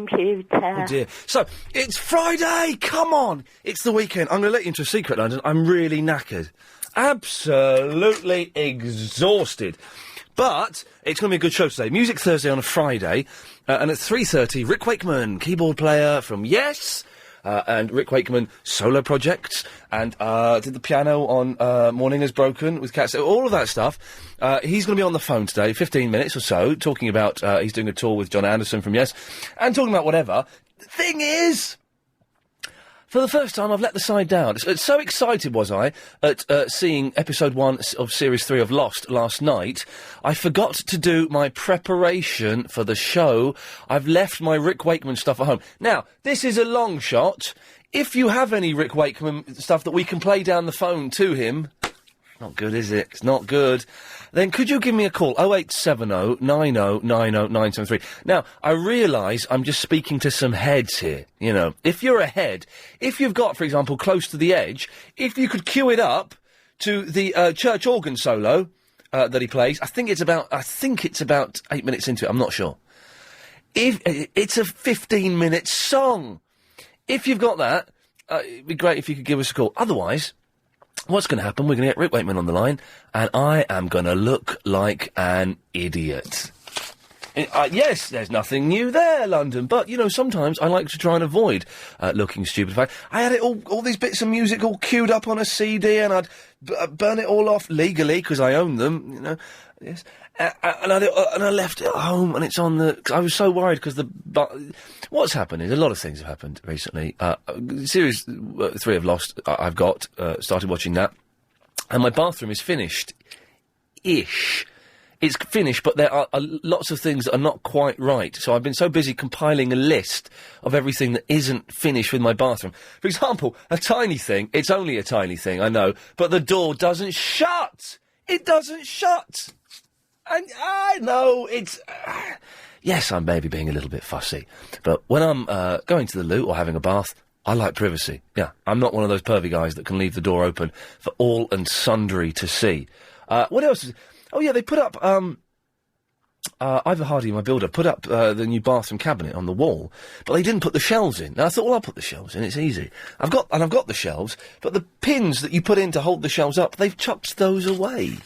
computer. Oh dear. So, it's Friday! Come on! It's the weekend. I'm going to let you into a secret, London. I'm really knackered. Absolutely exhausted. But it's going to be a good show today. Music Thursday on a Friday. And at 3:30, Rick Wakeman, keyboard player from Yes. And Rick Wakeman solo projects, and did the piano on Morning Has Broken with Cats, all of that stuff. He's going to be on the phone today, 15 minutes or so, talking about, he's doing a tour with John Anderson from Yes, and talking about whatever. The thing is, for the first time, I've let the side down. So excited was I at seeing episode 1 of series 3 of Lost last night. I forgot to do my preparation for the show. I've left my Rick Wakeman stuff at home. Now, this is a long shot. If you have any Rick Wakeman stuff that we can play down the phone to him... Not good, is it? It's not good. Then could you give me a call? 0870 90 90 973. Now, I realise I'm just speaking to some heads here, you know. If you're a head, if you've got, for example, Close to the Edge, if you could cue it up to the church organ solo that he plays, I think it's about 8 minutes into it, I'm not sure. If it's a 15-minute song. If you've got that, it'd be great if you could give us a call. Otherwise... what's going to happen? We're going to get Rick Wakeman on the line, and I am going to look like an idiot. Yes, there's nothing new there, London, but, you know, sometimes I like to try and avoid looking stupid. I had it all these bits of music all queued up on a CD, and I'd burn it all off legally, because I own them, you know. Yes. And I left it at home, and it's on the... I was so worried, because what's happened is a lot of things have happened recently. Series 3 of Lost, I've got, started watching that, and my bathroom is finished-ish. It's finished, but there are lots of things that are not quite right. So I've been so busy compiling a list of everything that isn't finished with my bathroom. For example, a tiny thing. It's only a tiny thing, I know, but the door doesn't shut. It doesn't shut. And I know it's... yes, I'm maybe being a little bit fussy, but when I'm going to the loo or having a bath, I like privacy. Yeah, I'm not one of those pervy guys that can leave the door open for all and sundry to see. What else? Oh, yeah, they put up... Ivor Hardy, my builder, put up the new bathroom cabinet on the wall, but they didn't put the shelves in. Now, I thought, well, I'll put the shelves in, it's easy. I've got the shelves, but the pins that you put in to hold the shelves up, they've chucked those away.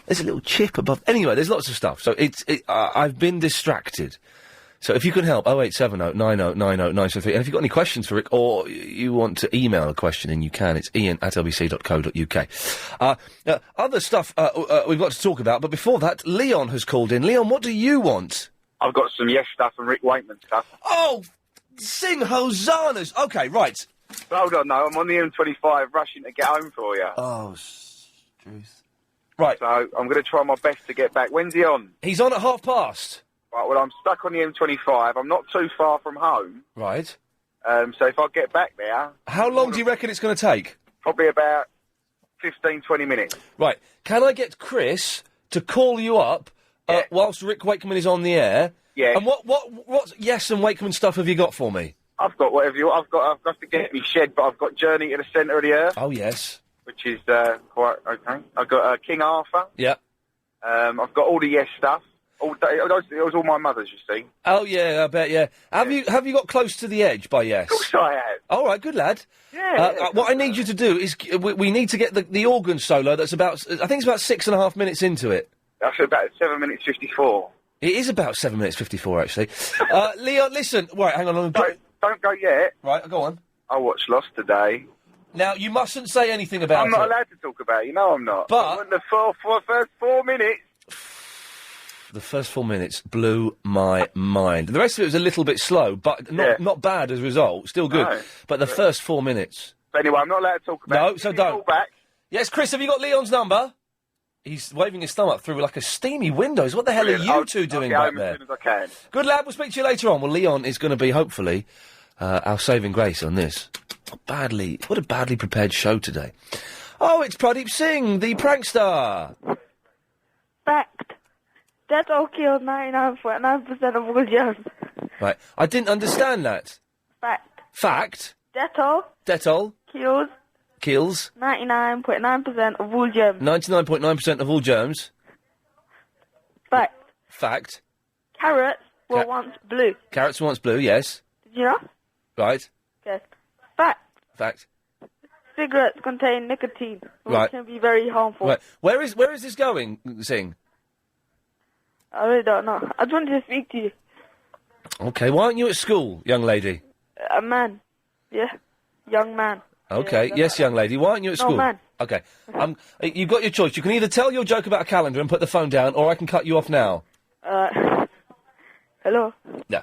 There's a little chip above... Anyway, there's lots of stuff, so I've been distracted. So if you can help, 0870 90 90 973. And if you've got any questions for Rick, or you want to email a question in, you can. It's iain@lbc.co.uk. Other stuff we've got to talk about, but before that, Leon has called in. Leon, what do you want? I've got some Yes stuff and Rick Wakeman stuff. Oh, sing hosannas! Okay, right. But hold on, no, I'm on the M25 rushing to get home for you. Oh, truth. Right. So I'm going to try my best to get back. When's he on? He's on at past. Right, well, I'm stuck on the M25. I'm not too far from home. Right. So if I get back there... How long do you reckon it's going to take? Probably about 15, 20 minutes. Right. Can I get Chris to call you up whilst Rick Wakeman is on the air? Yeah. And what Yes and Wakeman stuff have you got for me? I've got whatever you want. I've got to get me shed, but I've got Journey to the Centre of the Earth. Oh, yes. Which is quite okay. I've got King Arthur. Yeah. I've got all the Yes stuff. All day. It was all my mother's, you see. Oh, yeah, I bet, yeah. Have you got Close to the Edge by Yes? Of course I have. All right, good lad. Yeah. What I need you to do is we need to get the organ solo that's about... I think it's about 6.5 minutes into it. That's about 7 minutes 54. It is about 7 minutes 54, actually. Leon, listen... Right, hang on. Don't go yet. Right, go on. I watched Lost today. Now, you mustn't say anything about it. I'm not allowed to talk about it. You know I'm not. But... the first 4 minutes... The first 4 minutes blew my mind. The rest of it was a little bit slow, but not bad as a result. Still good. No. But the first 4 minutes... But anyway, I'm not allowed to talk about it. No, so don't. Call back. Yes, Chris, have you got Leon's number? He's waving his thumb up through like a steamy windows. What the hell are you two doing back there? As soon as I can. Good lad, we'll speak to you later on. Well, Leon is going to be, hopefully, our saving grace on this. What a badly prepared show today. Oh, it's Pradeep Singh, the prankster. Fact. Dettol killed 99.9% of all germs. Right, I didn't understand that. Fact. Dettol kills 99.9% of all germs. 99.9% of all germs. Fact. Carrots were once blue. Carrots were once blue, yes. Did you know? Right. Yes. Fact. Fact. Cigarettes contain nicotine, which Right. can be very harmful. Right. Where is this going, Singh? I really don't know. I just wanted to speak to you. Okay, why aren't you at school, young lady? A man. Yeah. Young man. Okay, Yeah, yes, young lady. Why aren't you at No, school? man. Okay. You've got your choice. You can either tell your joke about a calendar and put the phone down, or I can cut you off now. Hello. Yeah.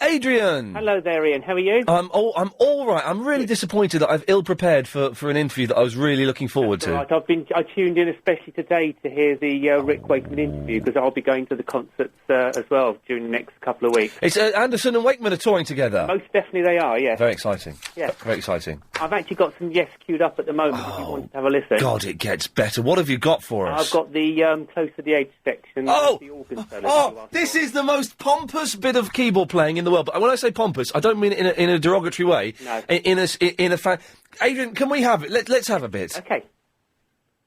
Adrian! Hello there, Ian. How are you? I'm all right. I'm really disappointed that I've ill-prepared for an interview that I was really looking forward to. Right, I tuned in especially today to hear the Rick Wakeman interview because I'll be going to the concerts as well during the next couple of weeks. It's Anderson and Wakeman are touring together. Most definitely they are, yes. Very exciting. Yeah. Very exciting. I've actually got some Yes queued up at the moment if you want to have a listen. God, it gets better. What have you got for us? I've got the Close to the Edge section. The organ solo This is the most pompous bit of keyboard playing in the world. But when I say pompous, I don't mean it in a derogatory way. No. In a Adrian, can we have it? Let's have a bit. Okay.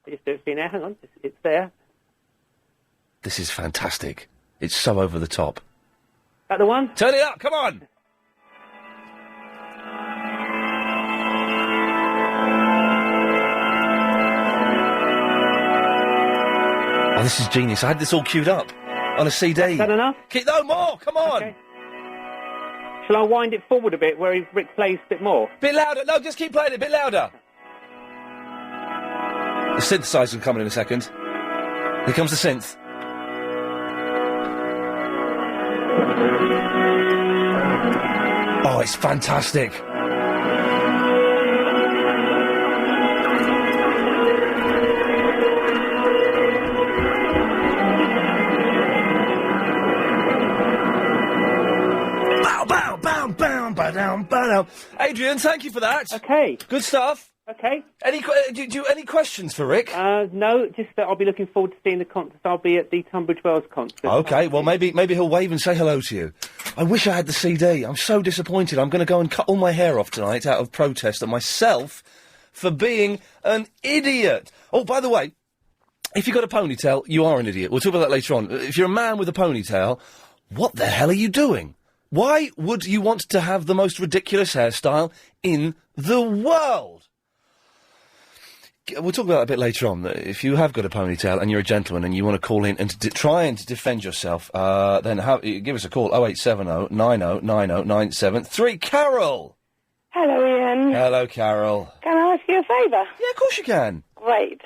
Just do it for you now. Hang on. It's there. This is fantastic. It's so over the top. That the one? Turn it up. Come on. Oh, this is genius. I had this all queued up on a CD. Is that enough? No more. Come on. Okay. Shall I wind it forward a bit where Rick plays a bit more? Bit louder. No, just keep playing it. A bit louder. The synthesizer will come in a second. Here comes the synth. Oh, it's fantastic. Adrian, thank you for that. Okay. Good stuff. Okay. Any questions for Rick? No, just that I'll be looking forward to seeing the concert. I'll be at the Tunbridge Wells concert. Okay, well, maybe he'll wave and say hello to you. I wish I had the CD. I'm so disappointed. I'm going to go and cut all my hair off tonight out of protest at myself for being an idiot. Oh, by the way, if you've got a ponytail, you are an idiot. We'll talk about that later on. If you're a man with a ponytail, what the hell are you doing? Why would you want to have the most ridiculous hairstyle in the world? We'll talk about that a bit later on. If you have got a ponytail and you're a gentleman and you want to call in and try and defend yourself, then give us a call, 0870 90 90 973. Carol! Hello, Ian. Hello, Carol. Can I ask you a favour? Yeah, of course you can. Great.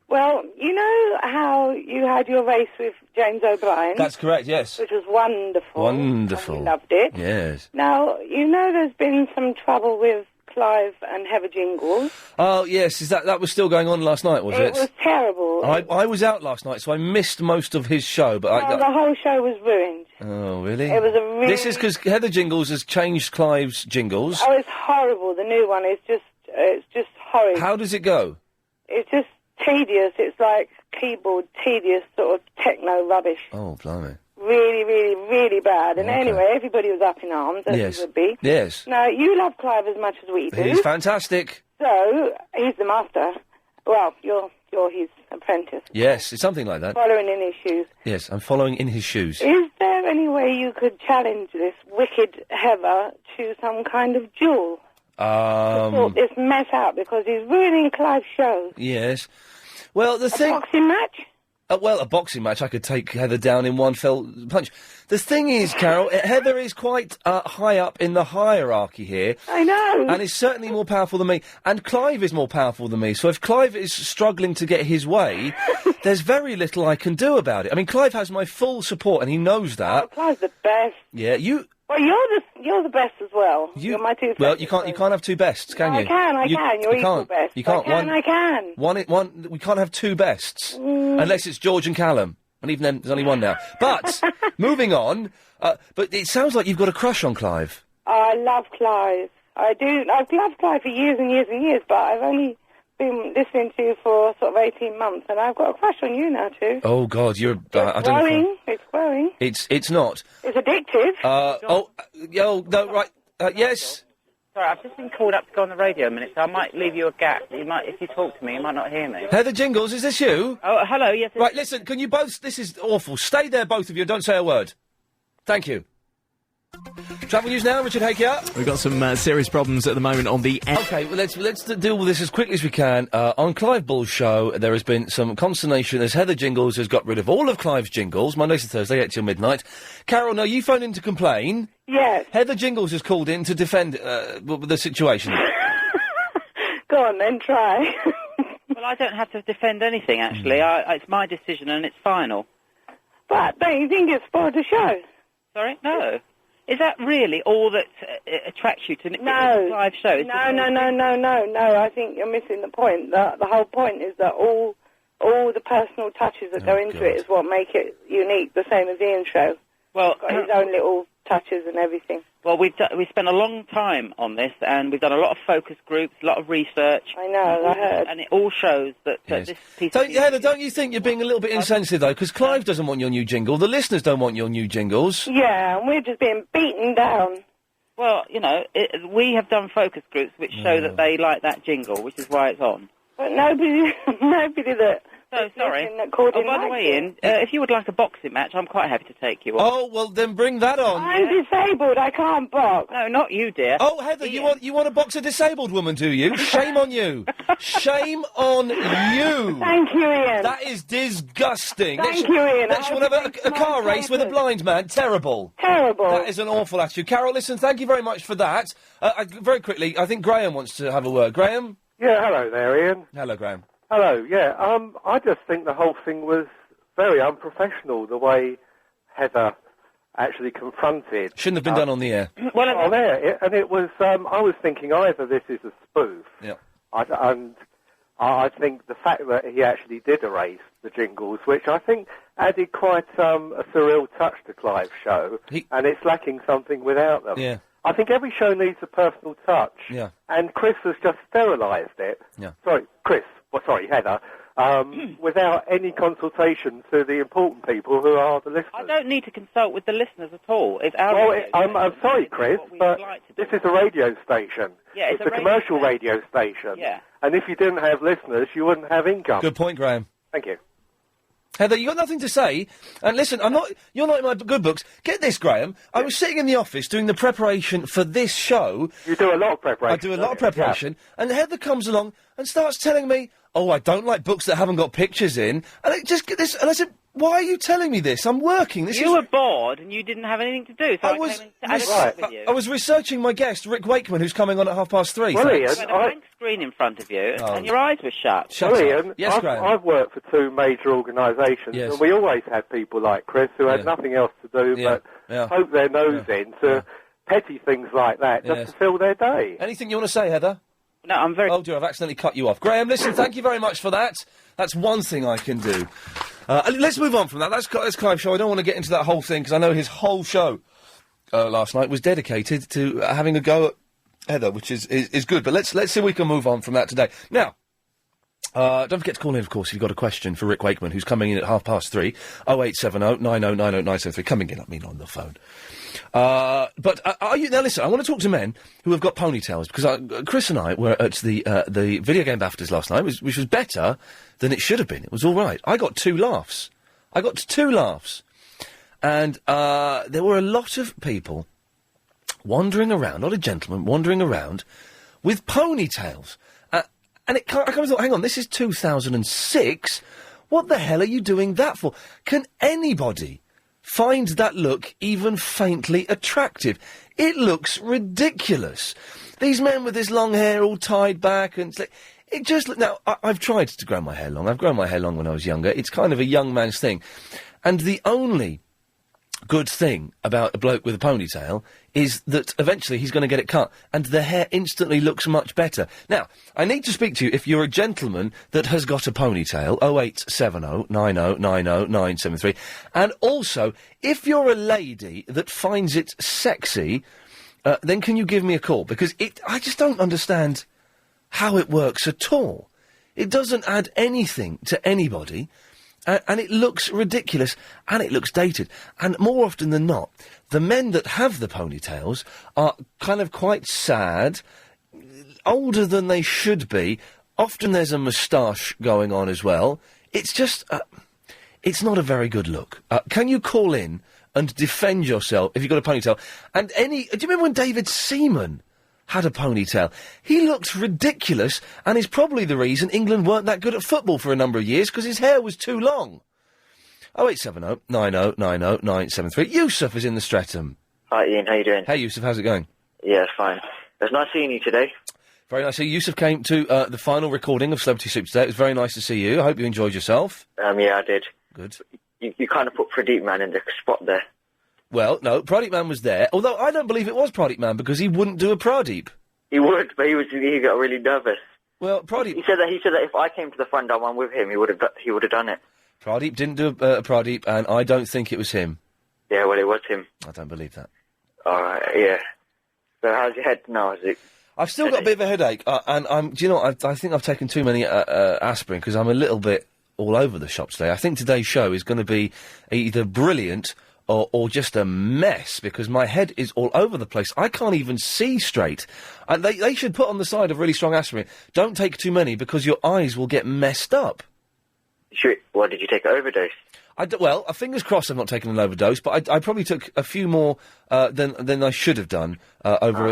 Well, you know how you had your race with James O'Brien? That's correct, yes. Which was wonderful. Wonderful. And we loved it. Yes. Now, you know there's been some trouble with Clive and Heather Jingles. Oh, yes, that was still going on last night, was it? It was terrible. I was out last night, so I missed most of his show, but the whole show was ruined. Oh, really? It was a really... This is because Heather Jingles has changed Clive's jingles. Oh, it's horrible. The new one is it's just horrid. How does it go? It's just tedious. It's like keyboard tedious sort of techno rubbish. Oh, blimey. Really, really, really bad. And Okay. anyway, everybody was up in arms, as Yes. he would be. Yes. Now, you love Clive as much as we do. He's fantastic. So, he's the master. Well, you're his apprentice. Yes, it's something like that. Following in his shoes. Yes, I'm following in his shoes. Is there any way you could challenge this wicked Heather to some kind of duel? Sort this mess out, because he's ruining Clive's show. Yes. Well, the thing... Boxing match? Well, a boxing match, I could take Heather down in one fell punch. The thing is, Carol, Heather is quite high up in the hierarchy here. I know. And is certainly more powerful than me. And Clive is more powerful than me. So if Clive is struggling to get his way, there's very little I can do about it. I mean, Clive has my full support, and he knows that. Oh, Clive's the best. Yeah, you... Well, you're the best as well. You're my two. Well, you can't have two bests, can No, you? I can. You're equal can't. best. You can't. I can. One. We can't have two bests unless it's George and Callum, and even then, there's only one now. But moving on. But it sounds like you've got a crush on Clive. I love Clive. I do. I've loved Clive for years and years and years, but I've only been listening to you for sort of 18 months, and I've got a crush on you now too. Oh God, you're. I It's don't growing. know. It's growing. It's not. It's addictive. No, right. Yes. Sorry, I've just been called up to go on the radio a minute, so I might leave you a gap. If you talk to me, you might not hear me. Heather Jingles, is this you? Oh, hello, yes. Right, listen, can you both... This is awful. Stay there, both of you. Don't say a word. Thank you. Travel news now, Richard Haker. We've got some serious problems at the moment on the... Okay, well, let's deal with this as quickly as we can. On Clive Bull's show, there has been some consternation as Heather Jingles has got rid of all of Clive's jingles, Monday to Thursday, 8 till midnight. Carol, now you phoned in to complain. Yes. Heather Jingles has called in to defend the situation. Go on then, try. Well, I don't have to defend anything, actually. It's my decision and it's final. But don't you think it's spoiled the show? Sorry? No. Is that really all that attracts you to No. the live show? No. I think you're missing the point. The whole point is that all the personal touches that go into it is what make it unique, the same as Ian's show. Well, He's got his own little touches and everything. Well, we spent a long time on this, and we've done a lot of focus groups, a lot of research. I know, I heard. And it all shows that, Yes. this piece Heather, don't you think you're being a little bit insensitive, though? Because Clive doesn't want your new jingle. The listeners don't want your new jingles. Yeah, and we're just being beaten down. Well, you know, we have done focus groups which show that they like that jingle, which is why it's on. But nobody that... So, sorry. That called Oh, in by the way, Ian, if you would like a boxing match, I'm quite happy to take you on. Oh, well, then bring that on. I'm disabled, I can't box. No, not you, dear. Oh, Heather, you want to box a disabled woman, do you? Shame on you. Shame on you. Thank you, Ian. That is disgusting. Thank you, Ian. Next, you want to have a car race with a blind man. Terrible. Terrible. That is an awful attitude. Carol, listen, thank you very much for that. Very quickly, I think Graham wants to have a word. Graham? Yeah, hello there, Ian. Hello, Graham. Hello, yeah. I just think the whole thing was very unprofessional, the way Heather actually confronted... Shouldn't have been done on the air. Well, there, and it was... I was thinking either this is a spoof, Yeah. and I think the fact that he actually did erase the jingles, which I think added quite a surreal touch to Clive's show, and it's lacking something without them. Yeah. I think every show needs a personal touch, Yeah. and Chris has just sterilised it. Yeah. Sorry, Heather, without any consultation to the important people who are the listeners. I don't need to consult with the listeners at all. It's our Well, radio. I'm sorry, Chris, but this is a radio station. Yeah, it's a commercial radio station. Yeah. And if you didn't have listeners, you wouldn't have income. Good point, Graham. Thank you. Heather, you got nothing to say? And listen, you're not in my good books. Get this, Graham. I was sitting in the office doing the preparation for this show. You do a lot of preparation. I do a lot of preparation. Yeah. And Heather comes along and starts telling me, oh, I don't like books that haven't got pictures in. And I just get this, and I said, why are you telling me this? I'm working. You were bored and you didn't have anything to do, so I came and chat with you. I was researching my guest, Rick Wakeman, who's coming on at 3:30. Well, Ian, you had a blank screen in front of you, and your eyes were shut. Shut Ian, up. Yes, Graham. I've worked for two major organisations, Yes. and we always had people like Chris who had nothing else to do but poke their nose into petty things like that just to fill their day. Anything you want to say, Heather? No, I'm very... Oh, dear, I've accidentally cut you off. Graham, listen, thank you very much for that. That's one thing I can do. Let's move on from that. That's Clive's show. I don't want to get into that whole thing, because I know his whole show last night was dedicated to having a go at Heather, which is good. But let's see if we can move on from that today. Now, don't forget to call in, of course, if you've got a question for Rick Wakeman, who's coming in at 3:30. 0870 90 90 973. Coming in, I mean, on the phone. But are you now? Listen, I want to talk to men who have got ponytails, because Chris and I were at the video game BAFTAs last night, which was better than it should have been. It was all right. I got 2 laughs. And there were a lot of people wandering around, a lot of gentlemen wandering around with ponytails. And I kind of thought, hang on, this is 2006. What the hell are you doing that for? Can anybody find that look even faintly attractive? It looks ridiculous. These men with this long hair all tied back and... It just... Now, I've tried to grow my hair long. I've grown my hair long when I was younger. It's kind of a young man's thing. And the only good thing about a bloke with a ponytail is that eventually he's going to get it cut, and the hair instantly looks much better. Now, I need to speak to you if you're a gentleman that has got a ponytail, 0870 90 90 973, and also, if you're a lady that finds it sexy, then can you give me a call? Because I just don't understand how it works at all. It doesn't add anything to anybody. And it looks ridiculous, and it looks dated. And more often than not, the men that have the ponytails are kind of quite sad, older than they should be. Often there's a moustache going on as well. It's just, it's not a very good look. Can you call in and defend yourself if you've got a ponytail. And do you remember when David Seaman had a ponytail? He looked ridiculous, and is probably the reason England weren't that good at football for a number of years, because his hair was too long. 0870 90 90 973. Yusuf is in the Streatham. Hi, Ian. How you doing? Hey, Yusuf, how's it going? Yeah, fine. It was nice seeing you today. Very nice. So Yusuf came to the final recording of Celebrity Soup today. It was very nice to see you. I hope you enjoyed yourself. Yeah, I did. Good. You kind of put Pradeep Man in the spot there. Well, no, Pradeep Man was there, although I don't believe it was Pradeep Man, because he wouldn't do a Pradeep. He would, but he got really nervous. Well, Pradeep... He said that if I came to the front door one with him, he would have done it. Pradeep didn't do a Pradeep, and I don't think it was him. Yeah, well, it was him. I don't believe that. All right, yeah. So how's your head now? Is it... I've still got a bit of a headache, and do you know what? I think I've taken too many aspirin, because I'm a little bit all over the shop today. I think today's show is going to be either brilliant or just a mess, because my head is all over the place. I can't even see straight. And they should put on the side of really strong aspirin, don't take too many, because your eyes will get messed up. What, did you take an overdose? Well, fingers crossed I've not taken an overdose, but I probably took a few more than I should have done over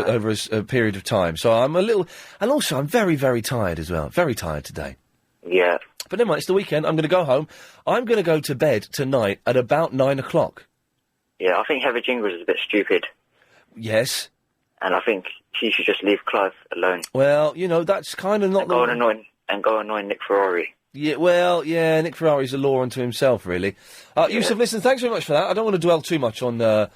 a period of time. So I'm a little... And also, I'm very, very tired as well. Very tired today. Yeah. But never mind, it's the weekend. I'm going to go home. I'm going to go to bed tonight at about 9 o'clock. Yeah, I think Heather Jingles is a bit stupid. Yes. And I think she should just leave Clive alone. Well, you know, that's kind of not go annoying Nick Ferrari. Yeah, well, yeah, Nick Ferrari's a law unto himself, really. Yusuf, listen, thanks very much for that. I don't want to dwell too much on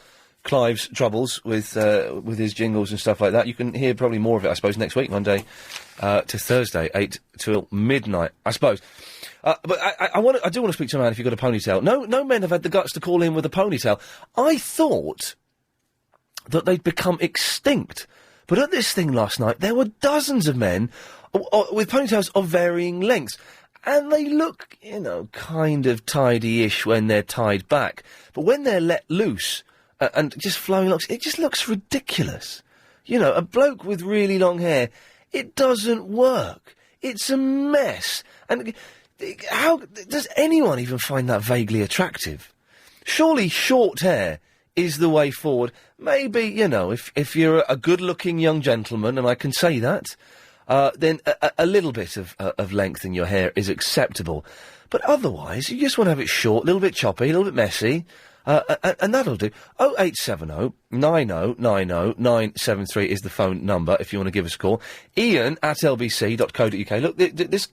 Clive's troubles with his jingles and stuff like that. You can hear probably more of it, I suppose, next week, Monday to Thursday, 8 till midnight, I suppose. But I do want to speak to a man if you've got a ponytail. No men have had the guts to call in with a ponytail. I thought that they'd become extinct. But at this thing last night, there were dozens of men with ponytails of varying lengths. And they look, you know, kind of tidy-ish when they're tied back. But when they're let loose and just flowing locks, it just looks ridiculous. You know, a bloke with really long hair, it doesn't work. It's a mess. And how does anyone even find that vaguely attractive? Surely short hair is the way forward. Maybe, you know, if you're a good-looking young gentleman, and I can say that, then a little bit of length in your hair is acceptable. But otherwise, you just want to have it short, a little bit choppy, a little bit messy, and that'll do. 0870 90 90 973 is the phone number if you want to give us a call. Iain at lbc.co.uk. Look, this...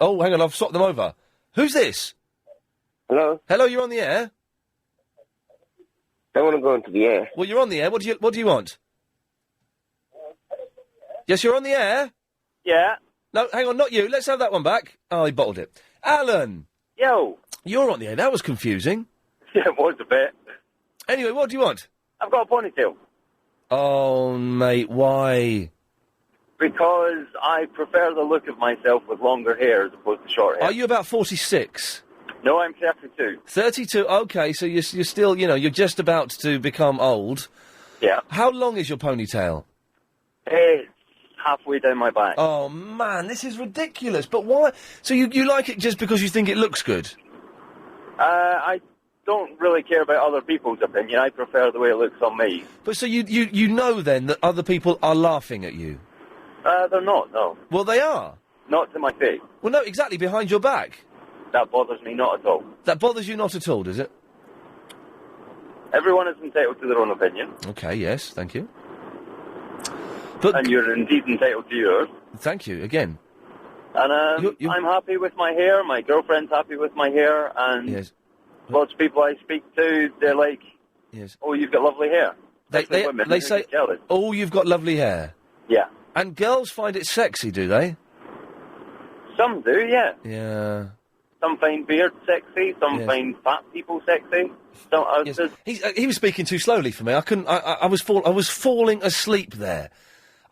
Oh, hang on, I've swapped them over. Who's this? Hello? Hello, you're on the air? I want to go into the air. Well, you're on the air. What do you want? Yes, you're on the air? Yeah. No, hang on, not you. Let's have that one back. Oh, he bottled it. Alan! Yo! You're on the air. That was confusing. Yeah, it was a bit. Anyway, what do you want? I've got a ponytail. Oh, mate, why? Because I prefer the look of myself with longer hair as opposed to short hair. Are you about 46? No, I'm 32. 32, okay, so you're still, you know, you're just about to become old. Yeah. How long is your ponytail? It's halfway down my back. Oh, man, this is ridiculous. But why? So you like it just because you think it looks good? I don't really care about other people's opinion. I prefer the way it looks on me. But so you know then that other people are laughing at you? They're not, no. Well, they are. Not to my face. Well, no, exactly, behind your back. That bothers me not at all. That bothers you not at all, does it? Everyone is entitled to their own opinion. Okay, yes, thank you. And you're indeed entitled to yours. Thank you, again. And I'm happy with my hair, my girlfriend's happy with my hair, and yes. Lots of people I speak to, they're like, yes. Oh, you've got lovely hair. They say, oh, you've got lovely hair. Yeah. And girls find it sexy, do they? Some do, yeah. Yeah. Some find beard sexy, some find fat people sexy. Yes. He was speaking too slowly for me. I couldn't. I was falling asleep there.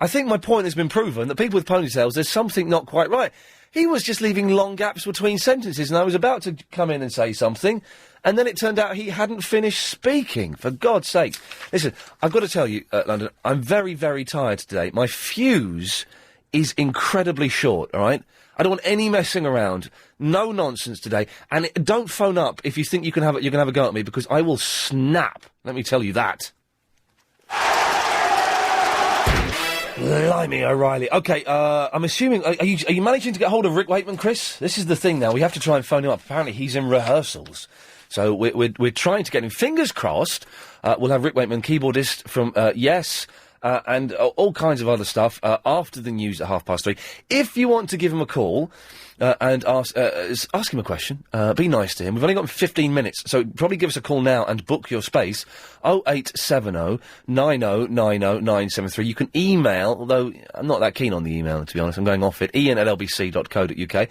I think my point has been proven that people with ponytails, there's something not quite right. He was just leaving long gaps between sentences, and I was about to come in and say something, and then it turned out he hadn't finished speaking. For God's sake! Listen, I've got to tell you, London, I'm very, very tired today. My fuse is incredibly short, all right? I don't want any messing around. No nonsense today. And don't phone up if you think you can have a go at me, because I will snap. Let me tell you that. Blimey, O'Reilly. Okay, I'm assuming... Are you managing to get hold of Rick Wakeman, Chris? This is the thing now. We have to try and phone him up. Apparently he's in rehearsals. So we're trying to get him. Fingers crossed, we'll have Rick Wakeman, keyboardist from Yes... and all kinds of other stuff after the news at 3:30. If you want to give him a call and ask him a question, be nice to him. We've only got 15 minutes, so probably give us a call now and book your space. 0870 9090 973. You can email, although I'm not that keen on the email, to be honest. I'm going off it. iain@lbc.co.uk.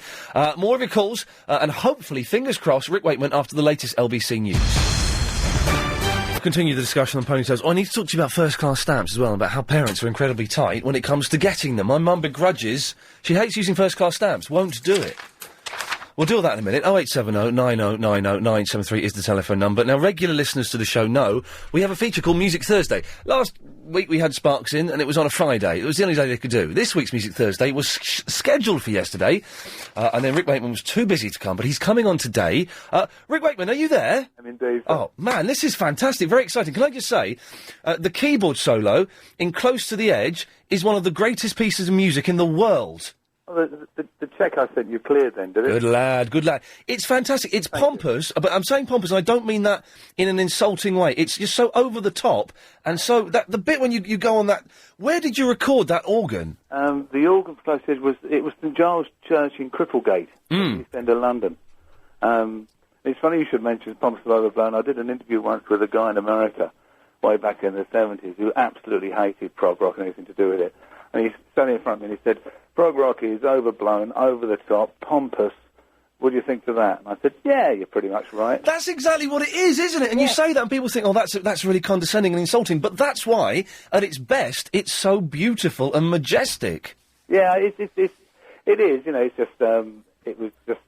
More of your calls, and hopefully, fingers crossed, Rick Wakeman after the latest LBC news. Continue the discussion on ponytails. Oh, I need to talk to you about first-class stamps as well, about how parents are incredibly tight when it comes to getting them. My mum begrudges. She hates using first-class stamps. Won't do it. We'll do all that in a minute. 0870 9090 973 is the telephone number. Now, regular listeners to the show know we have a feature called Music Thursday. Last week we had Sparks in, and it was on a Friday. It was the only day they could do. This week's Music Thursday was scheduled for yesterday, and then Rick Wakeman was too busy to come, but he's coming on today. Rick Wakeman, are you there? I'm indeed. Oh, man, this is fantastic. Very exciting. Can I just say, the keyboard solo in Close to the Edge is one of the greatest pieces of music in the world. Well, the cheque I sent you cleared then, did it? Good lad, good lad. It's fantastic. It's pompous, but I'm saying pompous, and I don't mean that in an insulting way. It's just so over the top, and so that the bit when you go on that. Where did you record that organ? The organ for Close was St Giles Church in Cripplegate, in East End of London. It's funny you should mention pompous and overblown. I did an interview once with a guy in America, way back in the 70s, who absolutely hated prog rock and anything to do with it. And he's standing in front of me and he said, prog rock is overblown, over the top, pompous. What do you think to that? And I said, yeah, you're pretty much right. That's exactly what it is, isn't it? And you say that and people think, oh, that's really condescending and insulting. But that's why, at its best, it's so beautiful and majestic. Yeah, it is. You know, it's just, it was just,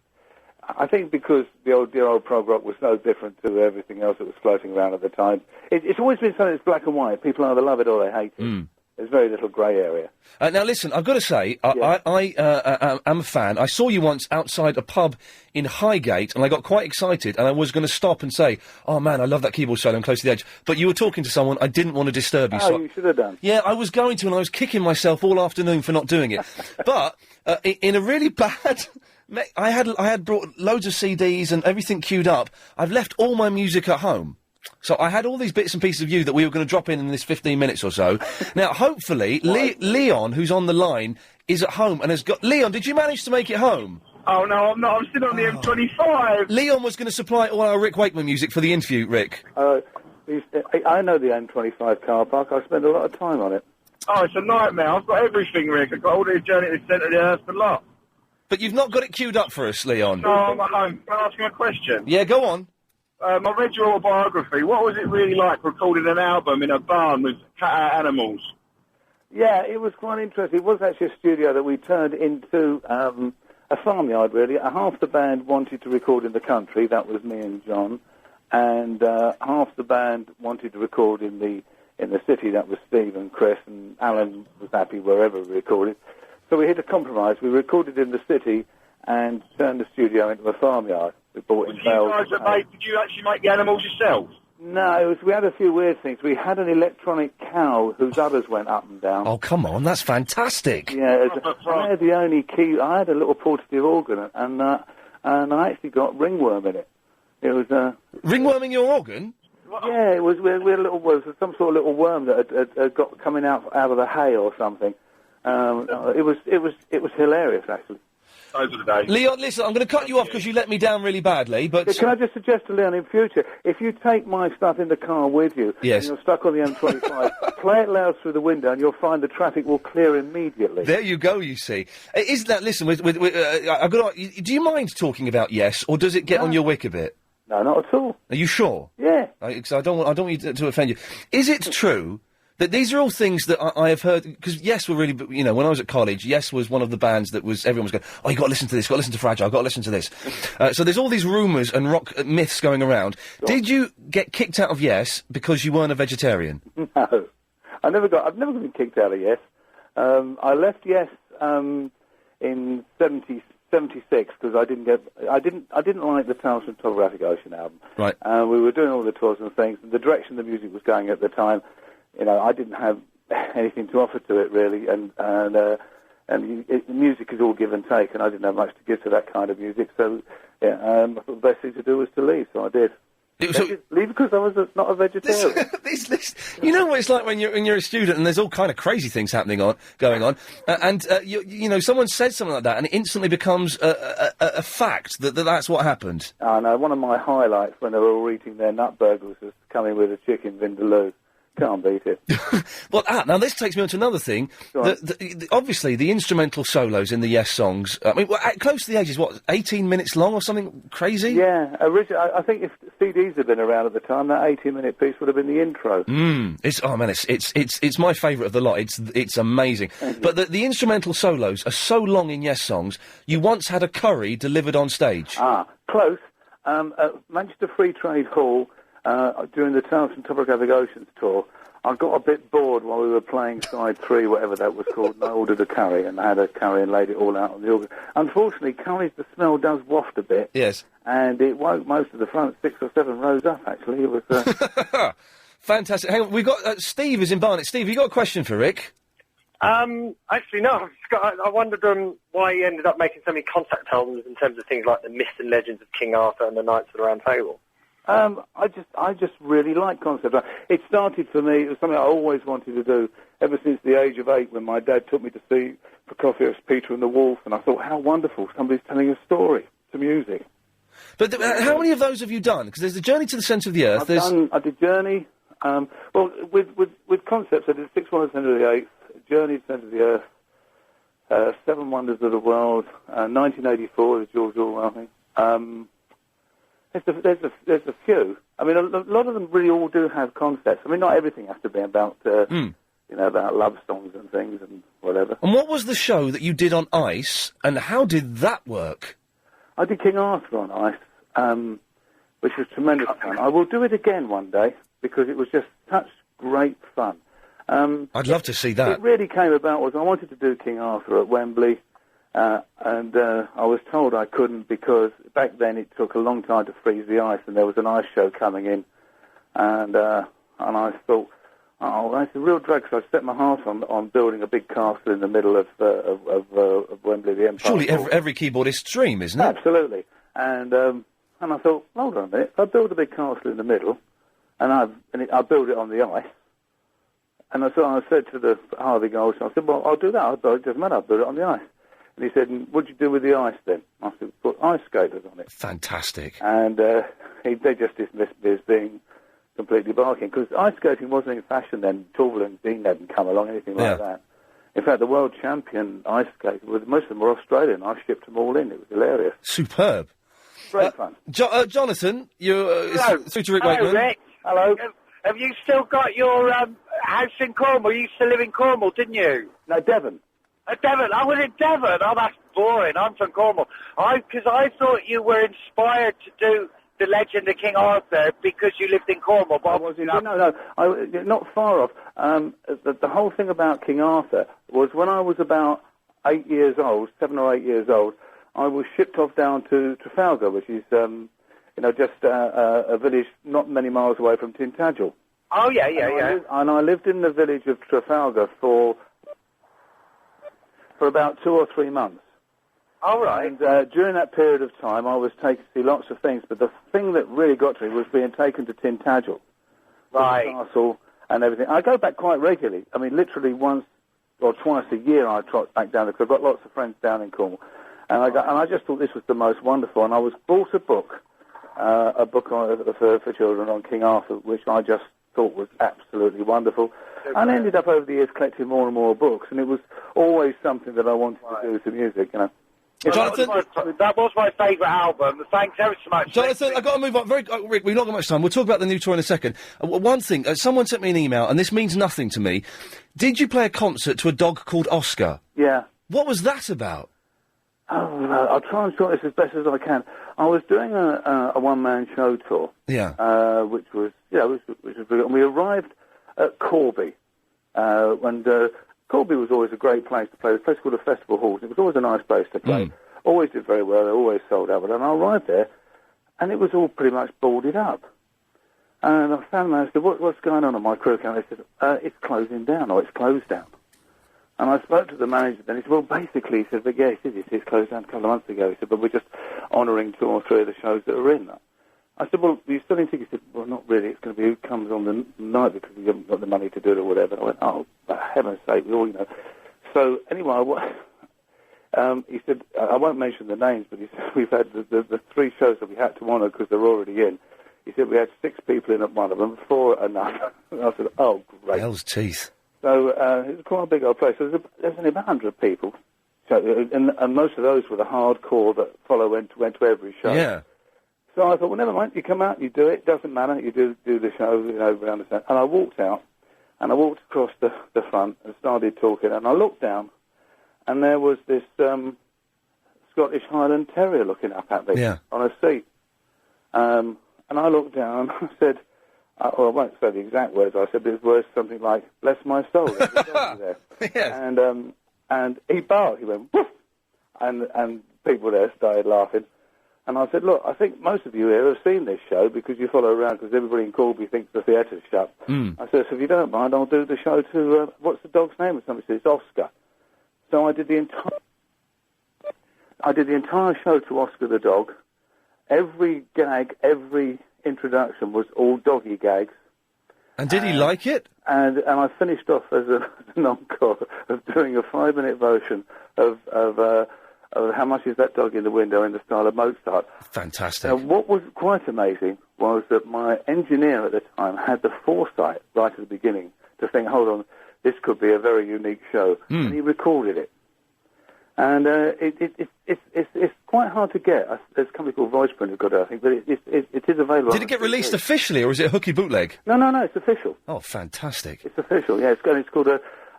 I think because the old prog rock was so different to everything else that was floating around at the time. It's always been something that's black and white. People either love it or they hate it. There's very little grey area. Now, listen, I've got to say, I am a fan. I saw you once outside a pub in Highgate, and I got quite excited, and I was going to stop and say, oh, man, I love that keyboard solo, I'm Close to the Edge. But you were talking to someone, I didn't want to disturb you. Oh, you should have done. Yeah, I was going to, and I was kicking myself all afternoon for not doing it. But, in a really bad... I had brought loads of CDs and everything queued up. I've left all my music at home. So I had all these bits and pieces of you that we were going to drop in this 15 minutes or so. Now, hopefully, Leon, who's on the line, is at home and has got... Leon, did you manage to make it home? Oh, no, I'm not. I'm still on the M25. Leon was going to supply all our Rick Wakeman music for the interview, Rick. I know the M25 car park. I spend a lot of time on it. Oh, it's a nightmare. I've got everything, Rick. I've got all the Journey to the Centre of the Earth, a lot. But you've not got it queued up for us, Leon. No, I'm at home. Can I ask you a question? Yeah, go on. I read your autobiography. What was it really like recording an album in a barn with cut-out animals? Yeah, it was quite interesting. It was actually a studio that we turned into a farmyard, really. Half the band wanted to record in the country. That was me and John. And half the band wanted to record in the city. That was Steve and Chris. And Alan was happy wherever we recorded. So we hit a compromise. We recorded in the city and turned the studio into a farmyard. We bought in bells. Did you actually make the animals yourself? No, we had a few weird things. We had an electronic cow whose udders went up and down. Oh, come on, that's fantastic. Yeah, I had the only key. I had a little portative organ, and I actually got ringworm in it. It was ringworm in your organ? Yeah, it was. We had a little, some sort of little worm that had got coming out of the hay or something. It was hilarious, actually. Those are the days. Leon, listen, I'm going to cut you off because you let me down really badly, but... Yeah, can I just suggest to Leon, in future, if you take my stuff in the car with you, yes, and you're stuck on the M25, play it loud through the window and you'll find the traffic will clear immediately. There you go, you see. Is that, listen, I've got to, do you mind talking about Yes, or does it get on your wick a bit? No, not at all. Are you sure? Yeah. Because I don't want you to offend you. Is it true that these are all things that I have heard, because Yes were really, you know, when I was at college, Yes was one of the bands that was, everyone was going, oh, you got to listen to this, got to listen to Fragile, got to listen to this. So there's all these rumours and rock myths going around. Sure. Did you get kicked out of Yes because you weren't a vegetarian? No. I've never been kicked out of Yes. I left Yes in 76 because I didn't like the Tales from Topographic Ocean album. Right. We were doing all the tours and things, and the direction the music was going at the time, I didn't have anything to offer to it really, and the music is all give and take, and I didn't have much to give to that kind of music. So I thought the best thing to do was to leave, so I did. Leave because I was not a vegetarian. You know what it's like when you're a student and there's all kind of crazy things going on, and someone says something like that and it instantly becomes a fact that's what happened. I know. One of my highlights when they were all eating their nut burgers was coming with a chicken vindaloo. Can't beat it. Well, now this takes me on to another thing. Obviously, the instrumental solos in the Yes songs. I mean, close to the age is 18 minutes long or something crazy? Yeah, I think if CDs had been around at the time, that 18-minute piece would have been the intro. It's my favourite of the lot. It's amazing. But the instrumental solos are so long in Yes songs. You once had a curry delivered on stage. Close. At Manchester Free Trade Hall. During the Tales from Topographic Oceans tour, I got a bit bored while we were playing side 3, whatever that was called, and I ordered a curry, and I had a curry and laid it all out on the organ. Unfortunately, curries, the smell does waft a bit. Yes. And it woke most of the front 6 or 7 rows up, actually. It was... Fantastic. Hang on, we've got... Steve is in Barnet. Steve, you got a question for Rick? Actually, no. I wondered why he ended up making so many concept albums in terms of things like the myths and legends of King Arthur and the Knights of the Round Table. I just really like concept. It started for me, it was something I always wanted to do ever since the age of 8 when my dad took me to see Prokofiev's Peter and the Wolf, and I thought, how wonderful, somebody's telling a story to music. But how many of those have you done? Because there's the Journey to the Centre of the Earth. I did Journey, with concepts, I did 6 Wonders of the Eighth, Journey to the Centre of the Earth, 7 Wonders of the World, 1984 with George Orwell, I think. There's a few. I mean, a lot of them really all do have concepts. I mean, not everything has to be about, about love songs and things and whatever. And what was the show that you did on ice, and how did that work? I did King Arthur on ice, which was tremendous fun. I will do it again one day, because it was just such great fun. I'd love to see that. It really came about was I wanted to do King Arthur at Wembley, and I was told I couldn't because back then it took a long time to freeze the ice, and there was an ice show coming in, and I thought, oh, that's a real drag, because I set my heart on building a big castle in the middle of Wembley, the Empire. Surely every keyboardist's dream, isn't it? Absolutely, and I thought, hold on a minute, if I build a big castle in the middle, and I build it on the ice. And I said to the Harvey Goldschmidt, I said, well, I'll do that. It doesn't matter, I'll build it on the ice. And he said, what'd you do with the ice then? I said, put ice skaters on it. Fantastic. And they just dismissed me as being completely barking, because ice skating wasn't in fashion then. Torval and Dean hadn't come along, anything like that. In fact, the world champion ice skaters, most of them were Australian. I shipped them all in. It was hilarious. Superb. Great fun. Jonathan, you're through to Rick Wakeman. Hello, Rick. Hello. Have you still got your house in Cornwall? You used to live in Cornwall, didn't you? No, Devon. Devon. I was in Devon. Oh, that's boring. I'm from Cornwall. Because I thought you were inspired to do the Legend of King Arthur because you lived in Cornwall. But No, not far off. The whole thing about King Arthur was when I was about 8 years old, 7 or 8 years old, I was shipped off down to Trafalgar, which is just a village not many miles away from Tintagel. Oh, yeah. And I lived in the village of Trafalgar for about 2 or 3 months. All right. And during that period of time, I was taken to see lots of things, but the thing that really got to me was being taken to Tintagel. Right. The castle and everything. I go back quite regularly. I mean, literally once or twice a year I trot back down there, because I've got lots of friends down in Cornwall. And I just thought this was the most wonderful. And I bought a book for children on King Arthur, which I just thought was absolutely wonderful. Okay. And I ended up over the years collecting more and more books, and it was always something that I wanted to do to music, Well, Jonathan, that was my favourite album. Thanks ever so much. Jonathan, I've got to move on. Rick, we've not got much time. We'll talk about the new tour in a second. One thing, someone sent me an email, and this means nothing to me. Did you play a concert to a dog called Oscar? Yeah. What was that about? Oh, no, I'll try and short this as best as I can. I was doing a one-man show tour. Yeah. Which was brilliant. And we arrived at Corby, and Corby was always a great place to play. The place called the Festival Halls. It was always a nice place to play. Always did very well. They always sold out. But then I arrived there, and it was all pretty much boarded up. And I found them and I said, what's going on my crew account? They said, it's closing down, or it's closed down. And I spoke to the manager then. He said, well, basically, he said, but yeah, it's closed down a couple of months ago. He said, but we're just honouring 2 or 3 of the shows that are in. I said, well, you still need tickets? He said, well, not really. It's going to be who comes on the night because we haven't got the money to do it or whatever. And I went, oh, for heaven's sake, we all, So, anyway, he said, I won't mention the names, but he said, we've had the 3 shows that we had to honour because they're already in. He said, we had 6 people in at one of them, 4 at another. And I said, oh, great. Hell's teeth. So, it was quite a big old place. There's only about 100 people. So, and most of those were the hardcore that went to every show. Yeah. So I thought, well, never mind. You come out, you do it. Doesn't matter. You do the show. We understand. And I walked out, and I walked across the front and started talking. And I looked down, and there was this Scottish Highland Terrier looking up at me on a seat. And I looked down, and I said, well, I won't say the exact words. I said it was something like, "Bless my soul." There's a dog there. Yes. And he barked. He went, "Woof," and people there started laughing. And I said, look, I think most of you here have seen this show because you follow around because everybody in Corby thinks the theatre's shut. I said, so if you don't mind, I'll do the show to, what's the dog's name? Or somebody said, it's Oscar. So I did the entire show to Oscar the dog. Every gag, every introduction was all doggy gags. And did he like it? And I finished off as an encore of doing a 5-minute version of How Much Is That Dog in the Window in the style of Mozart. Fantastic. Now, what was quite amazing was that my engineer at the time had the foresight right at the beginning to think, hold on, this could be a very unique show. And he recorded it. And it's quite hard to get. There's a company called Voiceprint who've got it, I think, but it is available. Did it get released officially, or is it a hooky bootleg? No, it's official. Oh, fantastic. It's official, yeah. It's called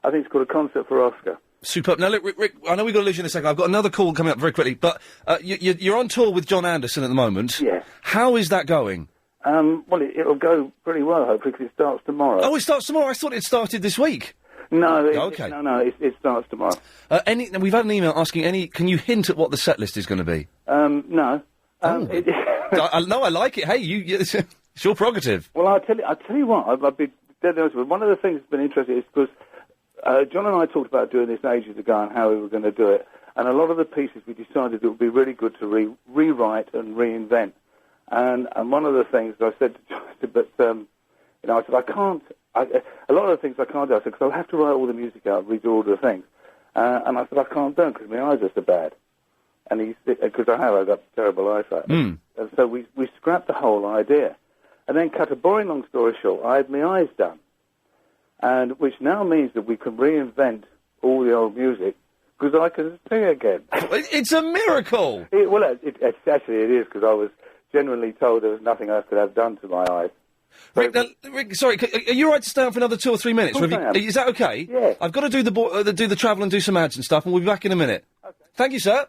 I think it's called A Concert for Oscar. Superb. Now, look, Rick, I know we've got to lose you in a second. I've got another call coming up very quickly, but you're on tour with John Anderson at the moment. Yeah. How is that going? Well, it'll go pretty well, hopefully, because it starts tomorrow. Oh, it starts tomorrow? I thought it started this week. No, okay. It starts tomorrow. We've had an email asking can you hint at what the set list is going to be? No. No, I like it. Hey, it's your prerogative. Well, I'll tell you what, I'll be dead honest with you. One of the things that's been interesting is because John and I talked about doing this ages ago and how we were going to do it, and a lot of the pieces we decided it would be really good to rewrite and reinvent. And one of the things I said to John, but I said I can't. A lot of the things I can't do. I said because I'll have to write all the music out, redo all the things. And I said I can't do it because my eyes are so bad. And because I've got terrible eyesight. And so we scrapped the whole idea, and then cut a boring long story short. I had my eyes done. And which now means that we can reinvent all the old music because I can sing again. It's a miracle! It is, because I was genuinely told there was nothing else could have done to my eyes. Rick, sorry, are you all right to stay on for another 2 or 3 minutes? Is that okay? Yeah. I've got to do the travel and do some ads and stuff, and we'll be back in a minute. Okay. Thank you, sir.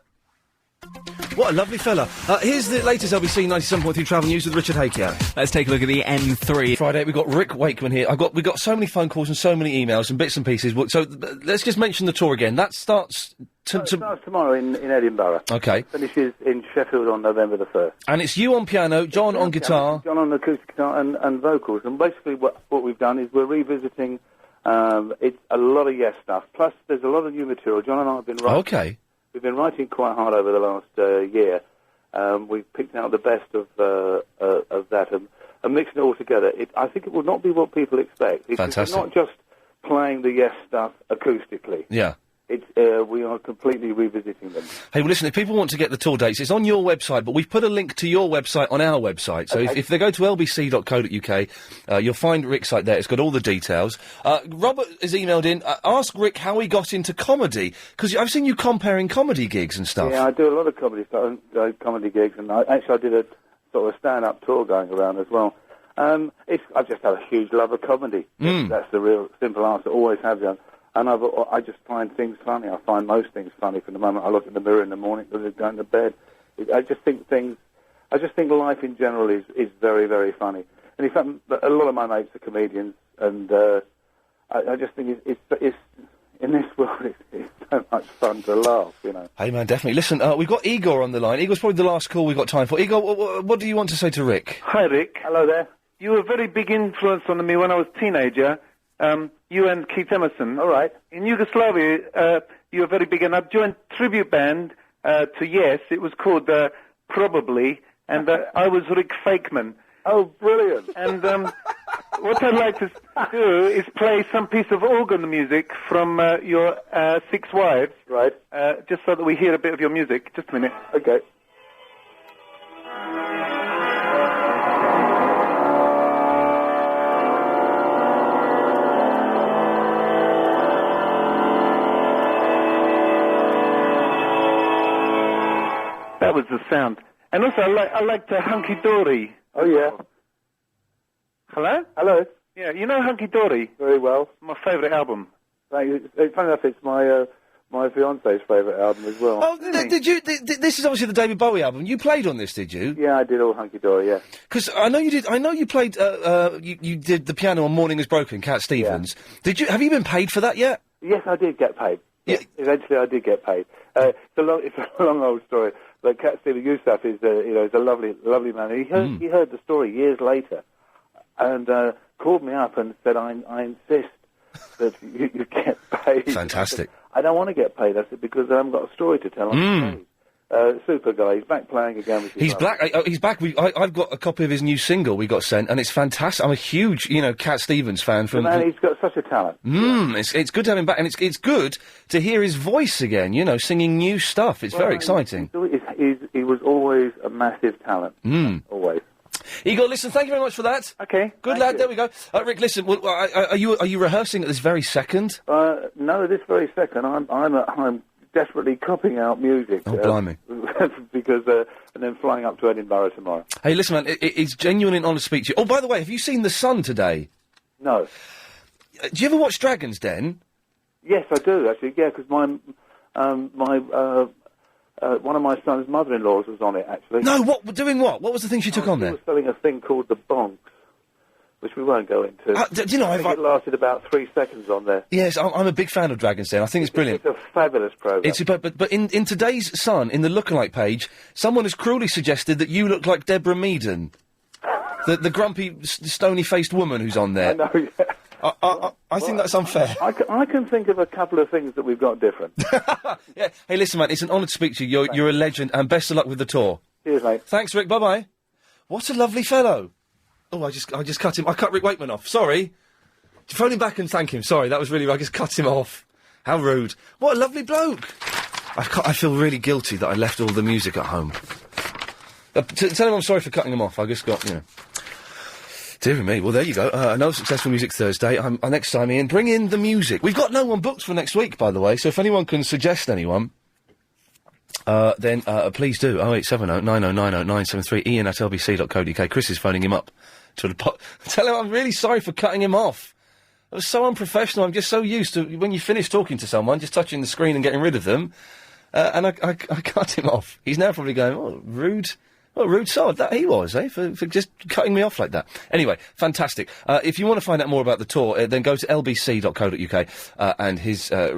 What a lovely fella. Here's the latest LBC 97.3 travel news with Richard Haykier. Let's take a look at the N3. Friday, we've got Rick Wakeman here. We've got so many phone calls and so many emails and bits and pieces. So let's just mention the tour again. That starts... It starts tomorrow in Edinburgh. Okay. Finishes in Sheffield on November the 1st. And it's you on piano, John on guitar. John on acoustic guitar and vocals. And basically what we've done is we're revisiting it's a lot of Yes stuff. Plus there's a lot of new material. John and I have been writing. Okay. We've been writing quite hard over the last year. We've picked out the best of that and mixed it all together. I think it will not be what people expect. Fantastic. It's not just playing the Yes stuff acoustically. Yeah. We are completely revisiting them. Hey, well, listen, if people want to get the tour dates, it's on your website, but we've put a link to your website on our website. So if they go to lbc.co.uk, you'll find Rick's site there. It's got all the details. Robert has emailed in, ask Rick how he got into comedy, because I've seen you comparing comedy gigs and stuff. Yeah, I do a lot of comedy gigs, and I did a sort of stand-up tour going around as well. I've just had a huge love of comedy. That's the real simple answer, always have done. And I just find things funny. I find most things funny from the moment I look in the mirror in the morning to going to bed. I just think life in general is very, very funny. And in fact, a lot of my mates are comedians, and I just think in this world, it's so much fun to laugh, you know. Hey, man, definitely. Listen, we've got Igor on the line. Igor's probably the last call we've got time for. Igor, what do you want to say to Rick? Hi, Rick. Hello there. You were a very big influence on me when I was a teenager. You and Keith Emerson. All right. In Yugoslavia, you were very big, and I joined a tribute band to Yes. It was called Probably, and I was Rick Wakeman. Oh, brilliant. And what I'd like to do is play some piece of organ music from your Six Wives. Right. Just so that we hear a bit of your music. Just a minute. Okay. That was the sound. And also, I liked Hunky Dory. Oh, yeah. Hello? Hello. Yeah, you know Hunky Dory? Very well. My favourite album. Funny enough, it's my fiance's favourite album as well. Oh, did you? This is obviously the David Bowie album. You played on this, did you? Yeah, I did all Hunky Dory, yeah. Because I know you did. I know you played. You did the piano on "Morning Is Broken," Cat Stevens. Yeah. Did you? Have you been paid for that yet? Yes, I did get paid. Yeah. Eventually, I did get paid. It's a long old story. But Cat Stevens Yusuf is a lovely man. He heard the story years later, and called me up and said, "I insist that you get paid." Fantastic. I don't want to get paid. I said, because I haven't got a story to tell. Super guy. He's back playing again with his He's back. I've got a copy of his new single we got sent, and it's fantastic. I'm a huge, Cat Stevens fan. He's got such a talent. It's good to have him back, and it's good to hear his voice again, singing new stuff. It's very exciting. He was always a massive talent. Always. Igor, listen, thank you very much for that. Okay. Good lad, there we go. Rick, listen, are you rehearsing at this very second? No, this very second. I'm at home desperately copying out music. Oh, blimey. Because, and then flying up to Edinburgh tomorrow. Hey, listen, man, it's genuine and honest to speak to you. Oh, by the way, have you seen The Sun today? No. Do you ever watch Dragon's Den? Yes, I do, actually, yeah, because one of my son's mother-in-laws was on it, actually. No, doing what? What was the thing she took on there? She was selling a thing called the bonks, which we won't go into. I think it lasted about 3 seconds on there. Yes, I'm a big fan of Dragon's Den. I think it's brilliant. It's a fabulous programme. But in today's Sun, in the lookalike page, someone has cruelly suggested that you look like Deborah Meaden. the grumpy, stony-faced woman who's on there. I know, yeah. I think that's unfair. I can think of a couple of things that we've got different. Yeah. Hey, listen, man, it's an honour to speak to you. You're a legend, and best of luck with the tour. Cheers, mate. Thanks, Rick. Bye-bye. What a lovely fellow. Oh, I just cut him. I cut Rick Wakeman off. Sorry. Phone him back and thank him. Sorry, that was really... I just cut him off. How rude. What a lovely bloke. I feel really guilty that I left all the music at home. Tell him I'm sorry for cutting him off. I just got, Dear me. Well, there you go. Another Successful Music Thursday. Next time, Ian, bring in the music. We've got no one booked for next week, by the way, so if anyone can suggest anyone... then please do. 0870 9090 973 iain@lbc.co.uk. Chris is phoning him up. Tell him I'm really sorry for cutting him off. It was so unprofessional. I'm just so used to, when you finish talking to someone, just touching the screen and getting rid of them. And I cut him off. He's now probably going, oh, rude. What a rude sod that he was, for just cutting me off like that. Anyway, fantastic. If you want to find out more about the tour, then go to lbc.co.uk, and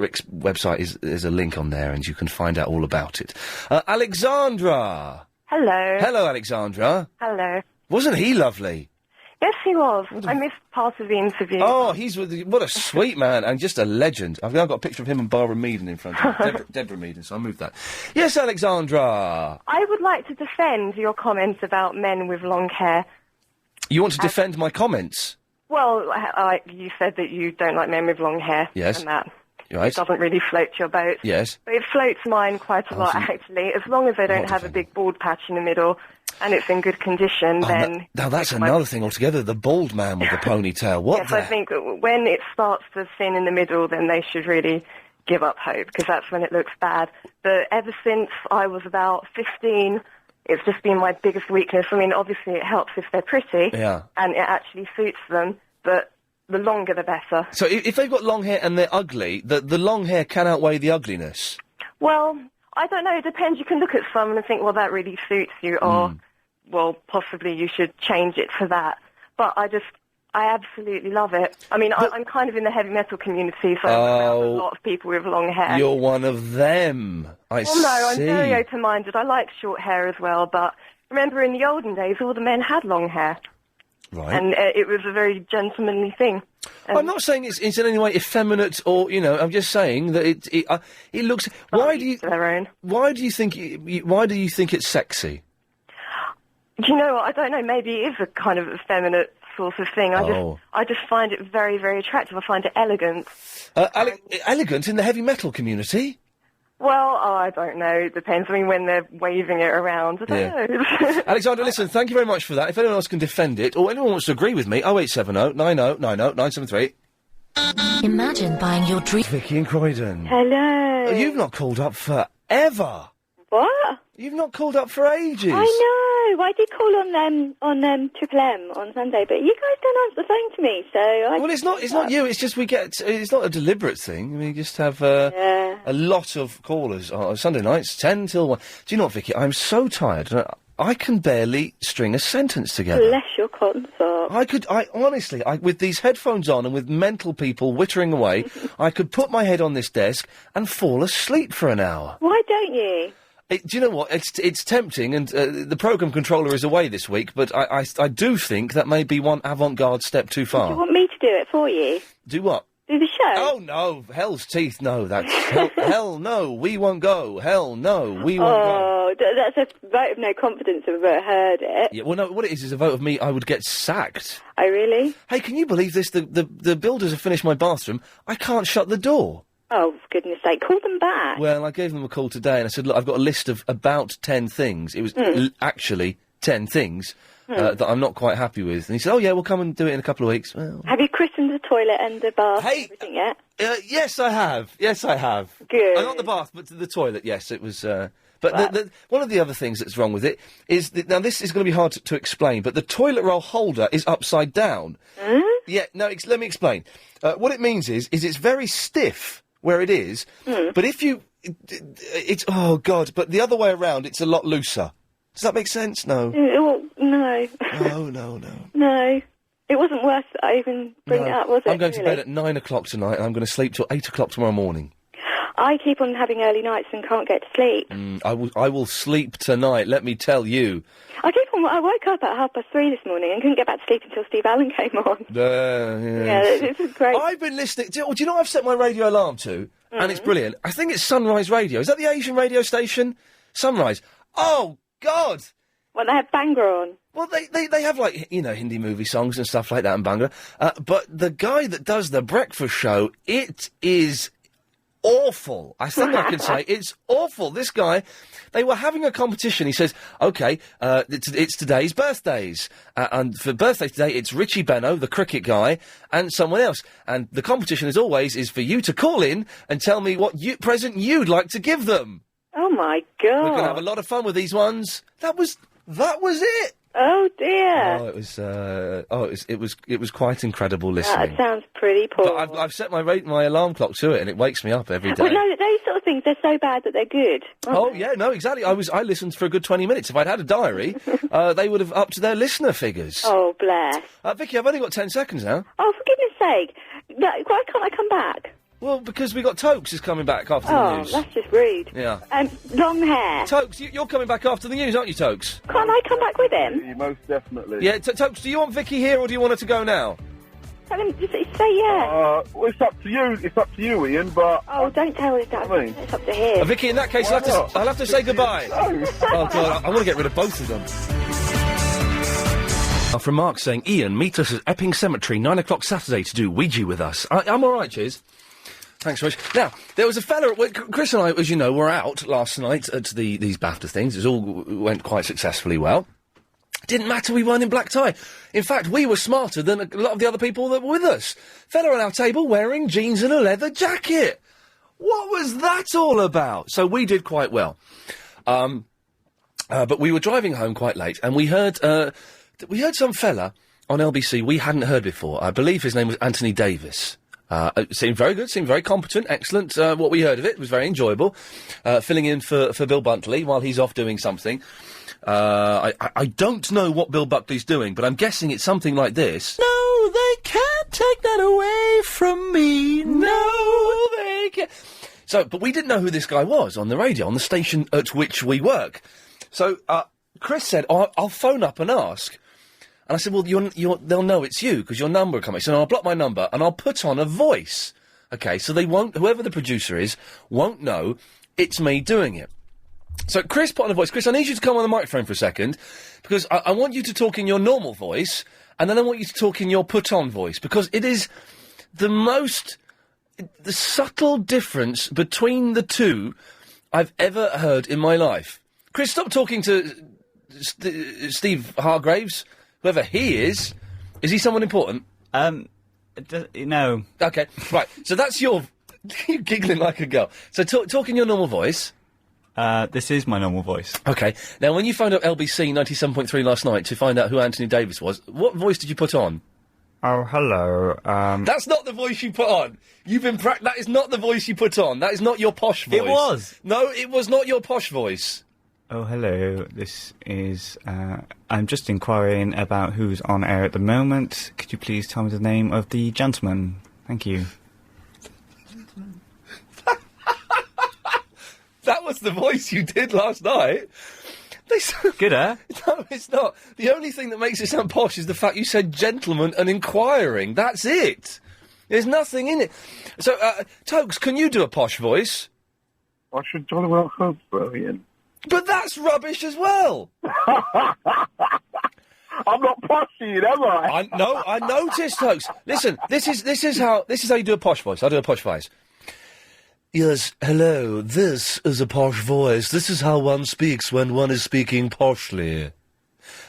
Rick's website there's a link on there, and you can find out all about it. Alexandra! Hello. Hello, Alexandra. Hello. Wasn't he lovely? Yes, he was. I missed part of the interview. Oh, what a sweet man, and just a legend. I've now got a picture of him and Barbara Meaden in front of me. Deborah Meaden, so I'll move that. Yes, Alexandra! I would like to defend your comments about men with long hair. You want to defend my comments? Well, you said that you don't like men with long hair. Yes. And that right. It doesn't really float your boat. Yes. But it floats mine quite a lot, actually. As long as they don't have a big bald patch in the middle and it's in good condition, then... Now, that's another thing altogether, the bald man with the ponytail. What Yes, I think when it starts to thin in the middle, then they should really give up hope, because that's when it looks bad. But ever since I was about 15... it's just been my biggest weakness. I mean, obviously it helps if they're pretty, and it actually suits them, but the longer the better. So if they've got long hair and they're ugly, the long hair can outweigh the ugliness? Well, I don't know, it depends. You can look at someone and think, well, that really suits you, or, well, possibly you should change it for that. But I absolutely love it. I mean, I'm kind of in the heavy metal community, so I'm around a lot of people with long hair. You're one of them. I see. Well, no, I'm very open-minded. I like short hair as well, but remember in the olden days, all the men had long hair. Right. And it was a very gentlemanly thing. I'm not saying it's in any way effeminate or, I'm just saying that it looks... Why do you think it's sexy? Do you know what? I don't know. Maybe it is a kind of effeminate sort of thing. I just find it very, very attractive. I find it elegant. Elegant in the heavy metal community? Well, I don't know. It depends. I mean, when they're waving it around, I don't know. Alexander, listen, thank you very much for that. If anyone else can defend it, or anyone wants to agree with me, 0870 90 90 973. Imagine buying your dream... Vicky in Croydon. Hello. You've not called up forever. What? You've not called up for ages. I know. I did call on Triple M on Sunday, but you guys don't answer the phone to me, so... Well, it's not you, it's just we get... It's not a deliberate thing. We just have a lot of callers on Sunday nights, 10 till 1. Do you know what, Vicky? I'm so tired. I can barely string a sentence together. Bless your cotton socks. Honestly, with these headphones on and with mental people whittering away, I could put my head on this desk and fall asleep for an hour. Why don't you? Do you know what? It's tempting, and the programme controller is away this week, but I do think that may be one avant-garde step too far. Do you want me to do it for you? Do what? Do the show? Oh, no. Hell's teeth, no. That's... hell, no. We won't go. Hell, no. We won't go. Oh, that's a vote of no confidence if I've ever heard it. Yeah, well, no, what it is a vote of me, I would get sacked. Oh, really? Hey, can you believe this? The builders have finished my bathroom. I can't shut the door. Oh, for goodness sake, call them back. Well, I gave them a call today and I said, look, I've got a list of about 10 things. It was actually 10 things that I'm not quite happy with. And he said, oh, yeah, we'll come and do it in a couple of weeks. Well... Have you christened the toilet and the bath and everything yet? Yes, I have. Yes, I have. Good. Not the bath, but the toilet, yes, it was... But one of the other things that's wrong with it is... now, this is going to be hard to explain, but the toilet roll holder is upside down. Yeah, no, let me explain. What it means is it's very stiff where it is, but if you... it's... oh, God, but the other way around, it's a lot looser. Does that make sense? No. Well, no. No. No. It wasn't worth I even bring it up, was it? I'm going to bed at 9 o'clock tonight, and I'm going to sleep till 8 o'clock tomorrow morning. I keep on having early nights and can't get to sleep. I will sleep tonight, let me tell you. I woke up at 3:30 this morning and couldn't get back to sleep until Steve Allen came on. Yeah, this is great. I've been listening... Do you know what I've set my radio alarm to? And it's brilliant. I think it's Sunrise Radio. Is that the Asian radio station? Sunrise. Oh, God! Well, they have Bhangra on. Well, they have, like, Hindi movie songs and stuff like that in Bhangra. But the guy that does the breakfast show, it is... awful. I think I can say it's awful. This guy, they were having a competition. He says, okay, it's today's birthdays. And for birthday today, it's Richie Benno, the cricket guy, and someone else. And the competition, as always, is for you to call in and tell me what present you'd like to give them. Oh, my God. We're going to have a lot of fun with these ones. That was it. Oh, dear. Oh, it was quite incredible listening. That sounds pretty poor. But I've set my alarm clock to it, and it wakes me up every day. Well, no, those sort of things, they're so bad that they're good. Yeah, no, exactly. I listened for a good 20 minutes. If I'd had a diary, they would have upped their listener figures. Oh, bless. Vicky, I've only got 10 seconds now. Oh, for goodness sake. Why can't I come back? Well, because we got Tokes is coming back after the news. Oh, that's just rude. Yeah. Long hair. Tokes, you're coming back after the news, aren't you, Tokes? Can't I come back with him? Yeah, most definitely. Yeah, Tokes, do you want Vicky here or do you want her to go now? Tell him, just say yeah. Well, it's up to you. It's up to you, Ian, but... Oh, don't tell us that. It's up to him. Vicky, in that case, I'll have to say goodbye. Oh, God, I want to get rid of both of them. From Mark saying, Ian, meet us at Epping Cemetery, 9 o'clock Saturday to do Ouija with us. I'm all right, cheers. Thanks, Rich. Now, there was a fella... Chris and I, as you know, were out last night at these BAFTA things. It all went quite successfully well. Didn't matter, we weren't in black tie. In fact, we were smarter than a lot of the other people that were with us. Fella on our table wearing jeans and a leather jacket. What was that all about? So we did quite well. But we were driving home quite late, and we heard some fella on LBC we hadn't heard before. I believe his name was Anthony Davis. It seemed very good, seemed very competent, excellent. What we heard of it was very enjoyable. Filling in for Bill Buntley while he's off doing something. I don't know what Bill Buckley's doing, but I'm guessing it's something like this. No, they can't take that away from me. No, they can't. So, but we didn't know who this guy was on the radio, on the station at which we work. So, Chris said, I'll phone up and ask. And I said, well, they'll know it's you, because your number will come. He said, I'll block my number, and I'll put on a voice. Okay, so they won't, whoever the producer is, won't know it's me doing it. So Chris put on a voice. Chris, I need you to come on the microphone for a second, because I want you to talk in your normal voice, and then I want you to talk in your put-on voice, because it is the subtle difference between the two I've ever heard in my life. Chris, stop talking to Steve Hargraves, whoever he is. Is he someone important? No. Okay, right. So that's you're giggling like a girl. So talk in your normal voice. This is my normal voice. Okay. Now, when you phoned up LBC 97.3 last night to find out who Anthony Davis was, what voice did you put on? Oh, hello. That's not the voice you put on. You've been that is not the voice you put on. That is not your posh voice. It was. No, it was not your posh voice. Oh, hello. This is, I'm just inquiring about who's on air at the moment. Could you please tell me the name of the gentleman? Thank you. That was the voice you did last night. Good, eh? No, it's not. The only thing that makes it sound posh is the fact you said gentleman and inquiring. That's it. There's nothing in it. So, Tokes, can you do a posh voice? I should jolly well hope so, Ian. But that's rubbish as well. I'm not poshing, am I? I noticed, Tokes. Listen, this is how you do a posh voice. I'll do a posh voice. Yes, hello, this is a posh voice. This is how one speaks when one is speaking poshly.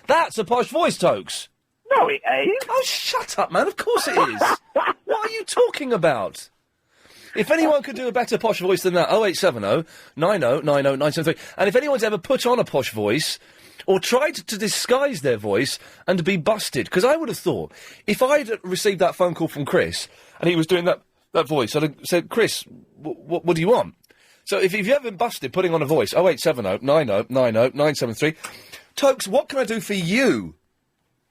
That's a posh voice, Tokes. No, it ain't. Oh, shut up, man. Of course it is. What are you talking about? If anyone could do a better posh voice than that, 0870 90 90 973. And if anyone's ever put on a posh voice or tried to disguise their voice and be busted, because I would have thought, if I'd received that phone call from Chris and he was doing that voice, I'd have said, Chris, what do you want? So if you've ever been busted putting on a voice, 0870 90 90 973. Tokes, what can I do for you?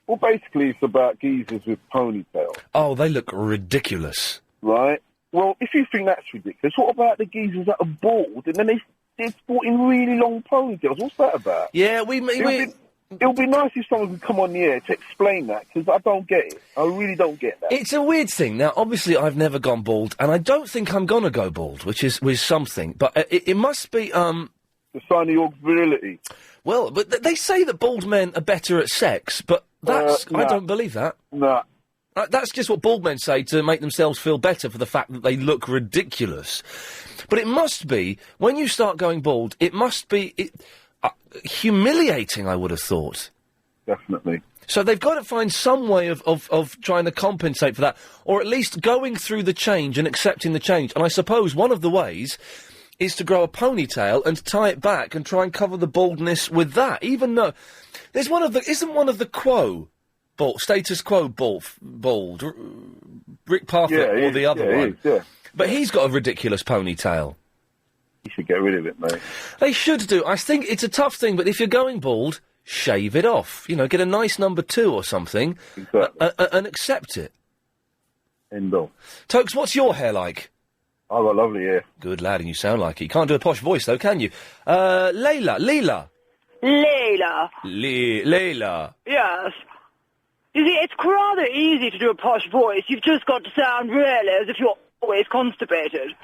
Well, basically, it's about geezers with ponytails. Oh, they look ridiculous. Right? Well, if you think that's ridiculous, what about the geezers that are bald and then they're sporting really long ponytails? What's that about? Yeah, It'll be nice if someone could come on the air to explain that, because I don't get it. I really don't get that. It's a weird thing. Now, obviously, I've never gone bald, and I don't think I'm going to go bald, which is something. But it must be, the sign of your virility. Well, but they say that bald men are better at sex, but that's... nah. I don't believe that. No. That's just what bald men say to make themselves feel better for the fact that they look ridiculous. But it must be, when you start going bald, it must be... humiliating, I would have thought. Definitely. So they've got to find some way of trying to compensate for that, or at least going through the change and accepting the change. And I suppose one of the ways is to grow a ponytail and tie it back and try and cover the baldness with that, even though there's isn't one of the status quo bald, Rick Parfitt or the other one. Yeah. But he's got a ridiculous ponytail. You should get rid of it, mate. They should do. I think it's a tough thing, but if you're going bald, shave it off. You know, get a nice number 2 or something, exactly. And accept it. End of. Tokes, what's your hair like? I've got lovely hair. Good lad, and you sound like it. You can't do a posh voice, though, can you? Leila. Layla. Layla. Yes. You see, it's rather easy to do a posh voice. You've just got to sound really as if you're always constipated.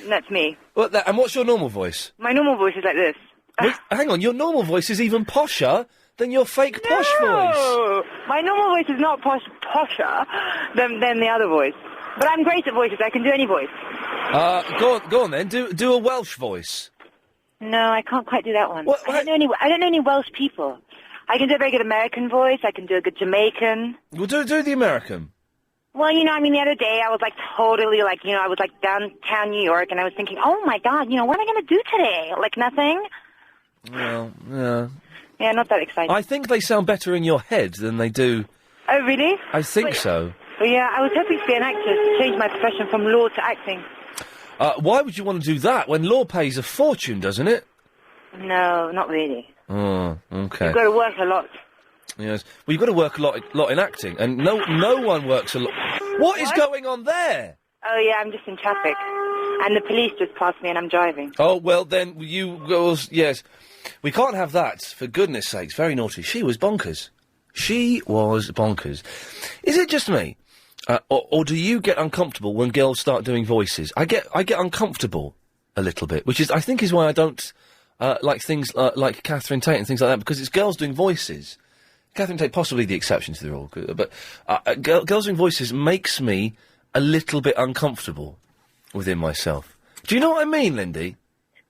And that's me. Well, and what's your normal voice? My normal voice is like this. Wait, hang on, your normal voice is even posher than your fake posh voice. No! My normal voice is not posher than the other voice. But I'm great at voices. I can do any voice. Go on then. Do a Welsh voice. No, I can't quite do that one. I don't know any Welsh people. I can do a very good American voice. I can do a good Jamaican. Well, do the American. Well, you know, I mean, the other day I was totally I was downtown New York, and I was thinking, oh my God, what am I going to do today? Nothing. Well, yeah. Yeah, not that exciting. I think they sound better in your head than they do. Oh, really? I think so. Well, yeah, I was hoping to be an actress, to change my profession from law to acting. Why would you want to do that when law pays a fortune, doesn't it? No, not really. Oh, okay. You've got to work a lot. Yes. Well, you've got to work a lot in acting, and no one works a lot. What is going on there? Oh, yeah, I'm just in traffic. And the police just passed me and I'm driving. Oh, well, then you girls, yes. We can't have that, for goodness sakes. Very naughty. She was bonkers. She was bonkers. Is it just me? Or do you get uncomfortable when girls start doing voices? I get uncomfortable a little bit, which I think is why I don't like things like Catherine Tate and things like that, because it's girls doing voices. Catherine Tate, possibly the exception to the rule, but girls doing voices makes me a little bit uncomfortable within myself. Do you know what I mean, Lindy?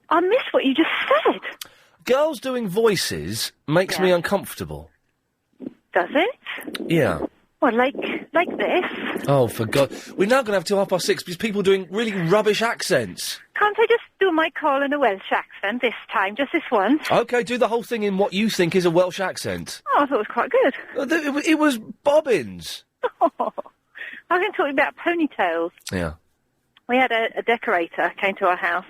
I missed what you just said. Girls doing voices makes me uncomfortable. Does it? Yeah. Well, like this. Oh, for God. We're now going to have till 6:30 because people doing really rubbish accents. Can't I just do my call in a Welsh accent this time, just this once? OK, do the whole thing in what you think is a Welsh accent. Oh, I thought it was quite good. It was bobbins. I was going to talk about ponytails. Yeah. We had a decorator came to our house,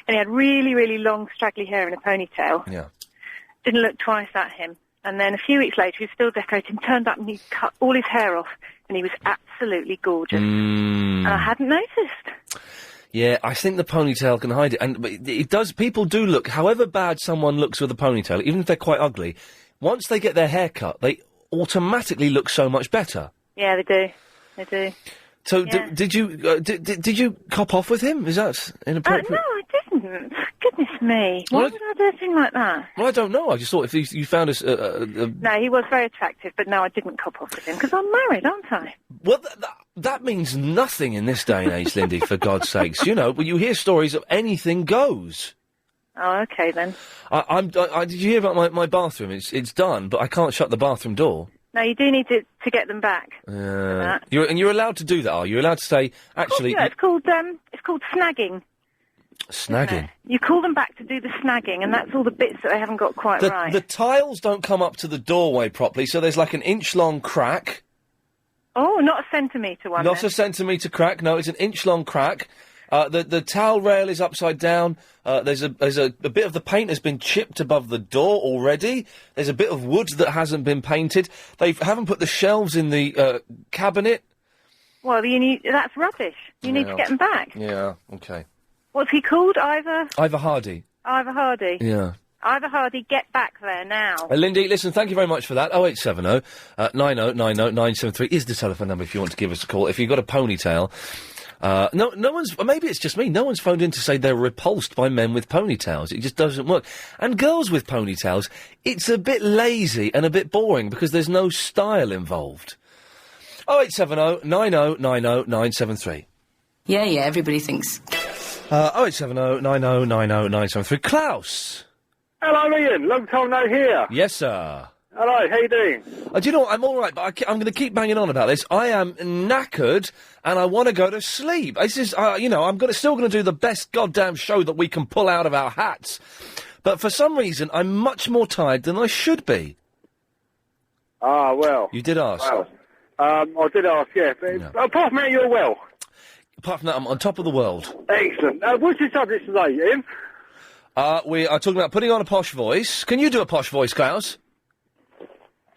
and he had really, really long, straggly hair in a ponytail. Yeah. Didn't look twice at him. And then a few weeks later, he was still decorating, turned up and he cut all his hair off, and he was absolutely gorgeous. And I hadn't noticed. Yeah, I think the ponytail can hide it. And it does, people do look, however bad someone looks with a ponytail, even if they're quite ugly, once they get their hair cut, they automatically look so much better. Yeah, they do. They do. So Yeah. did you cop off with him? Is that inappropriate? No, I didn't. Goodness me. Why would I do a thing like that? Well, I don't know. I just thought if you found us... No, he was very attractive, but no, I didn't cop off with him, because I'm married, aren't I? Well, that means nothing in this day and age, Lindy, for God's sakes. You know, when you hear stories of anything goes. Oh, okay, then. Did you hear about my bathroom? It's done, but I can't shut the bathroom door. No, you do need to get them back. You're allowed to do that, are you? You're allowed to say, actually... Yeah, it's called snagging. Snagging? You call them back to do the snagging, and that's all the bits that they haven't got quite right. The tiles don't come up to the doorway properly, so there's like an inch-long crack. Oh, not a centimetre one, Not then. a centimetre crack, no, it's an inch-long crack. The towel rail is upside down. There's a bit of the paint has been chipped above the door already. There's a bit of wood that hasn't been painted. They haven't put the shelves in the cabinet. Well, that's rubbish. You need to get them back. Yeah, okay. What's he called? Ivor Hardy. Ivor Hardy. Yeah. Ivor Hardy, get back there now. Lindy, listen, thank you very much for that. 0870 90 90 973 is the telephone number if you want to give us a call. If you've got a ponytail... no one's... Maybe it's just me. No one's phoned in to say they're repulsed by men with ponytails. It just doesn't work. And girls with ponytails, it's a bit lazy and a bit boring because there's no style involved. 0870 90 90 973. Yeah, everybody thinks. 0870 90 90 973. Klaus! Hello, Ian. Long time no hear. Yes, sir. Hello, how you doing? Do you know what? I'm all right, but I'm going to keep banging on about this. I am knackered, and I want to go to sleep. It's just, I'm still going to do the best goddamn show that we can pull out of our hats. But for some reason, I'm much more tired than I should be. Ah, well. You did ask. Well, I did ask, yeah. But apart from that, you're well. Apart from that, I'm on top of the world. Excellent. What's your subject today, Ian? We are talking about putting on a posh voice. Can you do a posh voice, Klaus?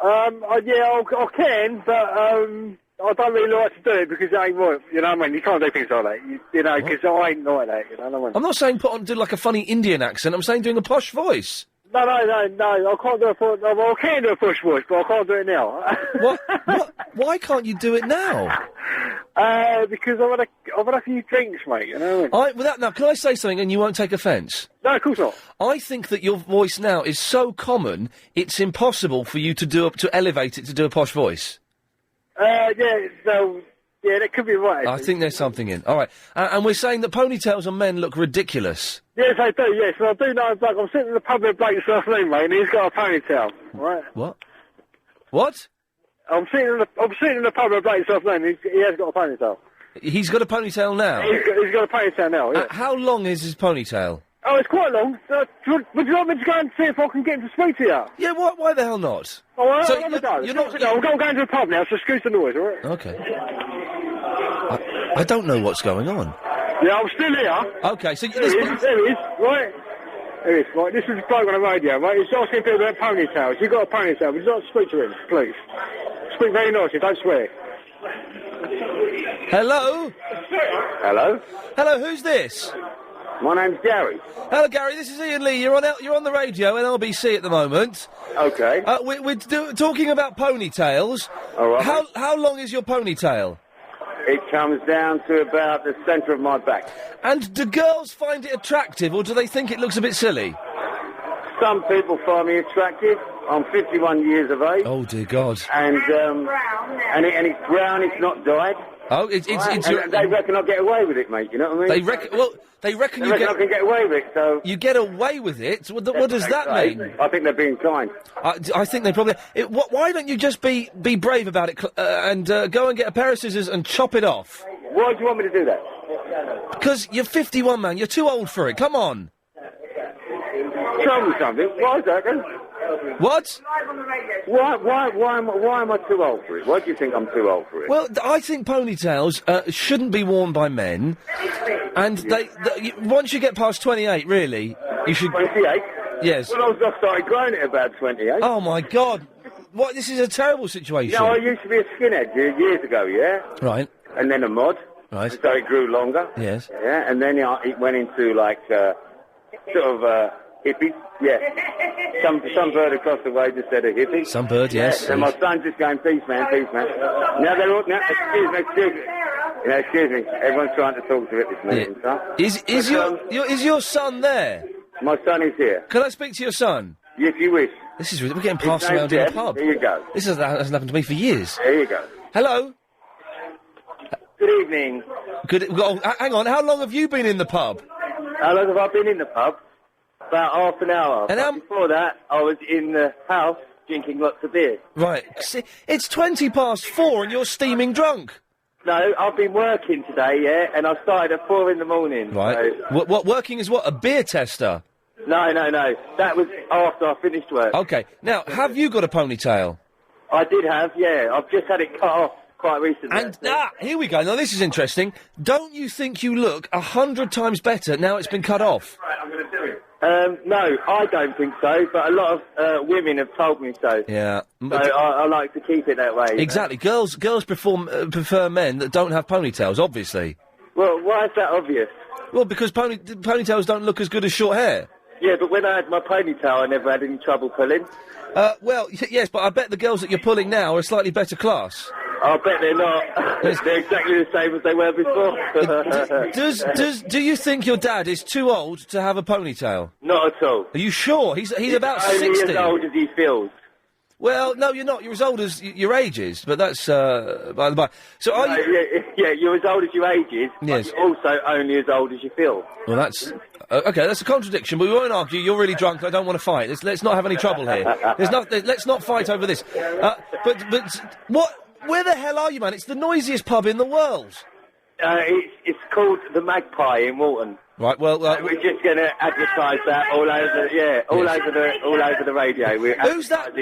Yeah, I can, but I don't really like to do it because it ain't right. You know what I mean? You can't do things like that. Because I ain't like that. You know what I mean? I'm not saying do like a funny Indian accent. I'm saying doing a posh voice. No. I can't do I can do a posh voice, but I can't do it now. What? Why can't you do it now? Because I've had a few drinks, mate. You know what I mean? Now, can I say something and you won't take offence? No, of course not. I think that your voice now is so common, it's impossible for you to elevate it to do a posh voice. Yeah, that could be right. I think there's something in. All right. And we're saying that ponytails on men look ridiculous. Yes, I do, yes. And I do know, like, I'm sitting in the pub with a bloke this afternoon, mate, and he's got a ponytail, right? What? I'm sitting in the pub with a bloke this afternoon, and he has got a ponytail. He's got a ponytail now? He's got a ponytail now, yeah. How long is his ponytail? Oh, it's quite long. Would you like me to go and see if I can get him to speak to you? Yeah, why the hell not? Oh, well, So I'm going you're to the pub now, so excuse the noise, all right? Okay. I don't know what's going on. Yeah, I'm still here. Okay, so... There he is, right? Yes, right, this is a bloke on the radio, right? He's asking people about ponytails. You've got a ponytail, would you like to speak to him, please? Speak very nicely, don't swear. Hello? Hello? Hello, who's this? My name's Gary. Hello, Gary, this is Iain Lee. You're on the radio in LBC at the moment. Okay. We're talking about ponytails. All right. How long is your ponytail? It comes down to about the centre of my back. And do girls find it attractive, or do they think it looks a bit silly? Some people find me attractive. I'm 51 years of age. Oh, dear God. And it's brown, it's not dyed. Oh, it's and they reckon I'll get away with it, mate, you know what I mean? They reckon I can get away with it, so... You get away with it? What does that mean? I think they're being kind. I think they probably... why don't you just be brave about it and go and get a pair of scissors and chop it off? Why do you want me to do that? Because you're 51, man. You're too old for it. Come on. Tell me something. Why is that, then? What? Why am I too old for it? Why do you think I'm too old for it? Well, I think ponytails shouldn't be worn by men, and once you get past 28, really, you should... 28? Yes. Well, I started growing it about 28. Oh, my God. What? This is a terrible situation. You know, I used to be a skinhead years ago, yeah? Right. And then a mod. Right. So it grew longer. Yes. Yeah, and then it went into, like, sort of, hippie. Yeah. Some bird across the way just said a hippie. Some bird, yes. Yeah, and my son's just going, peace, man, peace, man. Now they're all... Now, excuse me. Yeah, excuse me. Everyone's trying to talk to it this minute and stuff. Is your son there? My son is here. Can I speak to your son? Yes, you wish. We're getting passed around in a pub. There you go. This hasn't happened to me for years. There you go. Hello? Good evening. Hang on, how long have you been in the pub? How long have I been in the pub? About half an hour. And before that, I was in the house drinking lots of beer. Right. See, it's 4:20 and you're steaming drunk. No, I've been working today, yeah, and I started at 4 in the morning. Right. So... What working as what? A beer tester? No. That was after I finished work. Okay. Now, have you got a ponytail? I did have, yeah. I've just had it cut off quite recently. And, here we go. Now, this is interesting. Don't you think you look 100 times better now it's been cut off? Right, I'm going to do it. No, I don't think so, but a lot of women have told me so. Yeah. So I like to keep it that way. Exactly. Girls prefer men that don't have ponytails, obviously. Well, why is that obvious? Well, because ponytails don't look as good as short hair. Yeah, but when I had my ponytail, I never had any trouble pulling. Well, yes, but I bet the girls that you're pulling now are a slightly better class. I bet they're not. They're exactly the same as they were before. Do you think your dad is too old to have a ponytail? Not at all. Are you sure? He's about 60. Only as old as he feels. Well, no, you're not. You're as old as your age is, but that's, by the by. So are you... Yeah, you're as old as your age is, yes. But you're also only as old as you feel. Well, that's... okay, that's a contradiction, but we won't argue. You're really drunk. I don't want to fight. Let's not have any trouble here. Let's not fight over this. But what... Where the hell are you, man? It's the noisiest pub in the world. It's called the Magpie in Walton. Right. Well, we're just going to advertise that all over the radio. Who's that?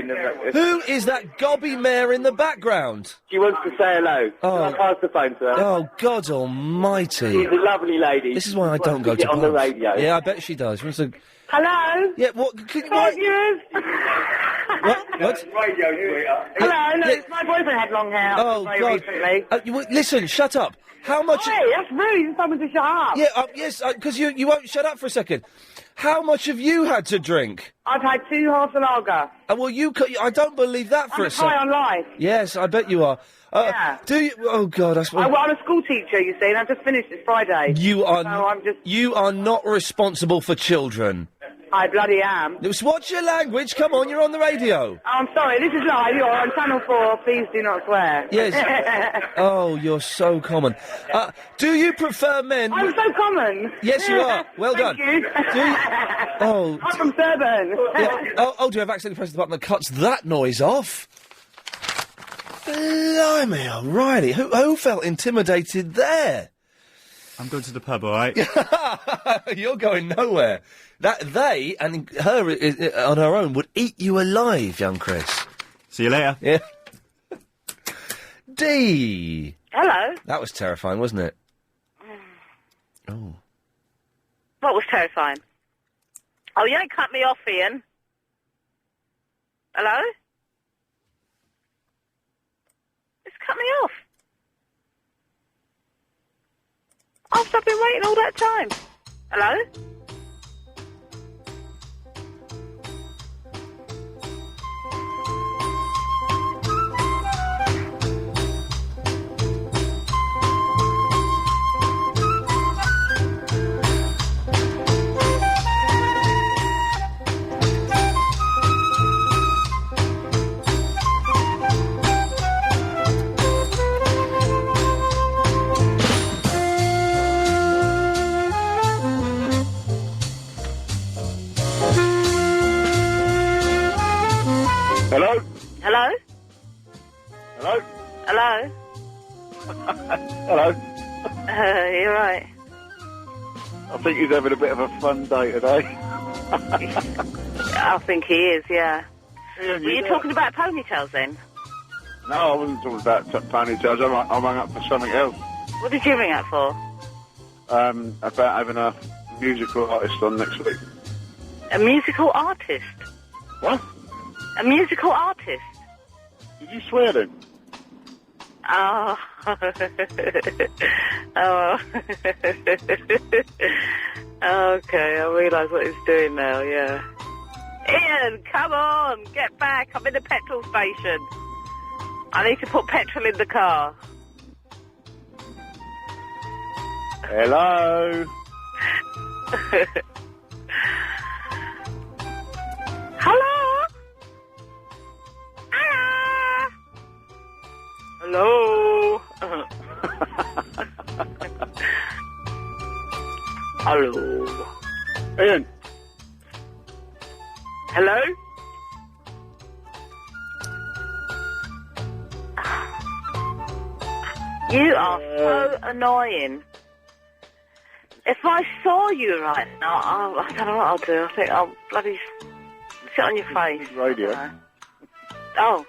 Who is that gobby mare in the background? She wants to say hello. Oh. I'll pass the phone to her. Oh, God Almighty! She's a lovely lady. This is why I don't go to on the radio. Yeah, I bet she does. She wants to... Hello? Yeah, what? What? Radio, sweetheart. Hello, no, my boyfriend had long hair very recently. Listen, shut up. How much... Hey, that's rude. You told me to shut up. Yeah, yes, because you won't shut up for a second. How much have you had to drink? I've had 2 halves of lager. Well, I don't believe that for a second. I'm high on life. Yes, I bet you are. Yeah. Do you... Oh, God, I suppose... I'm a school teacher, you see, and I've just finished this Friday. You are not responsible for children. I bloody am. Watch your language. Come on, you're on the radio. I'm sorry, this is live. You're on Channel 4. Please do not swear. Yes. Oh, you're so common. Do you prefer men... I'm so common. Yes, you are. Well done. Thank you. Oh. I'm from Durban. Yeah. Oh, do I've accidentally pressed the button that cuts that noise off? Blimey, O'Reilly. Who felt intimidated there? I'm going to the pub, all right? You're going nowhere. They and her on her own would eat you alive, young Chris. See you later. Yeah. D. Hello. That was terrifying, wasn't it? Oh. What was terrifying? Oh, you ain't cut me off, Ian. Hello? It's cut me off. I've been waiting all that time. Hello? Hello? Hello? Hello? Hello? Hello? You're right. I think he's having a bit of a fun day today. I think he is, yeah. Ian, Were you talking about ponytails then? No, I wasn't talking about ponytails. I rang up for something else. What did you ring up for? About having a musical artist on next week. A musical artist? What? A musical artist? Did you swear then? Oh. Oh. Okay, I realise what he's doing now, yeah. Ian, come on, get back. I'm in the petrol station. I need to put petrol in the car. Hello? Hello? Hello? Hello? Ian? Hello? You are so annoying. If I saw you right now, I don't know what I'll do. I think I'll bloody sit on your face. Radio. Oh.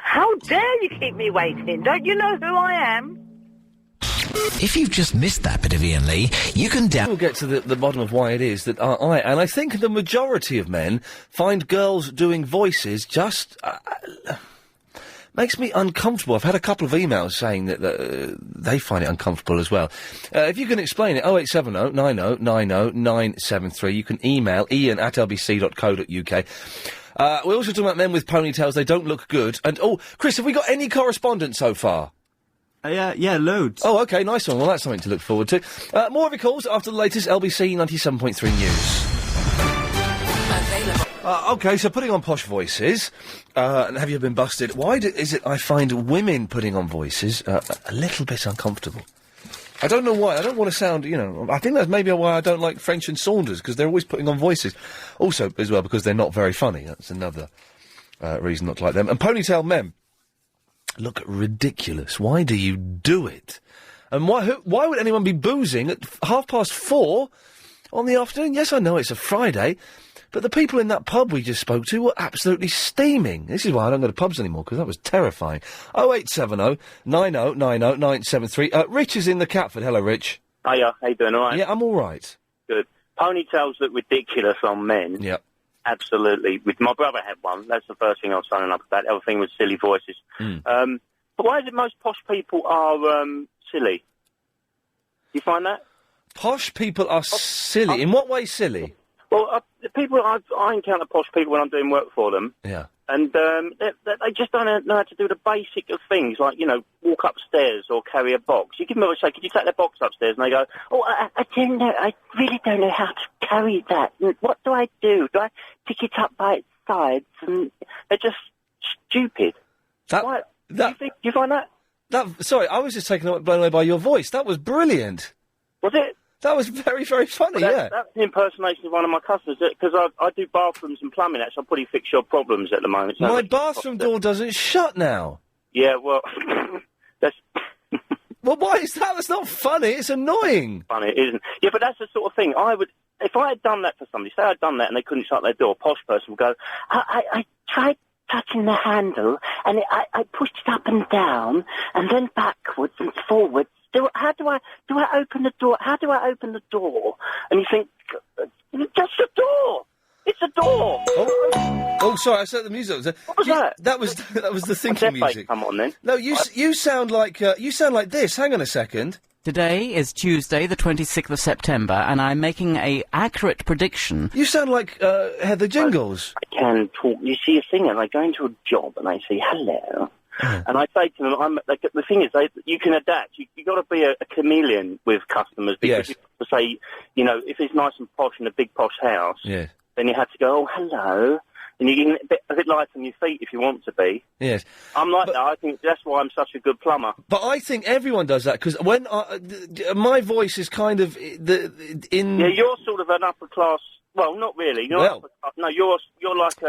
How dare you keep me waiting? Don't you know who I am? If you've just missed that bit of Iain Lee, you can We'll get to the bottom of why it is that I think the majority of men find girls doing voices just... makes me uncomfortable. I've had a couple of emails saying that they find it uncomfortable as well. If you can explain it, 0870 90 90 973. You can email ian@lbc.co.uk. We're also talking about men with ponytails. They don't look good. And, Chris, have we got any correspondence so far? Yeah, loads. Oh, OK, nice one. Well, that's something to look forward to. More of your calls after the latest LBC 97.3 news. OK, so putting on posh voices, and have you been busted? Why is it I find women putting on voices a little bit uncomfortable? I don't know why. I don't want to sound, I think that's maybe why I don't like French and Saunders, because they're always putting on voices. Also, as well, because they're not very funny. That's another reason not to like them. And ponytail men look ridiculous. Why do you do it? And why would anyone be boozing at 4:30 on the afternoon? Yes, I know it's a Friday, but the people in that pub we just spoke to were absolutely steaming. This is why I don't go to pubs anymore, because that was terrifying. 0870 90 90 973. Rich is in the Catford. Hello, Rich. Hiya, how you doing, all right? Yeah, I'm all right. Good. Ponytails look ridiculous on men. Yeah. Absolutely. My brother had one. That's the first thing I was signing up about. The other thing was silly voices. But why is it most posh people are silly? You find that? Posh people are silly. In what way silly? Well, the people I encounter posh people when I'm doing work for them. Yeah. And they just don't know how to do the basic of things, like, walk upstairs or carry a box. You give them a say, could you take that box upstairs? And they go, I don't know, I really don't know how to carry that. What do I do? Do I pick it up by its sides? And they're just stupid. Do you find that? Sorry, I was just blown away by your voice. That was brilliant. Was it? That was very, very funny, yeah. That's the impersonation of one of my customers, because I do bathrooms and plumbing, so I'll probably fix your problems at the moment. My bathroom door doesn't shut now. Yeah, well, that's... Well, why is that? That's not funny, it's annoying. Funny, it isn't. Yeah, but that's the sort of thing if I had done that for somebody, say I'd done that and they couldn't shut their door, a posh person would go, I tried touching the handle, and I pushed it up and down, and then backwards and forwards. How do I open the door? How do I open the door? And you think, just a door. It's a door. Oh, sorry, I set the music. What was that? That was the thinking music. Come on then. No, you sound like this. Hang on a second. Today is Tuesday, the 26th of September, and I'm making a accurate prediction. You sound like Heather Jingles. I can talk. You see a thing, and I go into a job, and I say hello. And I say to them, the thing is, you can adapt. You got to be a chameleon with customers because you have to say, if it's nice and posh in a big posh house, then you have to go, oh, hello. And you get a bit light on your feet if you want to be. Yes. I'm like that. I think that's why I'm such a good plumber. But I think everyone does that, because when my voice is kind of in... Yeah, you're sort of an upper class... Well, not really. No, you're like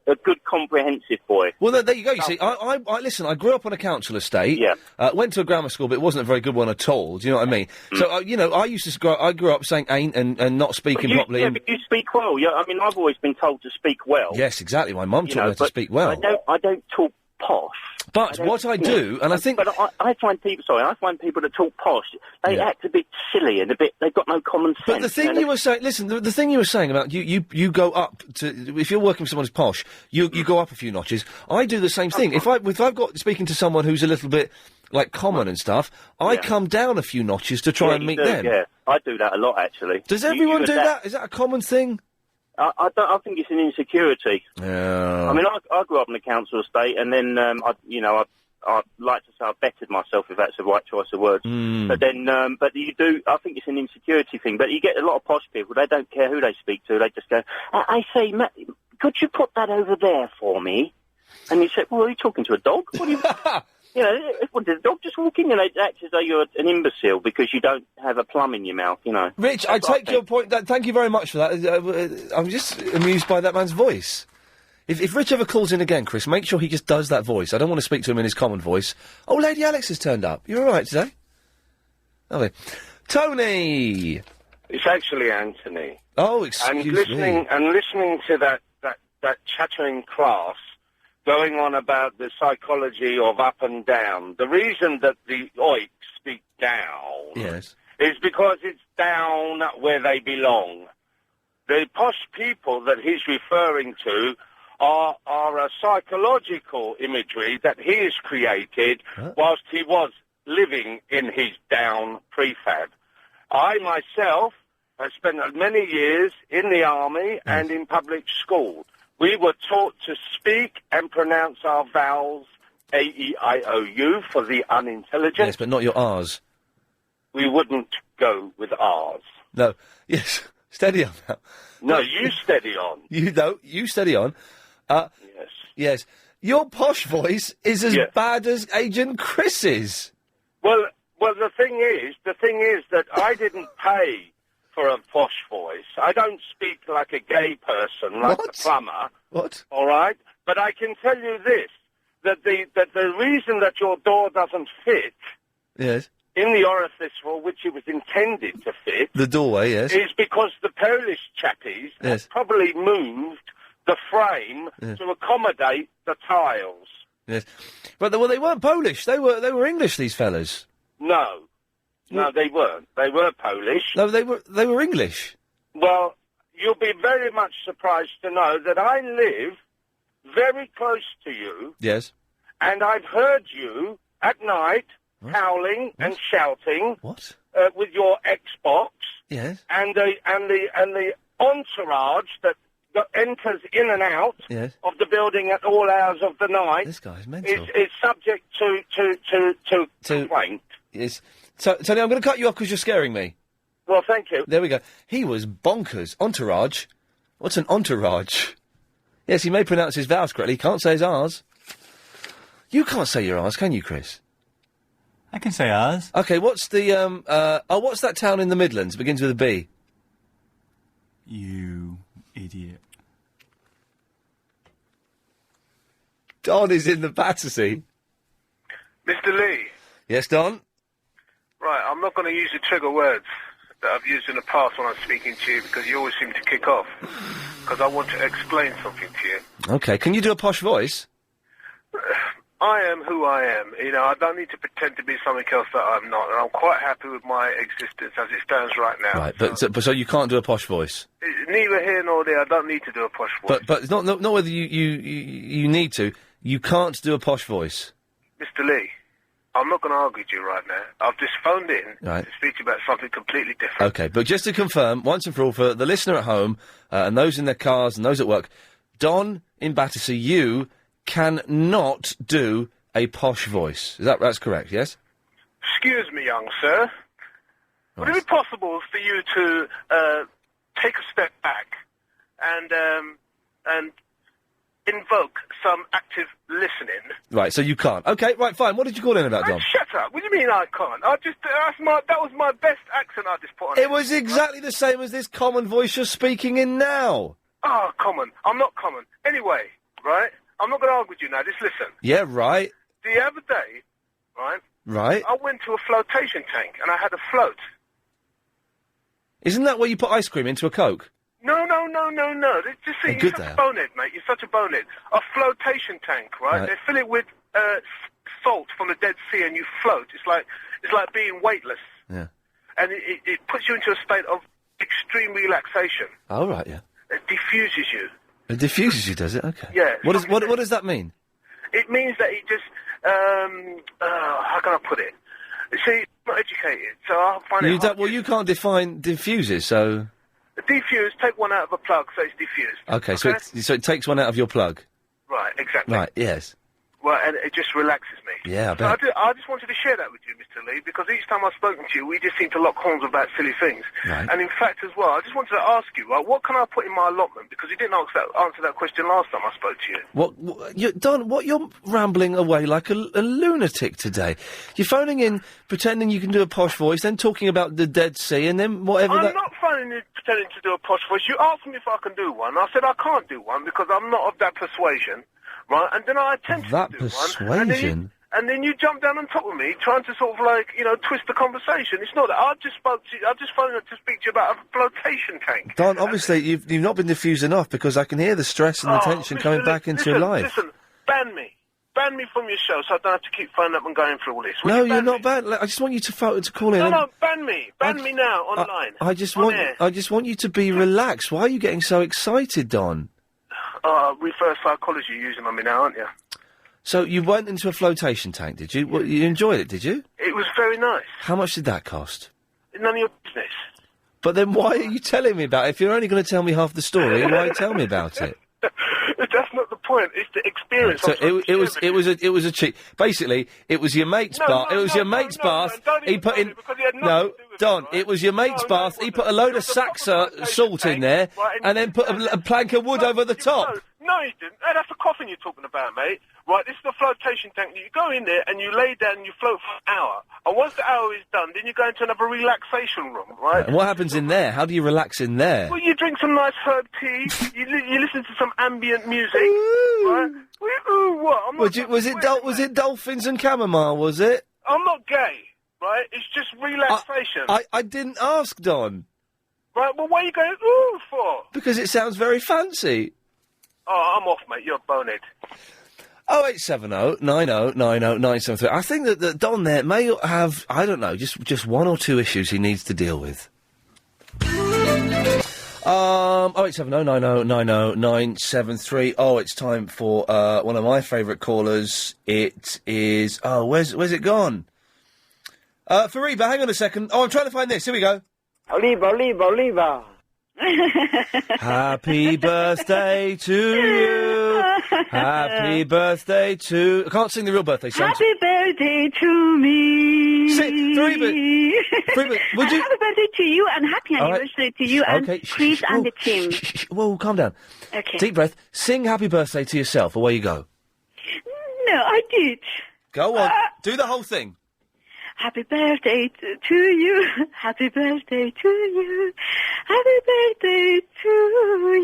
a good comprehensive boy. Well, there you go. You see, I listen. I grew up on a council estate. Yeah. Went to a grammar school, but it wasn't a very good one at all. Do you know what I mean? So, I used to I grew up saying "ain't" and not speaking properly. Yeah, but you speak well. Yeah, I mean, I've always been told to speak well. Yes, exactly. My mum taught me to speak well. I don't talk posh. But what I do, and I think... But I find people that talk posh, they act a bit silly and they've got no common sense. But the thing you were saying, listen, the thing you were saying about you go up to, if you're working with someone who's posh, you go up a few notches. I do the same thing. If I've got speaking to someone who's a little bit, like, common and stuff, I come down a few notches to try and meet them. Yeah, I do that a lot, actually. Does everyone do that? Is that a common thing? I think it's an insecurity. Yeah. I mean, I grew up in a council estate, and then I like to say I bettered myself, if that's the right choice of words. But then, but you do. I think it's an insecurity thing. But you get a lot of posh people. They don't care who they speak to. They just go, I say, Matt, could you put that over there for me? And you say, well, are you talking to a dog? What do you? Did the dog just walk in? And they act as though you're an imbecile because you don't have a plum in your mouth, Rich, I take your point. Thank you very much for that. I'm just amused by that man's voice. If Rich ever calls in again, Chris, make sure he just does that voice. I don't want to speak to him in his common voice. Oh, Lady Alex has turned up. You all right today? Lovely. Tony! It's actually Anthony. Oh, excuse me. And listening to that chattering class going on about the psychology of up and down. The reason that the oiks speak down is because it's down where they belong. The posh people that he's referring to are a psychological imagery that he has created whilst he was living in his down prefab. I myself have spent many years in the army and in public school. We were taught to speak and pronounce our vowels A-E-I-O-U for the unintelligent. Yes, but not your R's. We wouldn't go with R's. No. Yes. Steady on now. No, you steady on. You steady on. Yes. Yes. Your posh voice is as bad as Agent Chris's. Well, the thing is that I didn't pay for a posh voice. I don't speak like a gay person, like the plumber. What? All right? But I can tell you this, that the reason that your door doesn't fit in the orifice for which it was intended to fit... The doorway, yes. ...is because the Polish chappies have probably moved the frame to accommodate the tiles. Yes. But they weren't Polish. They were English, these fellas. No. No, they weren't. They were Polish. No, they were English. Well, you'll be very much surprised to know that I live very close to you. Yes. And I've heard you at night howling and shouting. What? With your Xbox. Yes. And the entourage that enters in and out of the building at all hours of the night. This guy's mental. Is subject to complaint. Yes. So, Tony, I'm going to cut you off because you're scaring me. Well, thank you. There we go. He was bonkers. Entourage. What's an entourage? Yes, he may pronounce his vowels correctly. He can't say his R's. You can't say your R's, can you, Chris? I can say R's. Okay, what's the, what's that town in the Midlands? It begins with a B. You idiot. Don is in the Battersea. Mr. Lee. Yes, Don? Right, I'm not going to use the trigger words that I've used in the past when I'm speaking to you because you always seem to kick off. because I want to explain something to you. Okay, can you do a posh voice? I am who I am. You know, I don't need to pretend to be something else that I'm not, and I'm quite happy with my existence as it stands right now. Right, so you can't do a posh voice? Neither here nor there. I don't need to do a posh voice. But it's not whether you need to. You can't do a posh voice. Mr. Lee, I'm not going to argue with you right now. I've just phoned in Right. to speak to you about something completely different. Okay, but just to confirm, once and for all, for the listener at home, and those in their cars and those at work, Don in Battersea, you cannot do a posh voice. That's correct, yes? Excuse me, young sir. Would it be possible for you to take a step back and invoke some active listening? Right, so you can't. Okay, right, fine. What did you call in about, Don? Shut up. What do you mean I can't? That was my best accent I just put on. It was exactly the same as this common voice you're speaking in now. Ah, common. I'm not common. Anyway, right? I'm not going to argue with you now. Just listen. Yeah, right. The other day, right? Right. I went to a flotation tank and I had a float. Isn't that where you put ice cream into a Coke? No. Just see, you're such a bonehead, mate. You're such a bonehead. A flotation tank, right? They fill it with salt from the Dead Sea and you float. It's like being weightless. Yeah. And it puts you into a state of extreme relaxation. Oh, right, yeah. It diffuses you. It diffuses you, does it? Okay. Yeah. What does that mean? It means that it just, how can I put it? You see, I'm not educated, so I find it hard. Well, you can't define diffuses, so... Diffuse, take one out of a plug, so it's diffused. Okay, so it takes one out of your plug. Right, exactly. Right, yes. Well, and it just relaxes me. Yeah, I So bet. I just wanted to share that with you, Mr. Lee, because each time I've spoken to you, we just seem to lock horns about silly things. Right. And in fact, as well, I just wanted to ask you, right, what can I put in my allotment? Because you didn't answer that question last time I spoke to you. Don, you're rambling away like a lunatic today. You're phoning in, pretending you can do a posh voice, then talking about the Dead Sea, and then whatever I'm not phoning in pretending to do a posh voice. You asked me if I can do one. I said I can't do one because I'm not of that persuasion. Right, and then I attempted to do persuasion? one, and then you jumped down on top of me, trying to sort of like, twist the conversation. It's not that. I just phoned to speak to you about a flotation tank. Don, obviously, you've not been diffused enough, because I can hear the stress and the tension coming back into your life. Listen, ban me from your show, so I don't have to keep phoning up and going through all this. No, you're not bad. I just want you to call in. No, ban me now online. I just want you to be relaxed. Why are you getting so excited, Don? Reverse psychology using on me now, aren't you? So you went into a flotation tank, did you? You enjoyed it, did you? It was very nice. How much did that cost? None of your business. But then why are you telling me about it? If you're only going to tell me half the story, why tell me about it? That's not the point. It's the experience. So it was a cheat. Basically, it was your mate's bath. It was your mate's bath. He put in. No, Don. It was your mate's bath. He put a load of Saxa salt in there, and then put a plank of wood over the top. No, he didn't. Hey, that's the coffin you're talking about, mate. Right, this is the flotation tank. You go in there and you lay down and you float for an hour. And once the hour is done, then you go into another relaxation room, right? And what happens in there? How do you relax in there? Well, you drink some nice herb tea. you listen to some ambient music. Right? What? I'm not was it dolphins and chamomile? Was it? I'm not gay, right? It's just relaxation. I didn't ask, Don. Right. Well, what are you going ooh for? Because it sounds very fancy. Oh, I'm off, mate. You're a bonehead. 0870 90 90 973. I think that Don there may have, I don't know, just one or two issues he needs to deal with. 0870 90 90 973. Oh, it's time for one of my favourite callers. It is... Oh, where's it gone? Fariba, hang on a second. Oh, I'm trying to find this. Here we go. Oliva. Happy birthday to you. Happy birthday to... I can't sing the real birthday song. Happy birthday to me. Fariba, would you... Happy birthday to you and happy anniversary to you and Chris and the team. Whoa, calm down. Okay. Deep breath. Sing happy birthday to yourself. Away you go. No, I did. Go on. Do the whole thing. Happy birthday to you. Happy birthday to you. Happy birthday to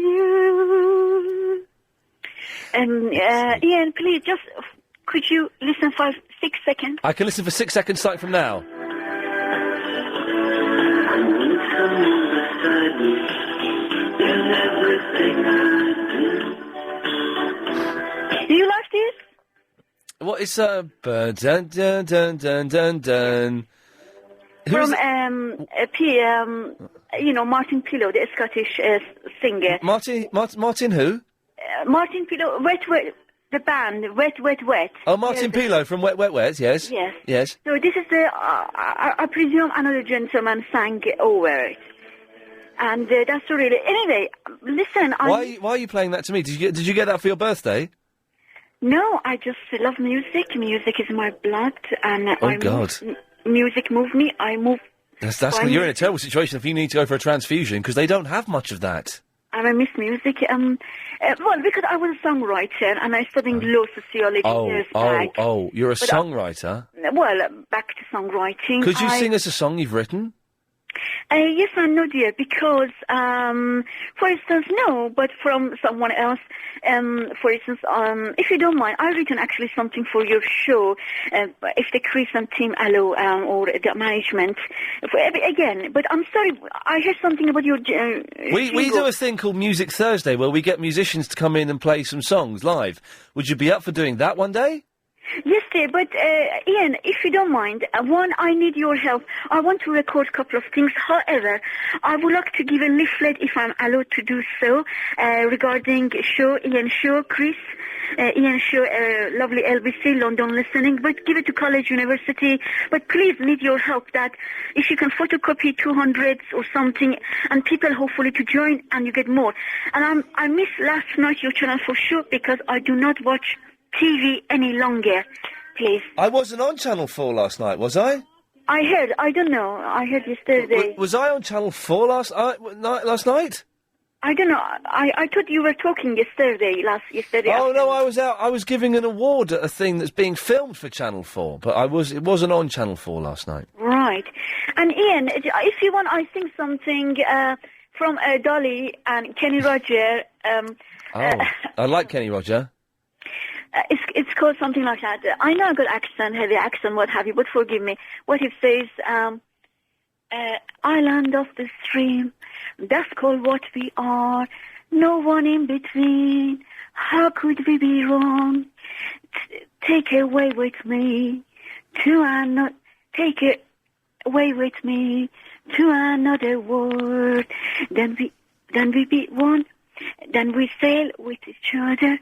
you. And Iain, please, could you listen for 6 seconds? I can listen for 6 seconds starting from now. Do you like this? What is dun dun dun dun dun dun? From Martin Pillow, the Scottish singer. Martin who? Martin Pillow, Wet, the band, Wet, Wet, Wet. Oh, Martin Pillow from Wet, Wet, Wet, yes. Yes. Yes. So this is I presume another gentleman sang over it. And that's really... Anyway, listen, Why are you playing that to me? Did you get that for your birthday? No, I just love music. Music is my blood, and God. Music moves me. I move. You're in a terrible situation if you need to go for a transfusion, because they don't have much of that. And I miss music. Well, because I was a songwriter, and I studied law sociology years back. You're a songwriter? Well, back to songwriting. Could you sing us a song you've written? Yes and no, dear, because, for instance, no, but from someone else, for instance, if you don't mind, I've written actually something for your show, if the Chris and team allow, or the management, again, but I'm sorry, I heard something about your, We do a thing called Music Thursday, where we get musicians to come in and play some songs live. Would you be up for doing that one day? Yes, dear, but, Ian, if you don't mind, one, I need your help. I want to record a couple of things. However, I would like to give a leaflet, if I'm allowed to do so, regarding show, Ian Show, Chris, Ian Show, lovely LBC, London listening, but give it to college, university. But please need your help that if you can photocopy 200 or something, and people hopefully to join, and you get more. And I missed last night your channel for sure, because I do not watch TV any longer, please. I wasn't on Channel 4 last night, was I? I heard, I don't know, I heard yesterday. Was I on Channel 4 last night? I don't know, I thought you were talking yesterday. Oh, no, I was out, I was giving an award at a thing that's being filmed for Channel 4, but it wasn't on Channel 4 last night. Right. And Ian, if you want, I sing something, from, Dolly and Kenny Roger, I like Kenny Roger. It's called something like that. I know a good accent, heavy accent, what have you, but forgive me. What it says, island of the stream, that's called what we are, no one in between, how could we be wrong? Take away with me to another, take it away with me to another world, then we be one. Then we sail with each other,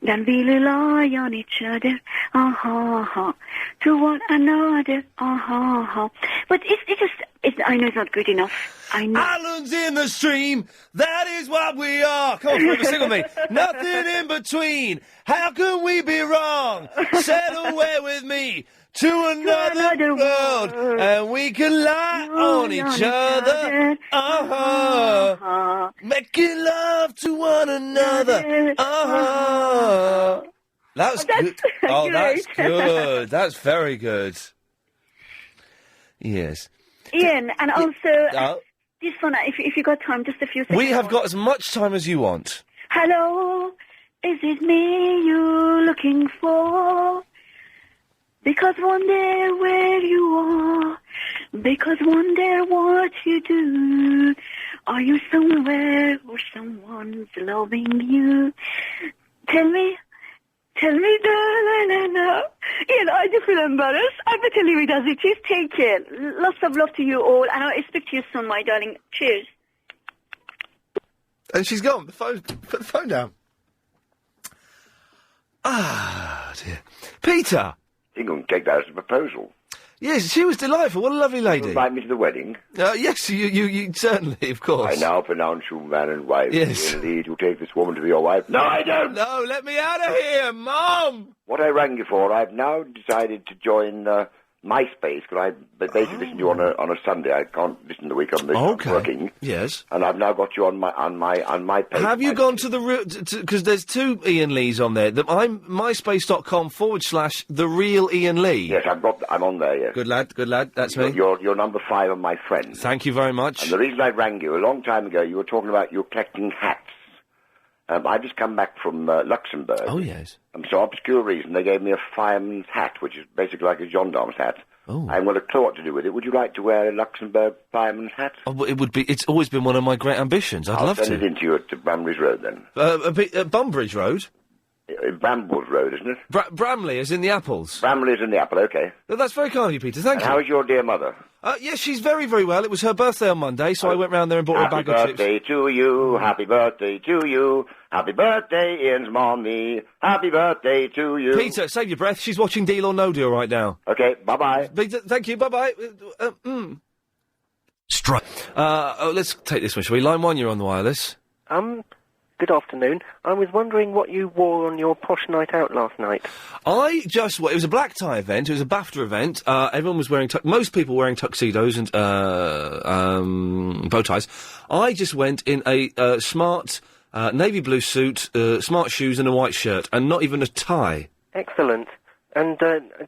Then we rely on each other, to one another, But I know it's not good enough. I know. Islands in the stream, that is what we are. Come on, Forever, sing with me. Nothing in between. How can we be wrong? Sail away with me to another world, and we can lie on each other, making love to one another, That's good. Oh, that's good. That's very good. Yes. Ian, and also, this one, if you got time, just a few seconds. We have got as much time as you want. Hello, is it me you're looking for? Because wonder where you are, because wonder what you do. Are you somewhere where someone's loving you? Tell me, darling, Ian, I do feel embarrassed. I better leave it as it is. Take care. Lots of love to you all, and I'll speak to you soon, my darling. Cheers. And she's gone. Put the phone down. Ah, dear. Peter! You can take that as a proposal. Yes, she was delightful. What a lovely lady. You invite me to the wedding? Yes, you certainly, of course. I now pronounce you man and wife. Yes. Indeed, you take this woman to be your wife. No, I don't! No, let me out of here, Mum! What I rang you for, I've now decided to join MySpace, because I basically listen to you on a Sunday. I can't listen the week on this. Okay. I'm working. Yes. And I've now got you on my page. Have you gone to the because there's two Ian Lees on there. I'm myspace.com/the real Ian Lee. Yes, I'm on there. Yes. Good lad. That's me. You're number 5 on my friends. Thank you very much. And the reason I rang you a long time ago, you were talking about you collecting hats. I just come back from Luxembourg. Oh, yes. And for some obscure reason, they gave me a fireman's hat, which is basically like a gendarme's hat, Oh. I'm going to claw what to do with it. Would you like to wear a Luxembourg fireman's hat? Oh, well, it would be. It's always been one of my great ambitions. I'd love to. I'll send it into you at Bunbridge Road, then. Bunbridge Road? Brambles Road, isn't it? Bramley, as in the apples? Bramley is in the apple, OK. That's very kind of you, Peter. Thank you. How is your dear mother? Yes, she's very, very well. It was her birthday on Monday, so I went round there and bought her a bag of chips. Happy birthday to you, happy birthday to you, happy birthday, Ian's mommy, happy birthday to you. Peter, save your breath. She's watching Deal or No Deal right now. OK, bye-bye. Peter, thank you, bye-bye. Strike. Let's take this one, shall we? Line 1, you're on the wireless. Good afternoon. I was wondering what you wore on your posh night out last night. It was a black tie event. It was a BAFTA event. Everyone was wearing, most people wearing tuxedos and, bow ties. I just went in a smart, navy blue suit, smart shoes and a white shirt, and not even a tie. Excellent. And,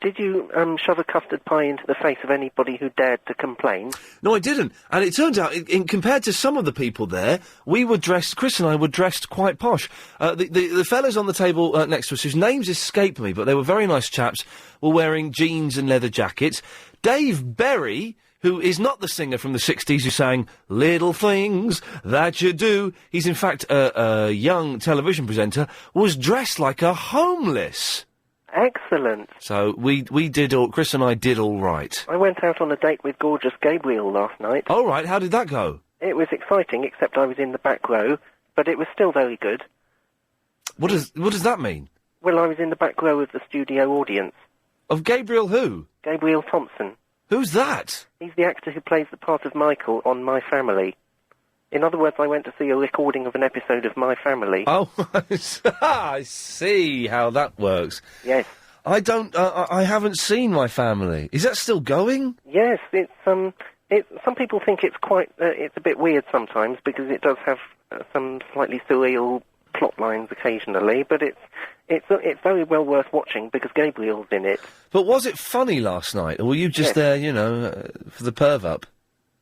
did you, shove a custard pie into the face of anybody who dared to complain? No, I didn't. And it turns out, compared to some of the people there, Chris and I were dressed quite posh. The fellas on the table next to us, whose names escape me, but they were very nice chaps, were wearing jeans and leather jackets. Dave Berry, who is not the singer from the 60s who sang Little Things That You Do, he's in fact a young television presenter, was dressed like a homeless. Excellent. So Chris and I did all right. I went out on a date with gorgeous Gabriel last night. All right, how did that go? It was exciting, except I was in the back row, but it was still very good. What does that mean? Well, I was in the back row of the studio audience. Of Gabriel who? Gabriel Thompson. Who's that? He's the actor who plays the part of Michael on My Family. In other words, I went to see a recording of an episode of My Family. Oh, I see how that works. Yes. I haven't seen My Family. Is that still going? Yes, some people think it's it's a bit weird sometimes because it does have some slightly surreal plot lines occasionally, but it's very well worth watching because Gabriel's in it. But was it funny last night, or were you just there, for the perv up?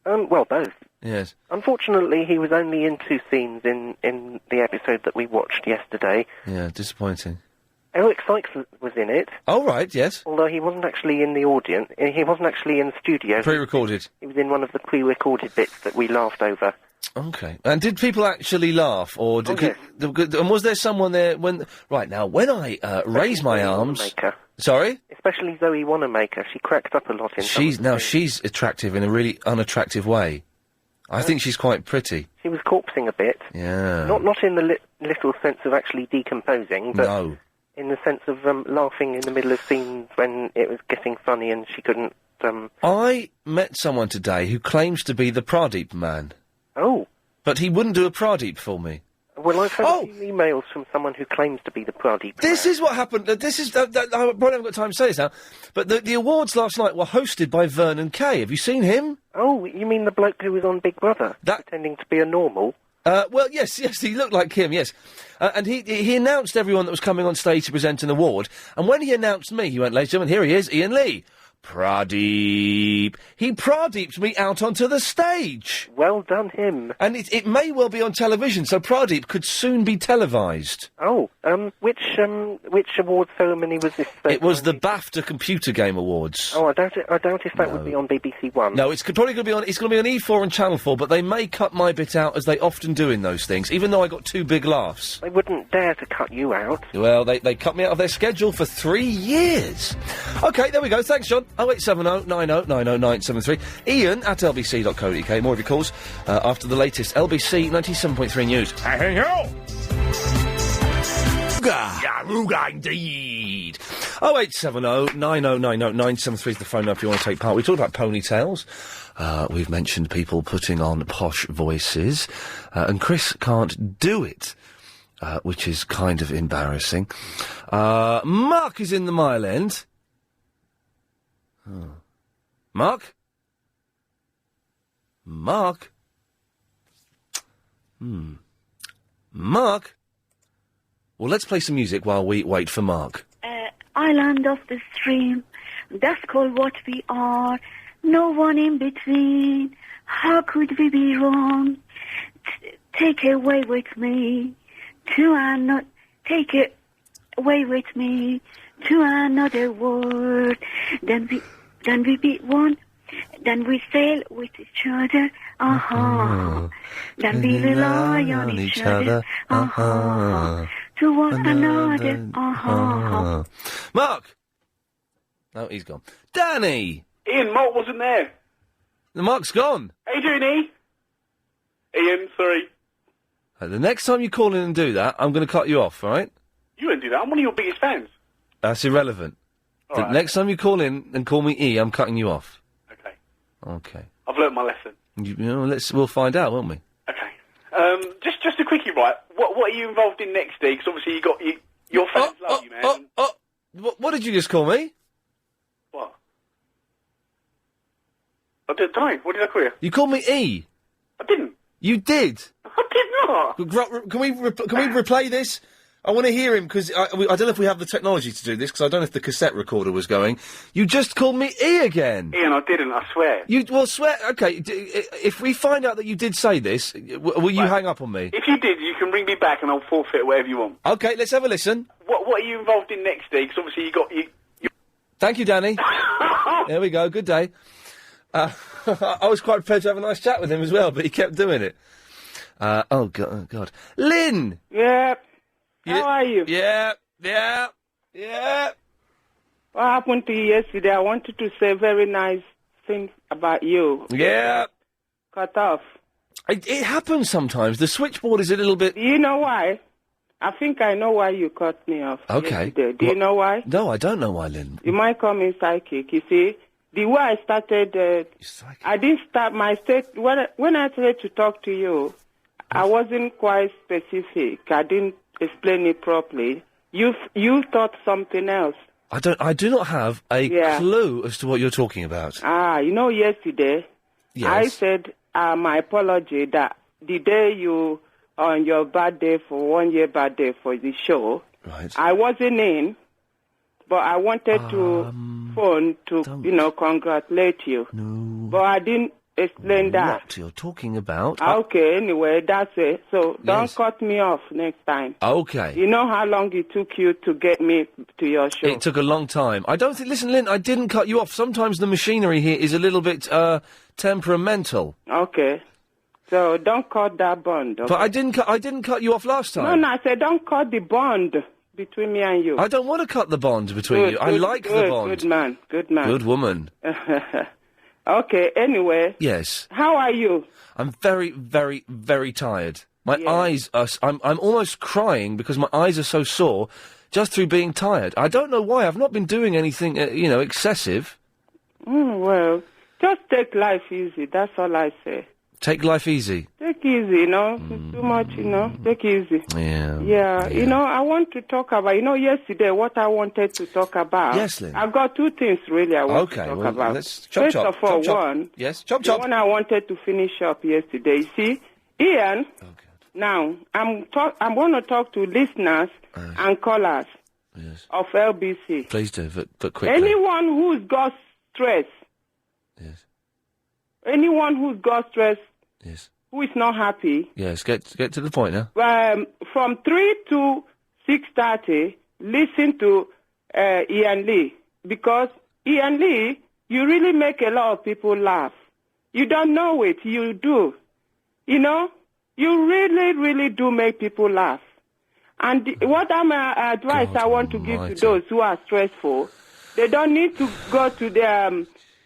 Well, both. Yes. Unfortunately, he was only in 2 scenes in the episode that we watched yesterday. Yeah, disappointing. Eric Sykes was in it. Oh, right, yes. Although he wasn't actually in the audience. He wasn't actually in the studio. Pre-recorded. He was in one of the pre-recorded bits that we laughed over. Okay. And did people actually laugh, or... yes. And was there someone there when... Right, now, when I raise my arms... Wanamaker. Sorry? Especially Zoe Wanamaker. She cracked up a lot in She's attractive in a really unattractive way. I think she's quite pretty. She was corpsing a bit. Yeah. Not in the literal sense of actually decomposing, but no. In the sense of laughing in the middle of scenes when it was getting funny and she couldn't... I met someone today who claims to be the Pradeep man. Oh. But he wouldn't do a Pradeep for me. Well, I've had a few emails from someone who claims to be the Pradeep This is what happened. I probably haven't got time to say this now, but the awards last night were hosted by Vernon Kay. Have you seen him? Oh, you mean the bloke who was on Big Brother, pretending to be a normal? Well, yes, he looked like him, yes. And he announced everyone that was coming on stage to present an award, and when he announced me, he went, ladies and gentlemen, here he is, Iain Lee. Pradeep. He Pradeeped me out onto the stage. Well done, him. And it may well be on television, so Pradeep could soon be televised. Oh, which award ceremony was this? It was the BAFTA Computer Game Awards. Oh, I doubt if that would be on BBC One. No, it's probably going to be on. It's going to be on E4 and Channel 4, but they may cut my bit out as they often do in those things. Even though I got 2 big laughs. They wouldn't dare to cut you out. Well, they cut me out of their schedule for 3 years. Okay, there we go. Thanks, John. 0870 90 90 973. Ian at lbc.co.uk. More of your calls after the latest LBC 97.3 news. Hey, yo! Ruga, indeed. 0870 90 90 973 is the phone number if you want to take part. We talked about ponytails. We've mentioned people putting on posh voices. And Chris can't do it, which is kind of embarrassing. Mark is in the Mile End. Oh. Mark? Mark? Mark? Well, let's play some music while we wait for Mark. Island of the stream, that's called what we are. No one in between. How could we be wrong? Take it away with me. Take it away with me to another world. Then we Then we be one. Then we sail with each other. Then we rely on each other. To one another. Mark! No, he's gone. Danny! Ian, Mark wasn't there. The Mark's gone. How you doing, E? Ian, sorry. The next time you call in and do that, I'm going to cut you off, all right? You wouldn't do that. I'm one of your biggest fans. That's irrelevant. All right. Next time you call in and call me E, I'm cutting you off. Okay. Okay. I've learnt my lesson. We'll find out, won't we? Okay. Just a quickie, right? What are you involved in next, D? Because obviously you got your fans love you, man. What did you just call me? What? I don't know. What did I call you? You called me E. I didn't. You did. I did not. Can we replay this? I want to hear him, because I don't know if we have the technology to do this, because I don't know if the cassette recorder was going. You just called me E again. Ian, I didn't, I swear. Swear. Okay, if we find out that you did say this, will you hang up on me? If you did, you can ring me back and I'll forfeit whatever you want. Okay, let's have a listen. What are you involved in next, D? Because obviously you got... Thank you, Danny. There we go, good day. I was quite prepared to have a nice chat with him as well, but he kept doing it. Oh, God. Lynn! Yep. How are you? Yeah. What happened to you yesterday? I wanted to say very nice things about you. Yeah. Cut off. It happens sometimes. The switchboard is a little bit... Do you know why? I think I know why you cut me off. Okay. Yesterday. Do you know why? No, I don't know why, Lynn. You might call me psychic. You see, the way I started... I didn't start my when I started to talk to you, I wasn't quite specific. I didn't explain it properly. You thought something else. I do not have a clue as to what you're talking about. Yesterday, Yes. I said my apology that the day you, on your birthday, for 1 year birthday for the show, right. I wasn't in, but I wanted to phone to, congratulate you. No. But I didn't explain that. What you're talking about? Okay, anyway, that's it. So don't Yes. cut me off next time. Okay. You know how long it took you to get me to your show? It took a long time. I don't think... Listen, Lynn, I didn't cut you off. Sometimes the machinery here is a little bit, temperamental. Okay. So don't cut that bond. Okay? But I didn't cut you off last time. No, I said don't cut the bond between me and you. I don't want to cut the bond between you. I like the bond. Good man. Good woman. Okay, anyway. Yes. How are you? I'm very, very, very tired. My eyes are... I'm almost crying because my eyes are so sore just through being tired. I don't know why. I've not been doing anything, excessive. Well, just take life easy. That's all I say. Take life easy. Take easy, Too much, Take easy. Yeah. I want to talk about, yesterday what I wanted to talk about. Yes, Lynn. I've got two things really I want to talk about. Let's chop. First of all, one. Yes, chop. The one I wanted to finish up yesterday. You see, Ian, now I'm going to talk to listeners and callers of LBC. Please do, but quickly. Anyone who's got stress. Yes. Anyone who's got stress. Yes. Who is not happy. Yes, get to the point now. From 3 to 6:30, listen to Iain Lee. Because Iain Lee, you really make a lot of people laugh. You don't know it, you do. You really, really do make people laugh. And what advice I want to give to those who are stressful, they don't need to go to their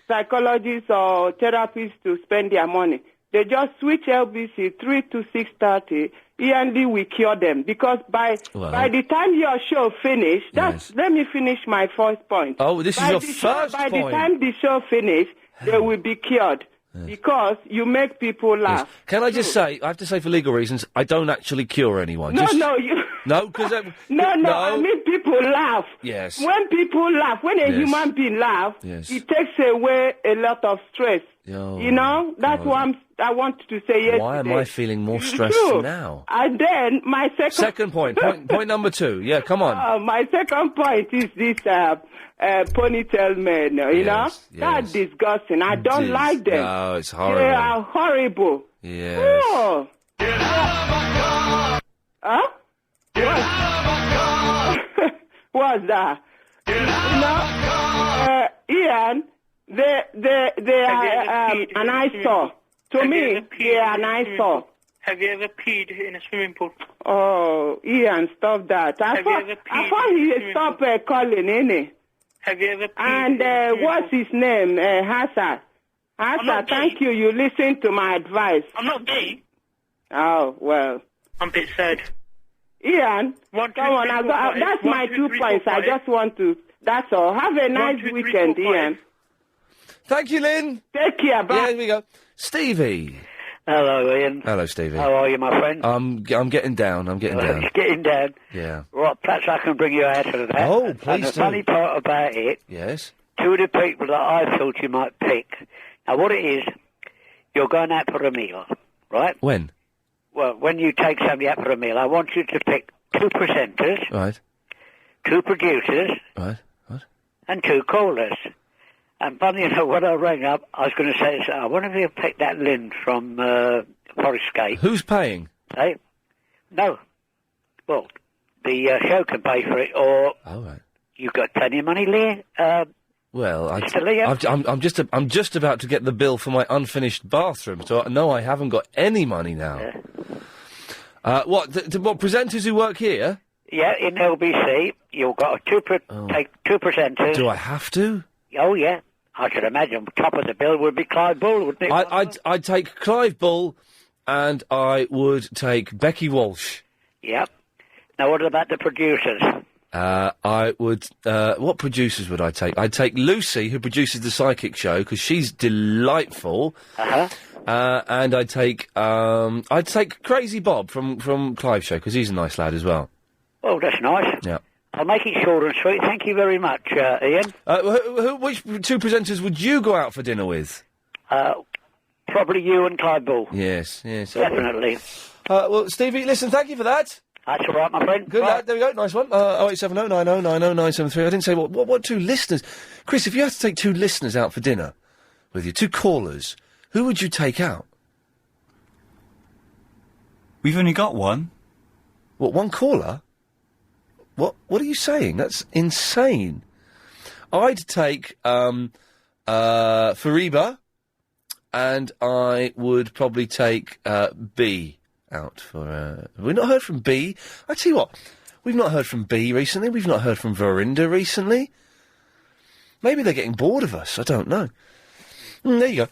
psychologists or therapists to spend their money. They just switch LBC 3 to 6:30. Iain Lee will cure them because by the time your show finish, let me finish my first point. Oh, this is your first point. By point. the time the show finish, they will be cured. Because you make people laugh. Yes. Can I just say, I have to say for legal reasons, I don't actually cure anyone. No, because... No, I mean people laugh. Yes. When people laugh, when a human being laughs, it takes away a lot of stress. That's what I wanted to say yesterday. Why am I feeling more stressed now? And then my second point number 2. Yeah, come on. My second point is this ponytail men. Yes. That's disgusting. I don't like them. No, it's horrible. They are horrible. Yes. Oh. Huh? What's that? Ian, They are an eyesore. To me, they are an eyesore. Have you ever peed in a swimming pool? Oh, Ian, stop that. I thought he stopped calling, innit? Have you ever peed And what's his name? Hassan. Hassan, thank you. You listened to my advice. I'm not gay. Oh, well. I'm a bit sad. Ian, come on. That's my 2 points. I just want to... That's all. Have a nice weekend, Ian. Thank you, Lynn. Take care. Bye. Yeah, here we go. Stevie. Hello, Ian. Hello, Stevie. How are you, my friend? I'm getting down. I'm getting down. Getting down. Yeah. Right, perhaps I can bring you out of that. Oh, please and the funny part about it... Yes? Two of the people that I thought you might pick. Now, what it is, you're going out for a meal, right? When? Well, when you take somebody out for a meal, I want you to pick 2 presenters... Right. 2 producers... Right. And 2 callers. And funny enough, when I rang up, I was going to say, I wonder if you pick that Lynn from Forest Gate. Who's paying? Hey? No. Well, the show can pay for it, or... Oh, right. You've got plenty of money, Lee. Well, Mr. Leo? I'm just about to get the bill for my unfinished bathroom, so no, I haven't got any money now. Yeah. What presenters who work here? Yeah, in LBC, you've got take 2 presenters. Do I have to? Oh, yeah. I should imagine top of the bill would be Clive Bull, wouldn't it? I'd take Clive Bull, and I would take Becky Walsh. Yep. Now, what about the producers? I would... what producers would I take? I'd take Lucy, who produces The Psychic Show, because she's delightful. Uh-huh. And I'd take Crazy Bob from Clive's show, because he's a nice lad as well. Oh, that's nice. Yeah. I'll make it short and sweet. Thank you very much, Ian. Which 2 presenters would you go out for dinner with? Probably you and Clive Bull. Yes. Definitely. Well, Stevie, listen, thank you for that. That's all right, my friend. Good lad, there we go, nice one. 0870 90 90 973. I didn't say what 2 listeners... Chris, if you had to take 2 listeners out for dinner with you, 2 callers, who would you take out? We've only got one. What, 1 caller? What are you saying? That's insane. I'd take Fariba, and I would probably take B out for... We've not heard from B. I tell you what, we've not heard from B recently. We've not heard from Verinda recently. Maybe they're getting bored of us. I don't know. There you go.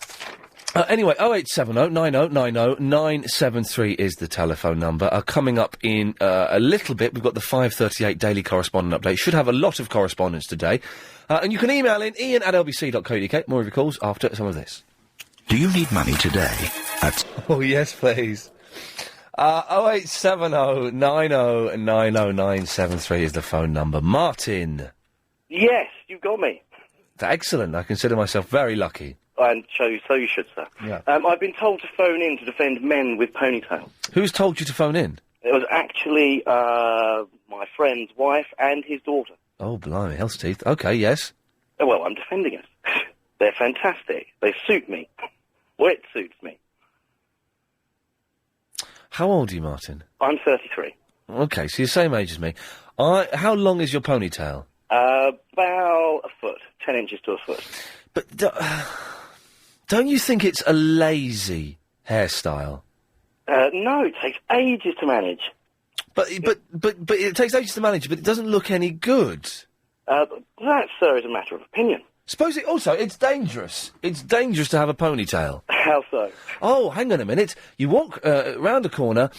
Anyway, 0870 90 90 973 is the telephone number. Coming up in a little bit, we've got the 5:38 Daily Correspondent Update. Should have a lot of correspondence today. And you can email in ian@lbc.co.uk. More of your calls after some of this. Do you need money today? Oh, yes, please. 0870 90 90 973 is the phone number. Martin. Yes, you've got me. Excellent. I consider myself very lucky. And so you should, sir. Yeah. I've been told to phone in to defend men with ponytails. Who's told you to phone in? It was actually my friend's wife and his daughter. Oh, blimey, hell's teeth. Okay, yes. Well, I'm defending it. They're fantastic. They suit me. Well, it suits me. How old are you, Martin? I'm 33. Okay, so you're the same age as me. How long is your ponytail? About a foot. 10 inches to a foot. But don't you think it's a lazy hairstyle? No, it takes ages to manage. But it takes ages to manage, but it doesn't look any good. That, sir, is a matter of opinion. Suppose it also, it's dangerous. It's dangerous to have a ponytail. How so? Oh, hang on a minute. You walk round a corner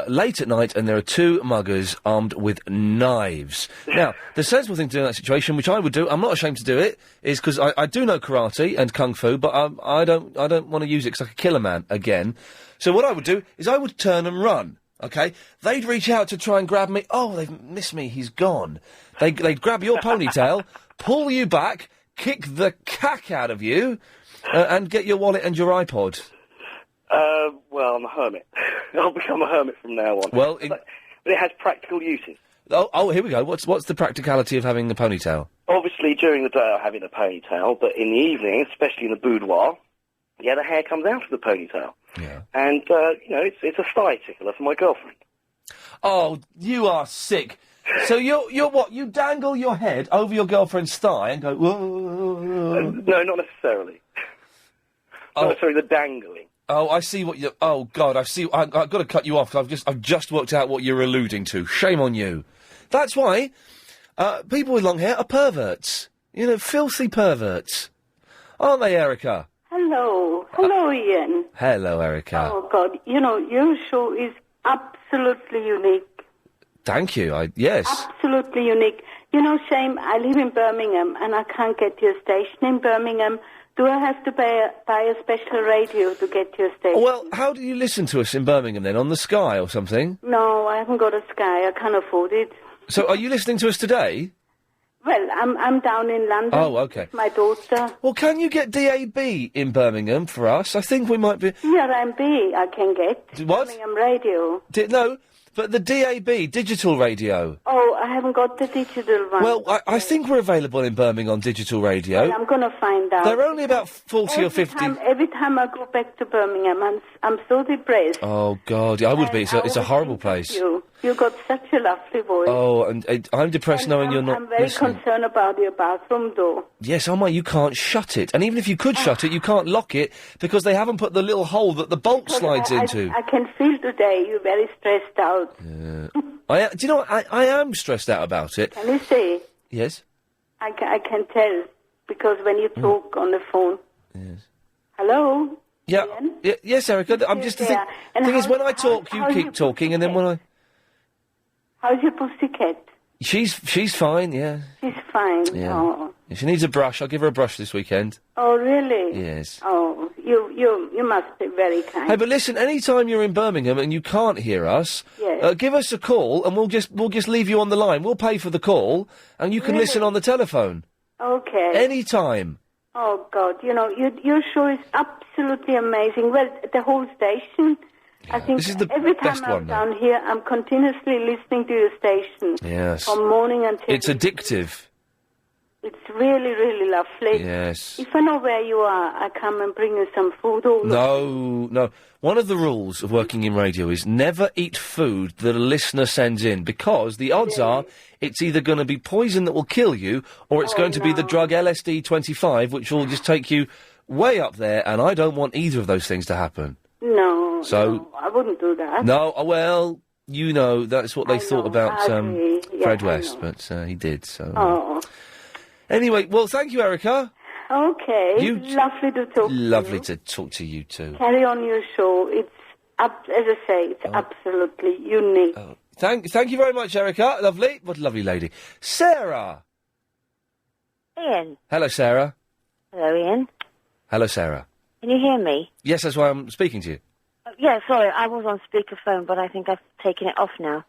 late at night and there are 2 muggers armed with knives. Now, the sensible thing to do in that situation, which I would do, I'm not ashamed to do it, is because I do know karate and kung fu, but I don't want to use it because I could kill a man again. So what I would do is I would turn and run. Okay? They'd reach out to try and grab me. Oh, they've missed me. He's gone. They'd grab your ponytail, pull you back, kick the cack out of you, and get your wallet and your iPod. Well, I'm a hermit. I'll become a hermit from now on. Well, but it has practical uses. Oh, here we go. What's the practicality of having a ponytail? Obviously, during the day I'm having a ponytail, but in the evening, especially in the boudoir, the hair comes out of the ponytail. Yeah. And, it's a thigh tickler for my girlfriend. Oh, you are sick. So you're what? You dangle your head over your girlfriend's thigh and go, whoa. No, not necessarily. Not necessarily the dangling. Oh, I see what you. Oh God, I see. I've got to cut you off. 'Cause I've just worked out what you're alluding to. Shame on you. That's why people with long hair are perverts. You know, filthy perverts, aren't they, Erica? Hello, Ian. Hello, Erica. Oh God, you know your show is absolutely unique. Thank you. Yes. Absolutely unique. You know, shame. I live in Birmingham and I can't get to your station in Birmingham. Do I have to buy a special radio to get to your station? Well, how do you listen to us in Birmingham then? On the Sky or something? No, I haven't got a Sky. I can't afford it. So, are you listening to us today? Well, I'm down in London. Oh, okay. With my daughter. Well, can you get DAB in Birmingham for us? I think we might be. CRMB I can get. What? Birmingham Radio. No, but the DAB, digital radio. Oh, I haven't got the digital one. Well, I think we're available in Birmingham on digital radio. Well, I'm going to find out. They're only about 40 or 50. Every time I go back to Birmingham, I'm so depressed. Oh, God, I would be. It's a horrible place. You got such a lovely voice. Oh, and I'm depressed knowing you're not I'm very listening. concerned about your bathroom door. Yes, oh my, you can't shut it. And even if you could shut it, you can't lock it because they haven't put the little hole that the bolt slides into. I can feel today you're very stressed out. Do you know what? I am stressed out about it. Can you see? Yes? I can tell because when you talk on the phone. Yes. Hello? Yeah. Yes, Erica. I'm just the thing. And Thing is, when I how's talk, you keep talking, and then when I. How's your pussycat? She's fine. Yeah. She's fine. Yeah. Oh. If she needs a brush, I'll give her a brush this weekend. Oh, really? Yes. Oh, you must be very kind. Hey, but listen, any time you're in Birmingham and you can't hear us, Yes. give us a call and we'll just leave you on the line. We'll pay for the call and you can Really? listen on the telephone. Okay. Any time. Oh, God, you know, your show is absolutely amazing. Well, the whole station, I think This is the every time best I'm one, down here, I'm continuously listening to your station. Yes. From morning until... It's addictive. It's really, really lovely. Yes. If I know where you are, I come and bring you some food. No. One of the rules of working in radio is never eat food that a listener sends in because the odds are it's either going to be poison that will kill you or it's going to be the drug LSD 25 which will just take you way up there and I don't want either of those things to happen. No, So, I wouldn't do that. No, well, you know, that's what they thought about I agree. Yeah, Fred I West, know. but he did, so... Oh. Anyway, well, thank you, Erica. Okay. You- Lovely to talk to you. Lovely to talk to you too. Carry on your show. It's, as I say, it's absolutely unique. Thank you very much, Erica. Lovely. What a lovely lady. Sarah. Ian. Hello, Sarah. Hello, Ian. Hello, Sarah. Can you hear me? Yes, that's why I'm speaking to you. Yeah, sorry, I was on speakerphone, but I think I've taken it off now.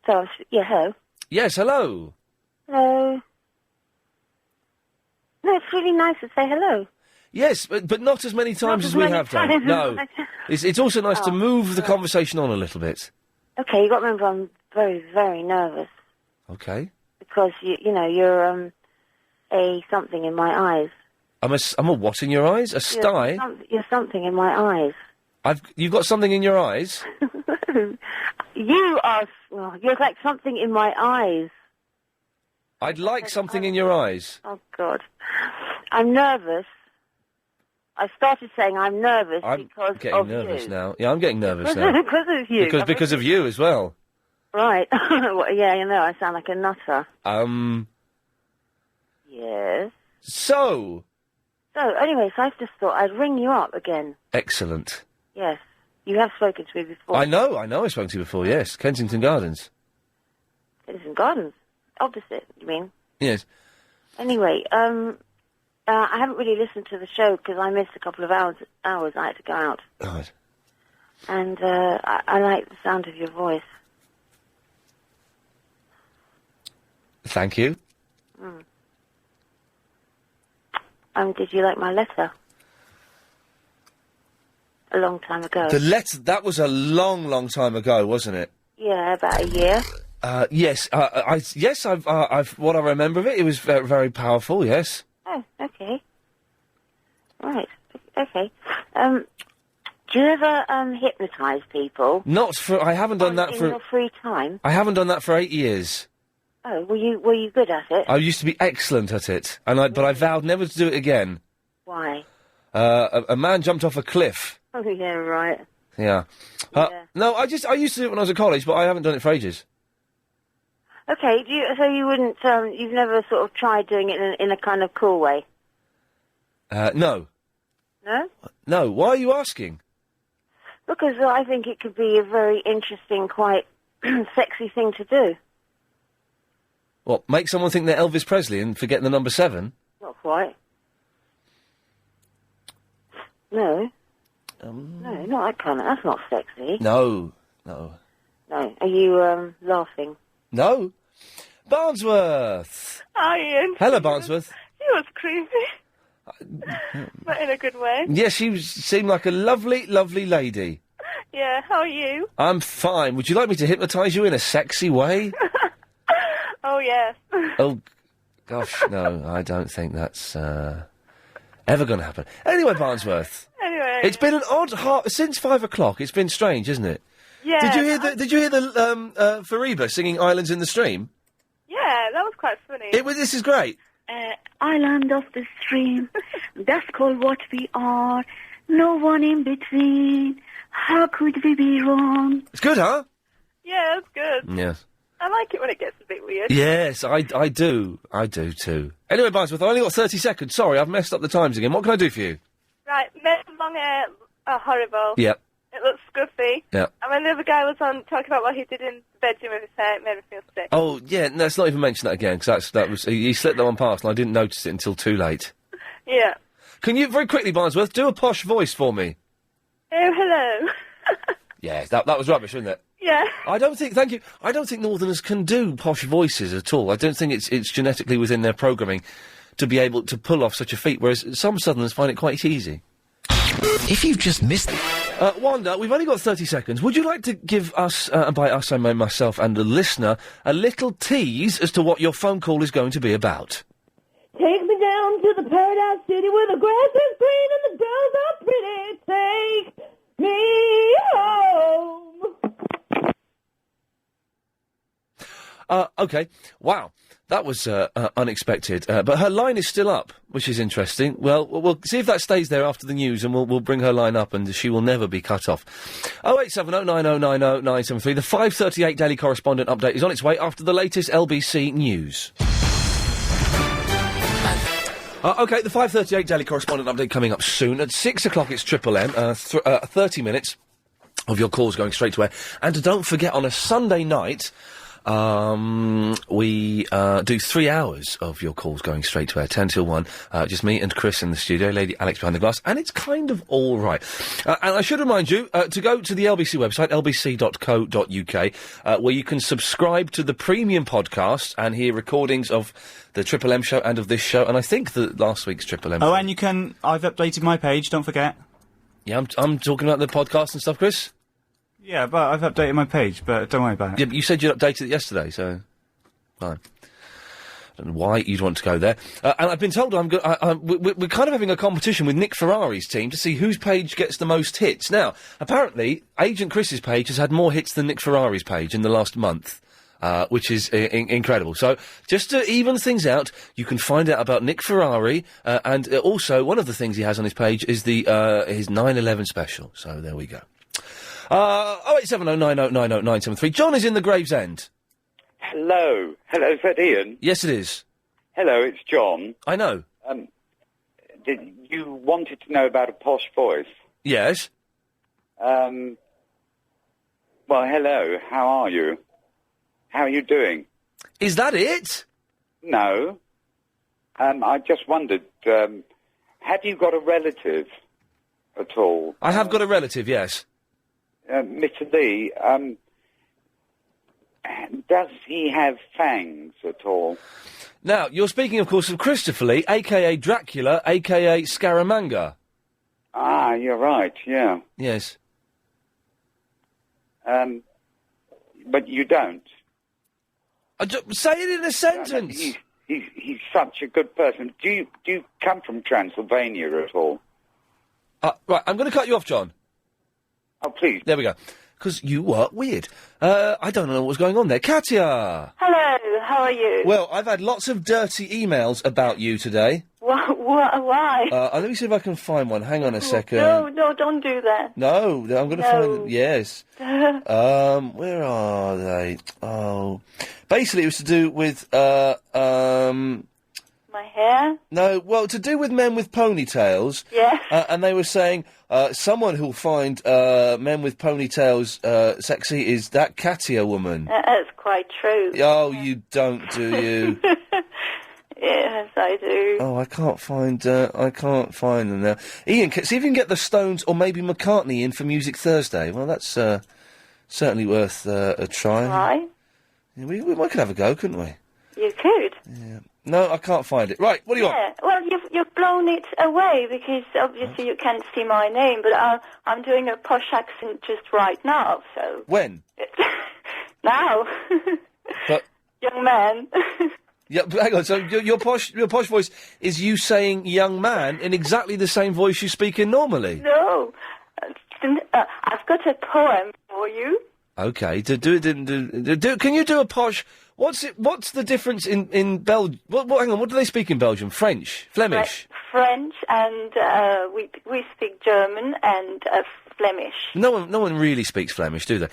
So, hello. Yes, hello. Hello. No, it's really nice to say hello. Yes, but not as many times as as we many have done. times as No. It's also nice to Oh, move the conversation on a little bit. Okay, you got to remember I'm very, very nervous Okay. because, you're, a something in my eyes. I'm a what in your eyes? A sty? You're something in my eyes. You've got something in your eyes? You are, you're like something in my eyes. I'd like something in your eyes. Oh, God. I'm nervous. I started saying I'm nervous I'm because getting of nervous you. now. Yeah, I'm getting nervous now. Because of you. Because of you as well. Right. Well, yeah, I sound like a nutter. Yes. So, Anyway, I just thought I'd ring you up again. excellent. Yes. You have spoken to me before. I know I've spoken to you before, yes. Kensington Gardens. Kensington Gardens. Opposite, you mean? Yes. Anyway, I haven't really listened to the show because I missed a couple of hours. I had to go out. Right. And I like the sound of your voice. Thank you. Did you like my letter? A long time ago. The letter, that was a long, long time ago, wasn't it? Yeah, about a year. Yes, I've what I remember of it, it was very, very powerful, yes. Oh, okay. Right. Okay. Do you ever hypnotise people? I haven't done that in for... your free time? I haven't done that for 8 years. Oh, were you good at it? I used to be excellent at it, but I vowed never to do it again. Why? A man jumped off a cliff. Oh, yeah, right. Yeah. No, I used to do it when I was at college, but I haven't done it for ages. Okay, so you wouldn't, you've never sort of tried doing it in a kind of cool way? No. No? No, why are you asking? Because I think it could be a very interesting, quite sexy thing to do. What, make someone think they're Elvis Presley and forget the number 7? Not quite. No. No, not that kind of... That's not sexy. No. No. Are you, laughing? No. Barnsworth! Hi, Ian. Hello, Barnsworth. He was creepy. But in a good way. Yes, she seemed like a lovely, lovely lady. Yeah, how are you? I'm fine. Would you like me to hypnotise you in a sexy way? Oh, yes. Oh, gosh, no, I don't think that's, ever going to happen. Anyway, Barnsworth. Anyway. It's been an odd since 5 o'clock. It's been strange, isn't it? Yeah. Did you hear the Fariba singing Islands in the Stream? Yeah, that was quite funny. This is great. Island of the stream, that's called what we are. No one in between. How could we be wrong? It's good, huh? Yeah, it's good. Yes. I like it when it gets a bit weird. Yes, I do. I do too. Anyway, Barnsworth, I've only got 30 seconds. Sorry, I've messed up the times again. What can I do for you? Right, men with long hair are horrible. Yep. It looks scruffy. Yep. And when the other guy was on talking about what he did in the bedroom with his hair, it made me feel sick. Oh, yeah, let's not even mention that again, because that was... He slipped that one past, and I didn't notice it until too late. Yeah. Can you, very quickly, Barnsworth, do a posh voice for me? Oh, hello. Yeah, that was rubbish, wasn't it? Yeah. Thank you. I don't think Northerners can do posh voices at all. I don't think it's genetically within their programming to be able to pull off such a feat, whereas some Southerners find it quite easy. If you've just missed... Wanda, we've only got 30 seconds. Would you like to give us, and by us I mean myself and the listener, a little tease as to what your phone call is going to be about? Take me down to the paradise city where the grass is green and the girls are pretty. Take me home. Okay. Wow. That was unexpected. But her line is still up, which is interesting. Well, we'll see if that stays there after the news, and we'll bring her line up, and she will never be cut off. 0870 9090 973. The 5:38 Daily Correspondent update is on its way after the latest LBC news. OK, the 5:38 Daily Correspondent update coming up soon. At 6 o'clock, it's Triple M. 30 minutes of your calls going straight to air. And don't forget, on a Sunday night... we do 3 hours of your calls going straight to air, 10 till 1. Just me and Chris in the studio, Lady Alex behind the glass, and it's kind of all right. And I should remind you to go to the LBC website, lbc.co.uk, where you can subscribe to the premium podcast and hear recordings of the Triple M show and of this show, and I think the last week's Triple M show. Oh, and I've updated my page, don't forget. Yeah, I'm talking about the podcast and stuff, Chris? Yeah, but I've updated my page, but don't worry about it. Yeah, but you said you updated it yesterday, so... Fine. I don't know why you'd want to go there. And I've been told we're kind of having a competition with Nick Ferrari's team to see whose page gets the most hits. Now, apparently, Agent Chris's page has had more hits than Nick Ferrari's page in the last month, which is incredible. So, just to even things out, you can find out about Nick Ferrari, and also, one of the things he has on his page is his 9/11 special. So, there we go. 0870 9090 973. John is in the Gravesend. Hello. Hello, is that Ian? Yes, it is. Hello, it's John. I know. You wanted to know about a posh voice? Yes. Well, hello, how are you? How are you doing? Is that it? No. I just wondered, have you got a relative at all? I have got a relative, yes. Mr. Lee, does he have fangs at all? Now, you're speaking, of course, of Christopher Lee, a.k.a. Dracula, a.k.a. Scaramanga. Ah, you're right, yeah. Yes. But you don't. Say it in a sentence. He's such a good person. Do you come from Transylvania at all? Right, I'm going to cut you off, John. Oh, please. There we go. Because you were weird. I don't know what was going on there. Katya! Hello, how are you? Well, I've had lots of dirty emails about you today. Why? Let me see if I can find one. Hang on a second. No, don't do that. No, I'm going to No. find them. Yes. Where are they? Oh. Basically, it was to do with, My hair? No, well, to do with men with ponytails. Yes. And they were saying, someone who'll find men with ponytails sexy is that Katya woman. That's quite true. Oh, you don't, do you? Yes, I do. Oh, I can't find them now. Ian, see if you can get the Stones or maybe McCartney in for Music Thursday. Well, that's certainly worth a try. Right? Yeah, we could have a go, couldn't we? You could. Yeah. No, I can't find it. Right, what do you want? Well, you've blown it away because obviously you can't see my name, but I'm doing a posh accent just right now, so... When? Now. But... Young man. Yeah, but hang on, so your posh voice is you saying young man in exactly the same voice you speak in normally? No. I've got a poem for you. Okay, can you do a posh... What's the difference in Belgium? Hang on, what do they speak in Belgium? French? Flemish? French, and we speak German and Flemish. No one really speaks Flemish, do they?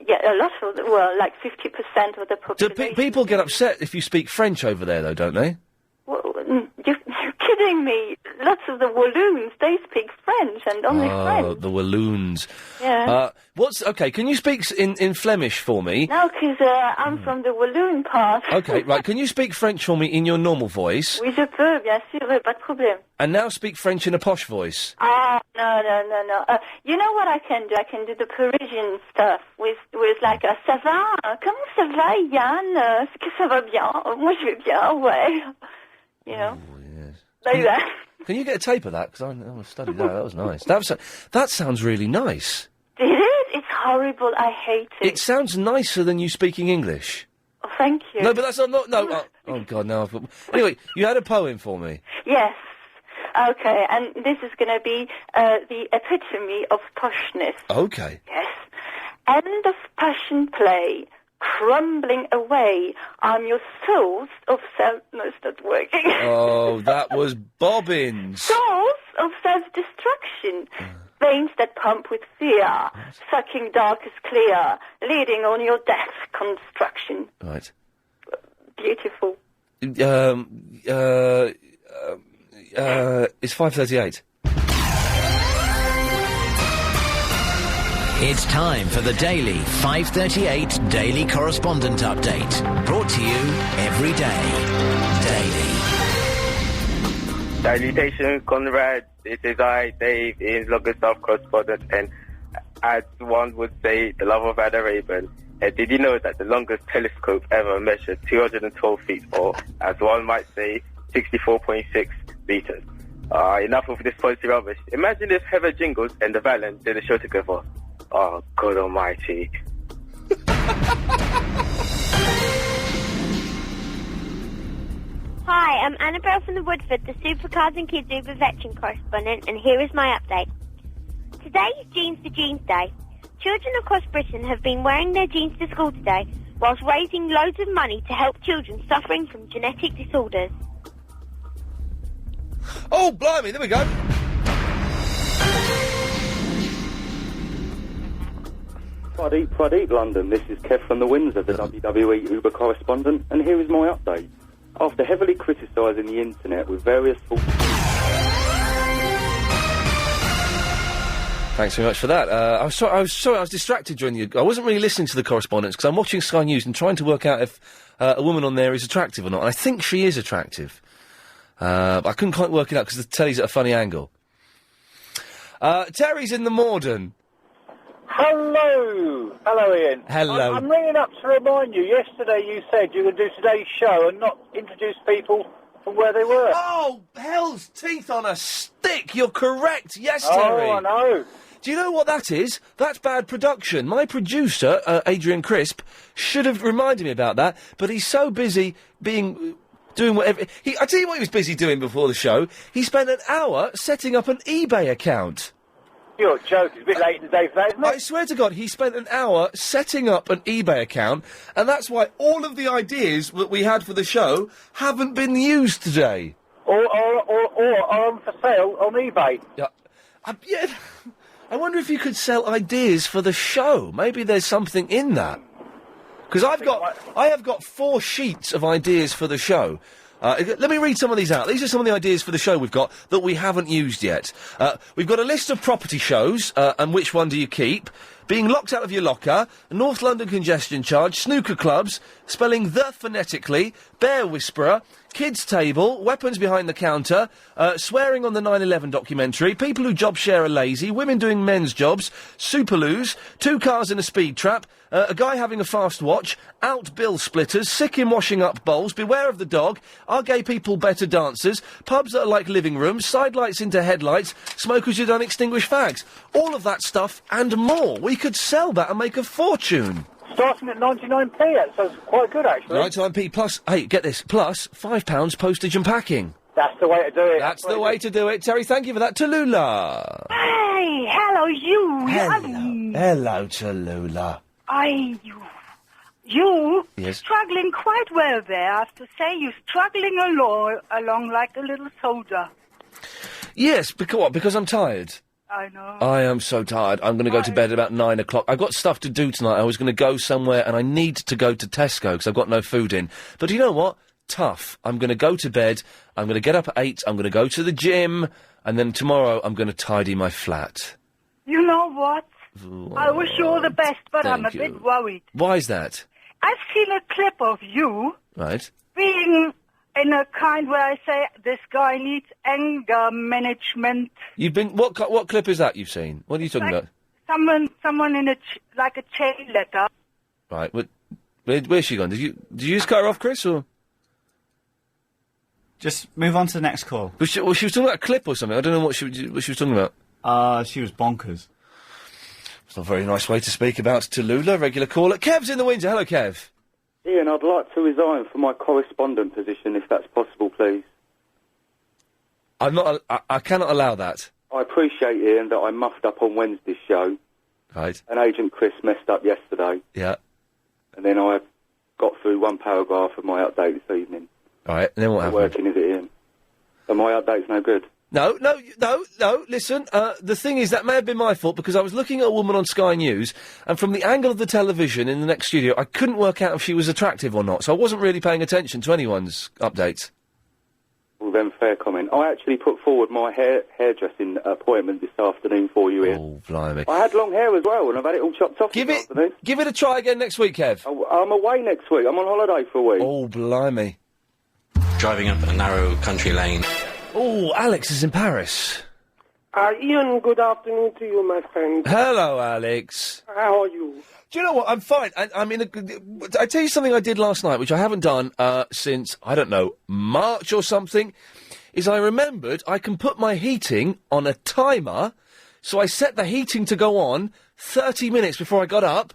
Yeah, a lot of them, well, like 50% of the Do population. people get upset if you speak French over there, though, don't they? Well, you're kidding me. Lots of the Walloons, they speak French and only French. Oh, the Walloons. Yeah. Okay, can you speak in Flemish for me? No, because I'm from the Walloon part. Okay, right, can you speak French for me in your normal voice? Oui, je peux, bien sûr, pas de problème. And now speak French in a posh voice. No. You know what I can do? I can do the Parisian stuff with like a ça va? Comment ça va, Yann? Est-ce que ça va bien? Moi, je vais bien, ouais. You know? Like that. Can you get a tape of that? Because I want to study that. That was nice. That sounds really nice. Did it? It's horrible. I hate it. It sounds nicer than you speaking English. Oh, thank you. No, but that's not... No. Oh, God, now I've got... Anyway, you had a poem for me. Yes. Okay, and this is going to be the epitome of poshness. Okay. Yes. End of passion play, crumbling away. I'm your source of self... No, it's not working. Oh, that was bobbins. Source of self-destruction. Veins that pump with fear, sucking dark as clear, leading on your death construction. Right. Beautiful. It's 5:38. It's time for the daily 5:38 Daily Correspondent Update. Brought to you every day. Salutations, Conrad. It is I, Dave, Ian's longest South correspondent, and as one would say, the love of Ada Raven. And did you know that the longest telescope ever measured 212 feet, or as one might say, 64.6 meters? Enough of this policy rubbish. Imagine if Heather Jingles and the Valiant did a show together. Oh, God almighty. Hi, I'm Annabelle from the Woodford, the Supercars and Kids Uber veteran correspondent, and here is my update. Today is Jeans for Jeans Day. Children across Britain have been wearing their jeans to school today, whilst raising loads of money to help children suffering from genetic disorders. Oh, blimey, there we go. Pradeep, London. This is Kev from the Windsor, the WWE Uber correspondent, and here is my update. After heavily criticising the internet with various false... Thanks very much for that. I was sorry, I was distracted during I wasn't really listening to the correspondence because I'm watching Sky News and trying to work out if a woman on there is attractive or not. And I think she is attractive. But I couldn't quite work it out because the telly's at a funny angle. Terry's in the Morden. Hello, Ian. Hello. I'm ringing up to remind you. Yesterday you said you would do today's show and not introduce people from where they were. Oh, hell's teeth on a stick! You're correct. Yes, Terry. Oh, I know. Do you know what that is? That's bad production. My producer, Adrian Crisp, should have reminded me about that, but he's so busy doing whatever... I tell you what he was busy doing before the show. He spent an hour setting up an eBay account. You're joking. It's a bit late in the day for that, isn't it? I swear to God, he spent an hour setting up an eBay account, and that's why all of the ideas that we had for the show haven't been used today. Or on for sale on eBay. Yeah. Yeah. I wonder if you could sell ideas for the show. Maybe there's something in that. Because I have got 4 sheets of ideas for the show. Let me read some of these out. These are some of the ideas for the show we've got that we haven't used yet. We've got a list of property shows, and which one do you keep? Being locked out of your locker, North London congestion charge, snooker clubs, spelling the phonetically, bear whisperer, kids table, weapons behind the counter, swearing on the 9/11 documentary, people who job share are lazy, women doing men's jobs, superloos, 2 cars in a speed trap, a guy having a fast watch, out bill splitters, sick in washing up bowls, beware of the dog, are gay people better dancers, pubs that are like living rooms, sidelights into headlights, smokers who don't extinguish fags. All of that stuff and more. We could sell that and make a fortune. Starting at 99p, that sounds quite good, actually. 99p plus, hey, get this, plus £5 postage and packing. That's the way to do it. That's the way to do it. Terry, thank you for that. Tallulah. Hey, hello, you. Hello, Tallulah. You Yes. struggling quite well there. I have to say, you're struggling along like a little soldier. Yes, because I'm tired. I know. I am so tired. I'm going to go to bed about 9 o'clock. I've got stuff to do tonight. I was going to go somewhere, and I need to go to Tesco because I've got no food in. But you know what? Tough. I'm going to go to bed. I'm going to get up at 8. I'm going to go to the gym. And then tomorrow I'm going to tidy my flat. You know what? I wish you all the best, but I'm a Thank you. bit worried. Why is that? I've seen a clip of you Right. being in a kind where I say, this guy needs anger management. You've been... What clip is that you've seen? What are you talking about? Someone in like a chain letter. Right. Where's she gone? Did you just cut her off, Chris, or...? Just move on to the next call. She was talking about a clip or something. I don't know what she was talking about. She was bonkers. It's not a very nice way to speak about Tallulah. Regular caller. Kev's in the Windsor. Hello, Kev. Ian, I'd like to resign from my correspondent position, if that's possible, please. I'm not... I cannot allow that. I appreciate, Ian, that I muffed up on Wednesday's show. Right. And Agent Chris messed up yesterday. Yeah. And then I got through one paragraph of my update this evening. All right, and then what happened? Working, is it, Ian? So my update's no good. No, listen, the thing is, that may have been my fault, because I was looking at a woman on Sky News, and from the angle of the television in the next studio, I couldn't work out if she was attractive or not, so I wasn't really paying attention to anyone's updates. Well, then, fair comment. I actually put forward my hairdressing appointment this afternoon for you, Ian. Oh, blimey. I had long hair as well, and I've had it all chopped off this afternoon. Give it a try again next week, Kev. I'm away next week. I'm on holiday for a week. Oh, blimey. Driving up a narrow country lane. Oh, Alex is in Paris. Ian, good afternoon to you, my friend. Hello, Alex. How are you? Do you know what? I'm fine. I tell you something I did last night, which I haven't done since, I don't know, March or something, is I remembered I can put my heating on a timer, so I set the heating to go on 30 minutes before I got up.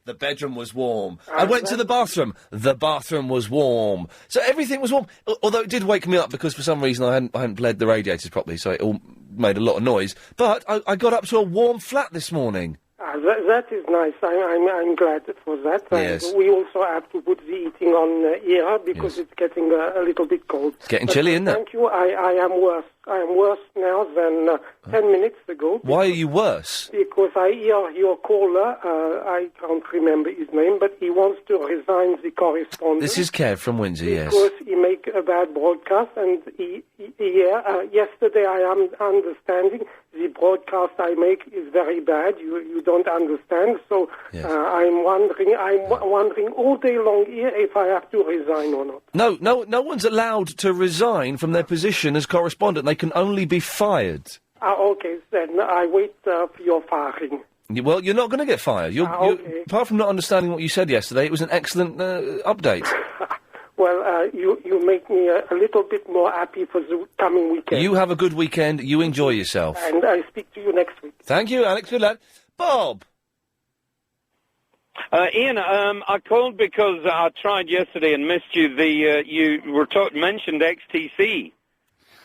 The bedroom was warm. I went to the bathroom. The bathroom was warm. So everything was warm. Although it did wake me up because for some reason I hadn't bled the radiators properly, so it all made a lot of noise. But I got up to a warm flat this morning. That is nice. I'm glad for that. Yes. We also have to put the heating on here because it's getting a little bit cold. It's getting chilly, isn't it? Thank you. I am worse. I am worse now than 10 minutes ago. Why are you worse? Because I hear your caller, I can't remember his name, but he wants to resign the correspondent. This is Kev from Windsor, yes. Because he make a bad broadcast, and yesterday I am understanding the broadcast I make is very bad. You don't understand, so yes. I'm wondering all day long here if I have to resign or not. No one's allowed to resign from their position as correspondent. They can only be fired. Okay, then I wait for your firing. Well, you're not going to get fired. Okay. Apart from not understanding what you said yesterday, it was an excellent update. Well, you make me a little bit more happy for the coming weekend. You have a good weekend. You enjoy yourself. And I speak to you next week. Thank you, Alex. Good lad. Bob. Ian, I called because I tried yesterday and missed you. You mentioned XTC.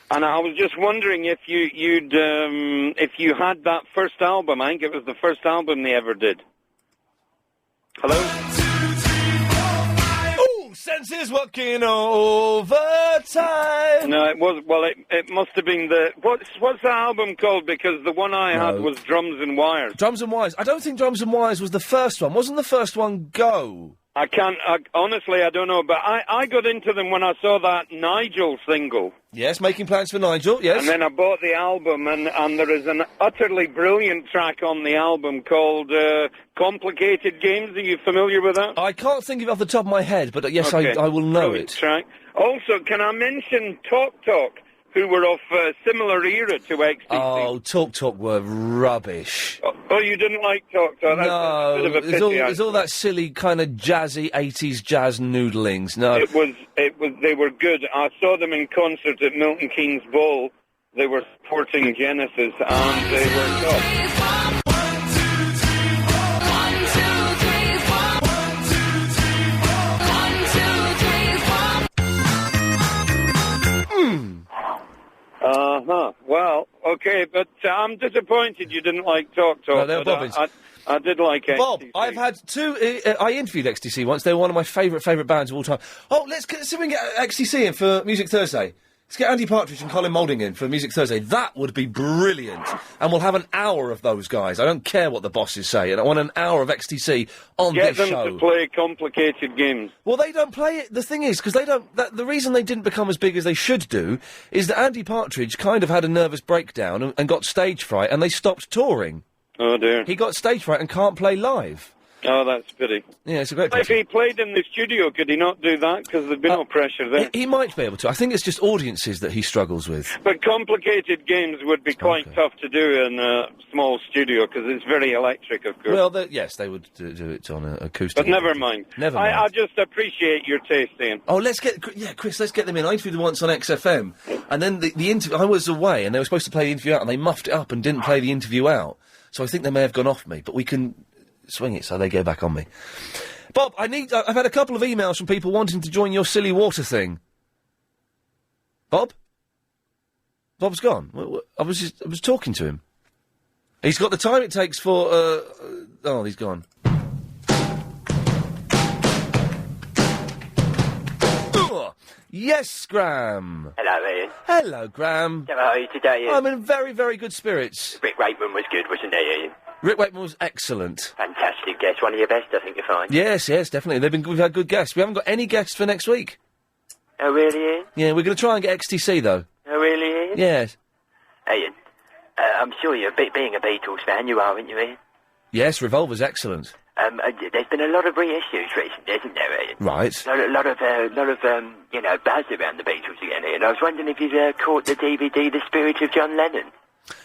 And I was just wondering if if you had that first album. I think it was the first album they ever did. Hello? Ooh, senses working overtime. No, it was. Well, it must have been the. What's the album called? Because the one I had was Drums and Wires. Drums and Wires. I don't think Drums and Wires was the first one. Wasn't the first one Go? Honestly, I don't know, but I got into them when I saw that Nigel single. Yes, Making Plans for Nigel, yes. And then I bought the album, and there is an utterly brilliant track on the album called Complicated Games. Are you familiar with that? I can't think of it off the top of my head, but yes, Okay. I will know Brilliant it. track. Also, can I mention Talk Talk, who were of similar era to XTC? Oh, Talk were rubbish. Oh, you didn't like Talk Talk? That's a bit of a pity, it's all that silly kind of jazzy 80s jazz noodlings. No. They were good. I saw them in concert at Milton Keynes Bowl. They were supporting Genesis, and they were top. Well, okay, but I'm disappointed you didn't like Talk Talk. No, they're bobbins. I did like XTC. Bob, I've had two. I interviewed XTC once. They were one of my favourite bands of all time. Oh, let's see if we can get XTC in for Music Thursday. Let's get Andy Partridge and Colin Moulding in for Music Thursday. That would be brilliant. And we'll have an hour of those guys. I don't care what the bosses say. And I want an hour of XTC on Get this them show. to play Complicated Games. Well, they don't play it. The thing is, because they don't. The reason they didn't become as big as they should do is that Andy Partridge kind of had a nervous breakdown and got stage fright, and they stopped touring. Oh dear. He got stage fright and can't play live. Oh, that's a pity. Yeah, it's a great If he played in the studio, could he not do that? Because there'd be no pressure there. He might be able to. I think it's just audiences that he struggles with. But Complicated Games would be quite tough to do in a small studio, because it's very electric, of course. Well, yes, they would do it on an acoustic. But never mind. Never mind. I just appreciate your taste, Ian. Oh, Chris, let's get them in. I interviewed them once on XFM, and then the interview. I was away, and they were supposed to play the interview out, and they muffed it up and didn't play the interview out. So I think they may have gone off me, but we can swing it so they go back on me. Bob, I've had a couple of emails from people wanting to join your silly water thing. Bob? Bob's gone. I was talking to him. He's got the time it takes for, oh, he's gone. Yes, Graham. Hello, Ian. Hello, Graham. How are you today, Ian? I'm in very, very good spirits. Rick Wakeman was good, wasn't he, Ian? Rick Wakeman was excellent. Fantastic guest. One of your best, I think, you find. Yes, definitely. We've had good guests. We haven't got any guests for next week. Oh, really, Ian? Yeah, we're going to try and get XTC, though. Oh, really, Ian? Yes. Ian, I'm sure you're being a Beatles fan, you are, aren't you, Ian? Yes, Revolver's excellent. There's been a lot of reissues recently, isn't there, Ian? Right. A lot of buzz around the Beatles again, Ian. I was wondering if you've caught the DVD, The Spirit of John Lennon.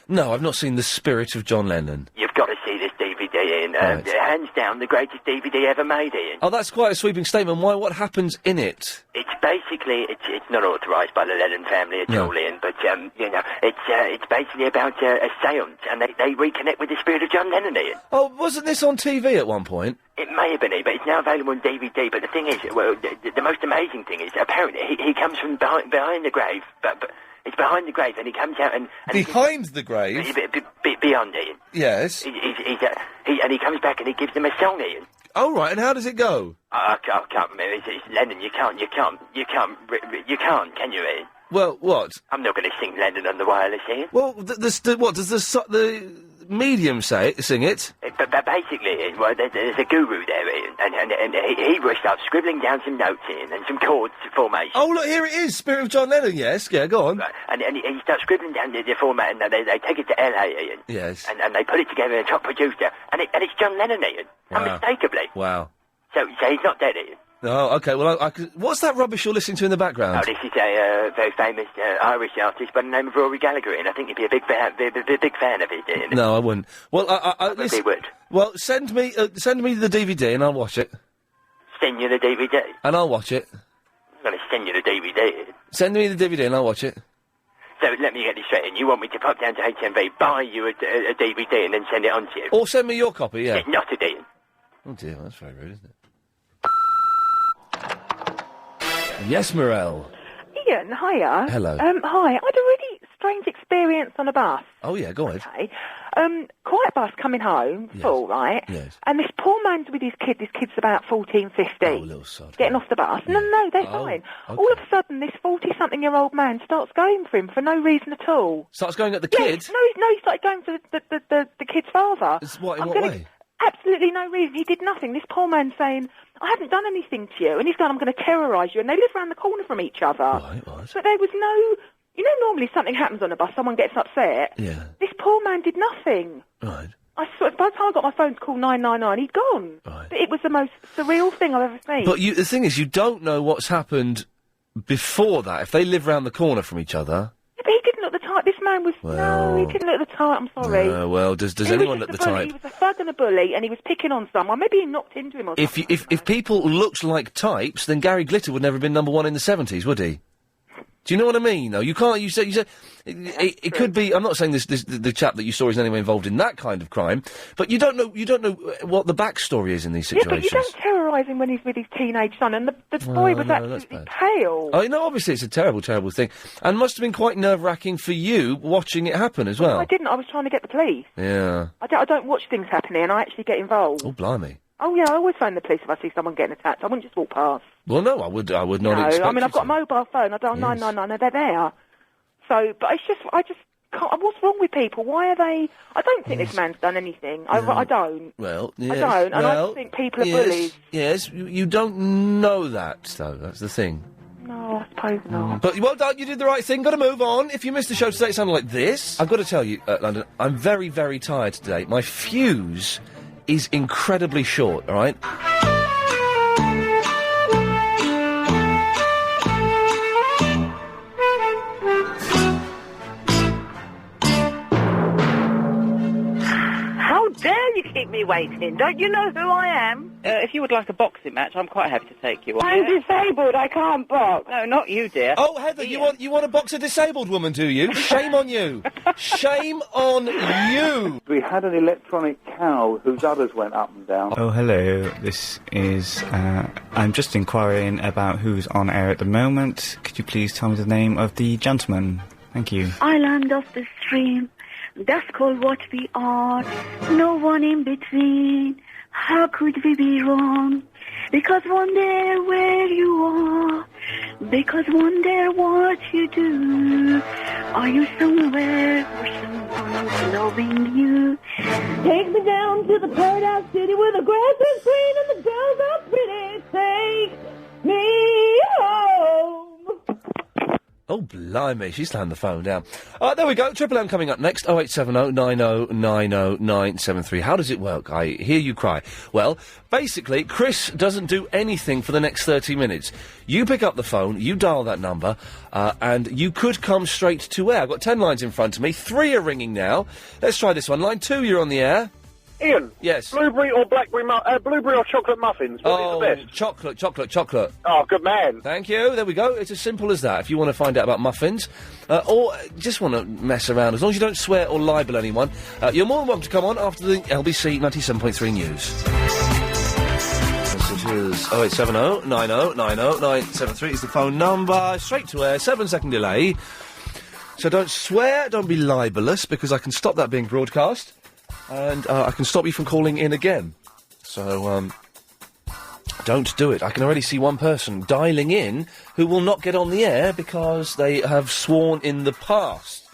No, I've not seen The Spirit of John Lennon. You've got to see this DVD, Ian. Right. Hands down, the greatest DVD ever made, Ian. Oh, that's quite a sweeping statement. Why? What happens in it? It's basically, it's not authorised by the Lennon family at all, Ian, but, it's basically about a seance, and they reconnect with the spirit of John Lennon, Ian. Oh, wasn't this on TV at one point? It may have been, Ian, but it's now available on DVD, but the thing is, well, the most amazing thing is, apparently, he comes from behind the grave, but it's behind the grave, and he comes out and behind the grave? Beyond, Ian. Yes. And he comes back and he gives them a song, Ian. Oh, right, and how does it go? I can't remember. It's Lennon. You can't, can you, Ian? Well, what? I'm not going to sing Lennon on the wireless, Ian. Well, what does the medium sing it? But basically, Ian, well, there's a guru there, Ian, and he will start scribbling down some notes, Ian, and some chords formation. Oh, look, here it is, Spirit of John Lennon, yes, yeah, go on. Right. And he starts scribbling down the format, and they take it to LA, Ian. Yes. And they put it together in a top producer, and it's John Lennon, Ian, unmistakably. Wow. So he's not dead, Ian. Oh, OK, well, what's that rubbish you're listening to in the background? Oh, this is a very famous Irish artist by the name of Rory Gallagher, and I think you'd be a big fan of his, Ian. No, I wouldn't. Well, Listen, he would. Well, send me the DVD and I'll watch it. Send you the DVD? And I'll watch it. I'm going to send you the DVD. Send me the DVD and I'll watch it. So, let me get this straight, and you want me to pop down to HMV, buy you a DVD and then send it on to you? Or send me your copy, yeah. Not a Ian. Oh dear, that's very rude, isn't it? Yes, Morel. Ian, hiya. Hello. Hi, I had a really strange experience on a bus. Oh, yeah, go ahead. Okay. Quiet bus coming home, full, right? Yes. And this poor man's with his kid. This kid's about 14, 15. Oh, little sod. Getting off the bus. No, they're fine. okay. All of a sudden, this 40-something-year-old man starts going for him for no reason at all. Starts going at the kid? No, he started going for the kid's father. In what way? Absolutely no reason. He did nothing. This poor man's saying, I haven't done anything to you. And he's going, I'm going to terrorise you. And they live round the corner from each other. Right. But there was no... You know, normally something happens on a bus, someone gets upset. Yeah. This poor man did nothing. Right. By the time I got my phone to call 999, he'd gone. Right. But it was the most surreal thing I've ever seen. But the thing is, you don't know what's happened before that. If they live round the corner from each other... Yeah, but he didn't look the type. This man was... No, he didn't look the type. I'm sorry. Well, does anyone look the type? He was a thug and a bully, and he was picking on someone. Maybe he knocked into him or something. If people looked like types, then Gary Glitter would never have been number one in the 70s, would he? Do you know what I mean, though? You can't... You said it could be... I'm not saying the chap that you saw is in any way involved in that kind of crime, but you don't know what the backstory is in these situations. Yeah, but you don't terrorise him when he's with his teenage son, and the boy was absolutely pale. I know, obviously it's a terrible, terrible thing. And must have been quite nerve-wracking for you watching it happen as well. I didn't. I was trying to get the police. Yeah. I don't watch things happening. I actually get involved. Oh, blimey. Oh, yeah, I always phone the police if I see someone getting attacked. I wouldn't just walk past. Well, no, I would not expect No, I mean, you I've got to. a mobile phone. I dial 999, they're there. So, but I just can't... What's wrong with people? Why are they... I don't think this man's done anything. I don't. Well, yes. I don't, and I well, just think people are bullies. Yes, you don't know that, though. That's the thing. No, I suppose not. But, well done, you did the right thing. Got to move on. If you missed the show today, it sounded like this. I've got to tell you, London, I'm very, very tired today. My fuse is incredibly short, all right? How dare you keep me waiting? Don't you know who I am? If you would like a boxing match, I'm quite happy to take you on. I'm disabled. I can't box. No, not you, dear. Oh, Heather, you want to box a disabled woman, do you? Shame on you. Shame on you. We had an electronic cow whose udders went up and down. Oh, hello. This is... I'm just inquiring about who's on air at the moment. Could you please tell me the name of the gentleman? Thank you. Island of the stream, that's called what we are. No one in between. How could we be wrong? Because wonder where you are. Because wonder what you do. Are you somewhere where someone's loving you? Take me down to the paradise city where the grass is green and the girls are pretty. Take me home. Oh, blimey, she slammed the phone down. There we go. Triple M coming up next. 0870 90 90 973. How does it work? I hear you cry. Well, basically, Chris doesn't do anything for the next 30 minutes. You pick up the phone, you dial that number, and you could come straight to air. I've got 10 lines in front of me. 3 are ringing now. Let's try this one. Line 2, you're on the air. Ian. Yes. Blueberry or blueberry or chocolate muffins? What is the best? Chocolate. Oh, good man. Thank you. There we go. It's as simple as that. If you want to find out about muffins, or just want to mess around, as long as you don't swear or libel anyone, you're more than welcome to come on after the LBC 97.3 news. Yes, it is 0870 90 90 973 is the phone number. Straight to air, 7-second delay. So don't swear, don't be libelous, because I can stop that being broadcast. And I can stop you from calling in again. So, don't do it. I can already see one person dialing in who will not get on the air because they have sworn in the past.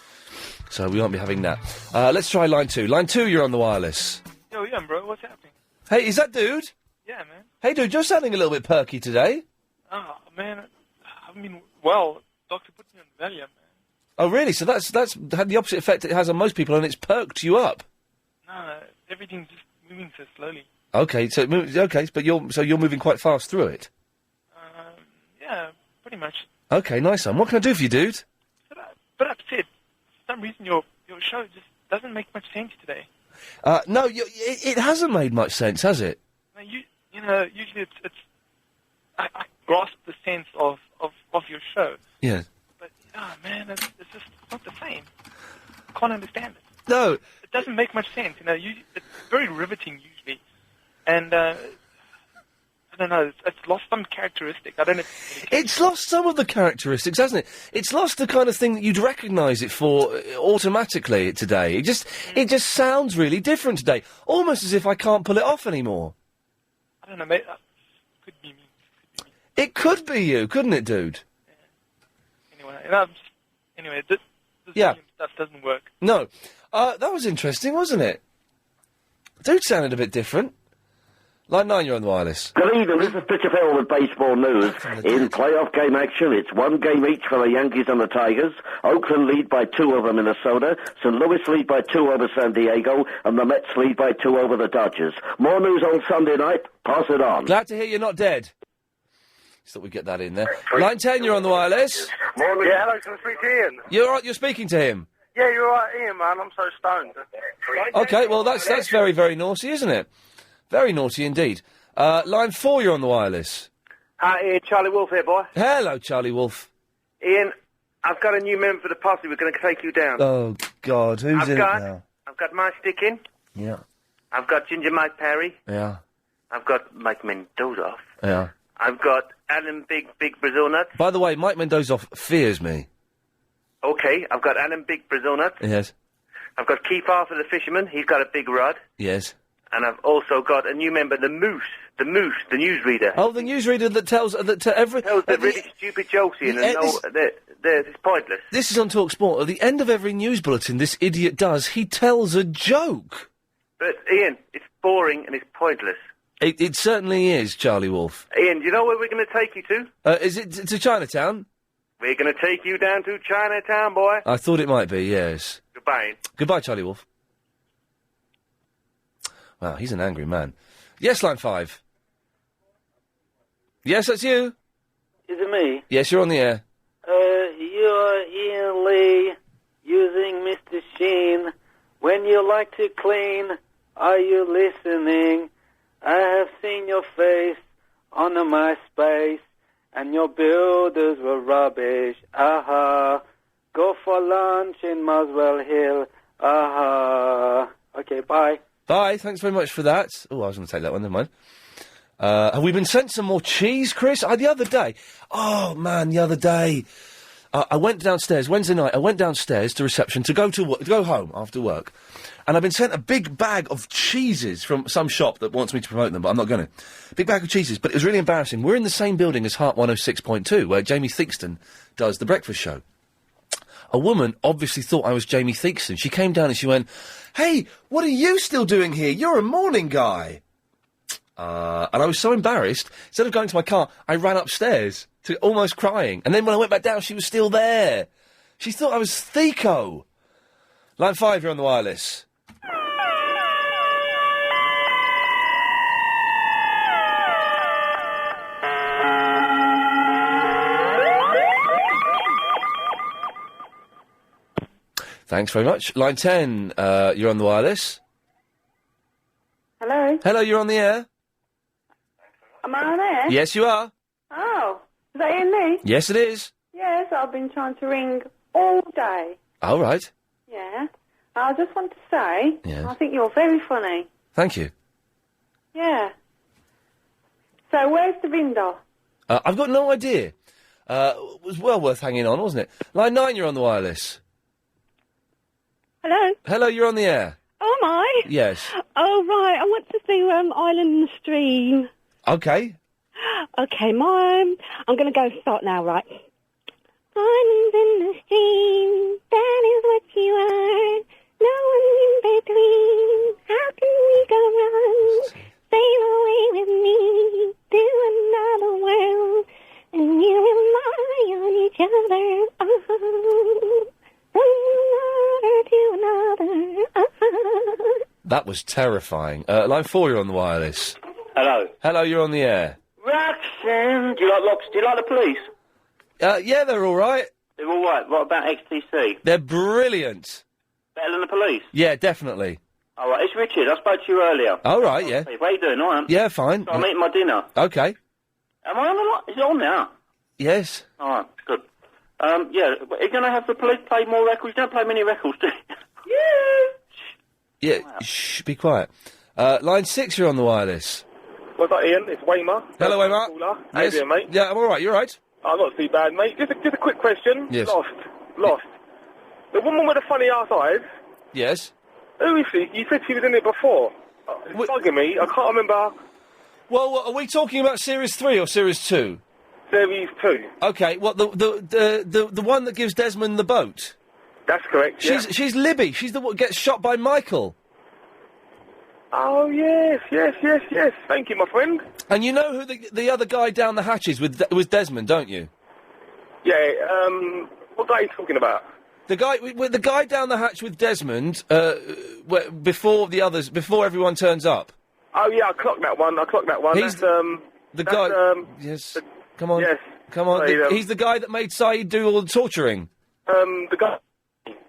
So we won't be having that. Let's try line 2. Line 2, you're on the wireless. Yo, yeah, bro, what's happening? Hey, is that dude? Yeah, man. Hey, dude, you're sounding a little bit perky today. Oh, man, I mean, well, doctor put me on Valium, man. Oh, really? So that's had the opposite effect it has on most people, and it's perked you up. No, everything's just moving so slowly. Okay, but you're moving quite fast through it. Yeah, pretty much. Okay, nice one. What can I do for you, dude? But upset. For some reason, your show just doesn't make much sense today. No, it hasn't made much sense, has it? Now, you know, usually it's I grasp the sense of your show. Yeah. But, man, it's just not the same. I can't understand it. No. It doesn't make much sense, you know. It's very riveting usually, and I don't know. It's lost some characteristic. I don't know. It's lost some of the characteristics, hasn't it? It's lost the kind of thing that you'd recognise it for automatically today. It just sounds really different today, almost as if I can't pull it off anymore. I don't know, mate. Could be me. It could be you, couldn't it, dude? Anyway, this Yeah. stuff doesn't work. No. That was interesting, wasn't it? Dude sounded a bit different. Line 9, you're on the wireless. Good evening, this is Pitcher Farrell with baseball news. In playoff game action, it's one game each for the Yankees and the Tigers. Oakland lead by 2 over Minnesota. St. Louis lead by 2 over San Diego. And the Mets lead by 2 over the Dodgers. More news on Sunday night. Pass it on. Glad to hear you're not dead. Just thought we'd get that in there. Line 10, you're on the wireless. Morning. Yeah, hello, can I speak to Ian? You're speaking to him. Yeah, you're right, Ian, man. I'm so stoned. Okay, well, that's very, very naughty, isn't it? Very naughty indeed. Line 4, you're on the wireless. Hi, Ian. Charlie Wolf here, boy. Hello, Charlie Wolf. Ian, I've got a new member for the posse. We're going to take you down. Oh, God, who's in it now? I've got Mike Stickin. Yeah. I've got Ginger Mike Perry. Yeah. I've got Mike Mendoza. Yeah. I've got Alan Big Brazil Nuts. By the way, Mike Mendoza fears me. Okay, I've got Alan Big Brazil Nuts. Yes. I've got Keith Arthur the Fisherman. He's got a big rod. Yes. And I've also got a new member, the Moose, the newsreader. Oh, the newsreader that tells every... Tells the really stupid jokes, Ian, and it's pointless. This is on Talk Sport. At the end of every news bulletin this idiot does, he tells a joke. But, Ian, it's boring and it's pointless. It certainly is, Charlie Wolf. Ian, do you know where we're going to take you to? Is it to Chinatown? We're going to take you down to Chinatown, boy. I thought it might be, yes. Goodbye, Ian. Goodbye, Charlie Wolf. Wow, he's an angry man. Yes, line 5. Yes, that's you. Is it me? Yes, you're on the air. You're Ian Lee, using Mr. Sheen. When you like to clean, are you listening? I have seen your face on a MySpace, and your builders were rubbish. Aha. Go for lunch in Muswell Hill. Aha. Okay, bye. Bye, thanks very much for that. Oh, I was going to take that one, never mind. Have we been sent some more cheese, Chris? The other day. Oh, man, the other day. I went downstairs, Wednesday night, I went downstairs to reception to go home after work. And I've been sent a big bag of cheeses from some shop that wants me to promote them, but I'm not going to. Big bag of cheeses, but it was really embarrassing. We're in the same building as Heart 106.2, where Jamie Theakston does the breakfast show. A woman obviously thought I was Jamie Theakston. She came down and she went, "Hey, what are you still doing here? You're a morning guy." And I was so embarrassed, instead of going to my car, I ran upstairs, to almost crying. And then when I went back down, she was still there. She thought I was Theco. Line 5, you're on the wireless. Thanks very much. Line 10, you're on the wireless. Hello? Hello, you're on the air. Am I on air? Yes, you are. Oh, is that Ian Lee? Yes, it is. Yes, I've been trying to ring all day. All right. Yeah. I just want to say, Yes. I think you're very funny. Thank you. Yeah. So, where's the window? I've got no idea. It was well worth hanging on, wasn't it? Line 9, you're on the wireless. Hello? Hello, you're on the air. Oh, am I? Yes. Oh, right. I want to see Island in the Stream. Okay. Okay, I'm going to go start now, right? Islands in the stream, that is what you are. No one in between. How can we go wrong? Sail away with me to another world, and you rely on each other. Oh, from one water to another. That was terrifying. Line 4, you're on the wireless. Hello. Hello, you're on the air. Roxanne, do you like the police? Yeah, they're all right. They're all right. What about XTC? They're brilliant. Better than the police? Yeah, definitely. All right, it's Richard. I spoke to you earlier. All right, yeah. Hey, what are you doing? All right. Yeah, fine. So I'm eating my dinner. Okay. Am I on the line? Is it on now? Yes. All right, good. Yeah, are you going to have the police play more records? You don't play many records, do you? Yeah, shh, be quiet. Line 6, you're on the wireless. What's up, Ian? It's Wakeman. Hello, Wakeman. How you doing, mate? Yeah, I'm all right. You all right? I'm not too bad, mate. Just a quick question. Yes. Lost. The woman with the funny ass eyes. Yes. Who is she? You said she was in it before. It's bugging me. I can't remember. Well, are we talking about Series 3 or Series 2? Series 2. Okay, the one that gives Desmond the boat? That's correct, She's Libby. She's the one that gets shot by Michael. Oh, yes. Thank you, my friend. And you know who the other guy down the hatch is with Desmond, don't you? Yeah, what guy are you talking about? The guy down the hatch with Desmond, before everyone turns up. Oh, yeah, I clocked that one. He's the guy. Yes. Come on. Yes. Come on. Sorry, He's the guy that made Saeed do all the torturing. The guy.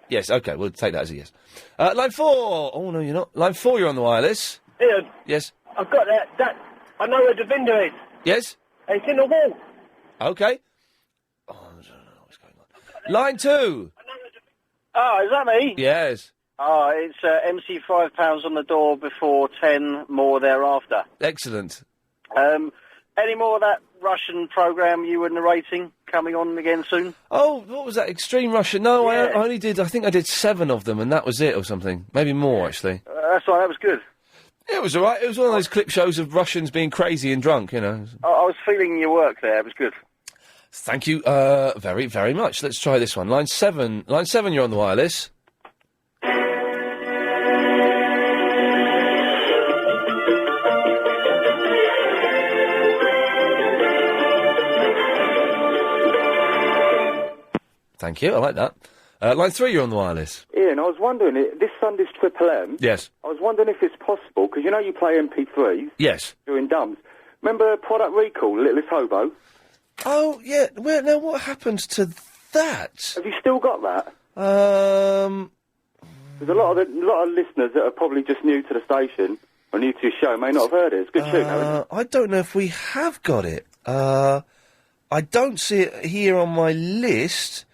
Yes. Okay. We'll take that as a yes. Line 4. Oh no, you're not. Line 4. You're on the wireless. Ian. Yes. I've got that. I know where the window is. Yes. It's in the wall. Okay. Oh, I don't know what's going on. Line 2. Oh, is that me? Yes. Oh, it's MC £5 on the door before 10, more thereafter. Excellent. Any more of that Russian programme you were narrating coming on again soon? Oh, what was that? Extreme Russia? No, I only did. I think I did 7 of them, and that was it, or something. Maybe more, actually. That's right. That was good. It was all right. It was one of those clip shows of Russians being crazy and drunk. You know. I was feeling your work there. It was good. Thank you, very, very much. Let's try this one. Line 7. Line 7. You're on the wireless. Thank you, I like that. Line 3, you're on the wireless. Ian, I was wondering, this Sunday's Triple M. Yes. I was wondering if it's possible, because you know you play MP3s. Yes. Doing dumps. Remember Product Recall, Littlest Hobo? Oh, yeah. Well, now, what happened to that? Have you still got that? There's a lot of listeners that are probably just new to the station, or new to your show, may not have heard it. It's a good tune, isn't it? I don't know if we have got it. I don't see it here on my list.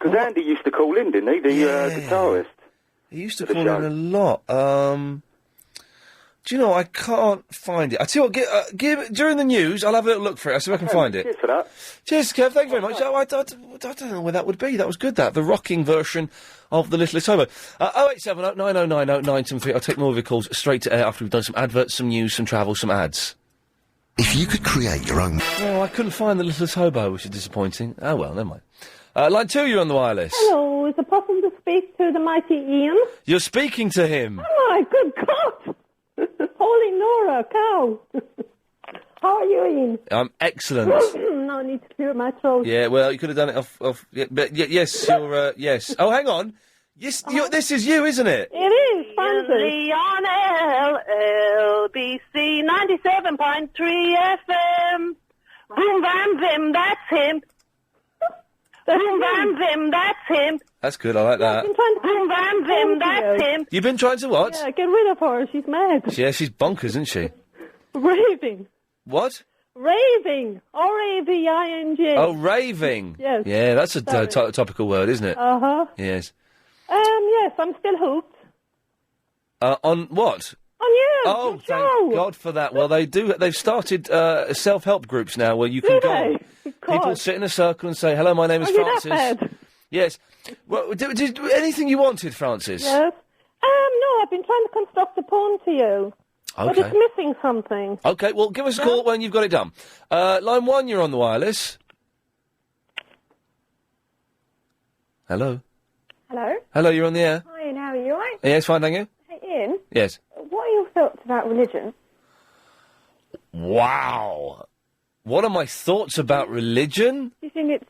Because Andy used to call in, didn't he? The guitarist. He used to call in a lot. Do you know, I can't find it. I tell you what, give during the news, I'll have a little look for it. I'll see if I can find it. Cheers for that. Cheers, Kev. Thank you very much. I don't know where that would be. That was good, that. The rocking version of The Littlest Hobo. 0870 9090 973. I'll take more of your calls straight to air after we've done some adverts, some news, some travel, some ads. If you could create your own... No, I couldn't find The Littlest Hobo, which is disappointing. Oh, well, never mind. Line 2, you're on the wireless. Hello, is it possible to speak to the mighty Ian? You're speaking to him. Oh my good God! Holy Nora, cow! How are you, Ian? I'm excellent. No need to clear my throat. Yeah, well, you could have done it off yes, you're, yes. Oh, hang on. Yes, this is you, isn't it? It is, Francis. On LBC 97.3 FM. Boom, bam, zim, that's him. Boom, bam, zim, that's him. That's good, I like that. I've been trying to boom, bam, zim, that's him. You've been trying to what? Yeah, get rid of her, she's mad. Yeah, she's bonkers, isn't she? Raving. What? Raving. R-A-V-I-N-G. Oh, raving. Yes. Yeah, that's a topical word, isn't it? Uh-huh. Yes. Yes, I'm still hooked. On what? On you. Oh, thank God for that. Well, they've started self-help groups now where you can go. People sit in a circle and say, hello, my name is Francis. That bad? Yes. Well, did anything you wanted, Francis? Yes. No, I've been trying to construct a poem to you. Okay. But it's missing something. Okay, well, give us a call when you've got it done. Line 1, you're on the wireless. Hello? Hello? Hello, you're on the air. Hi, Ian, how are you? All right? Yes, fine, thank you. Hey, Ian? Yes. What are your thoughts about religion? Wow. What are my thoughts about religion? Do you think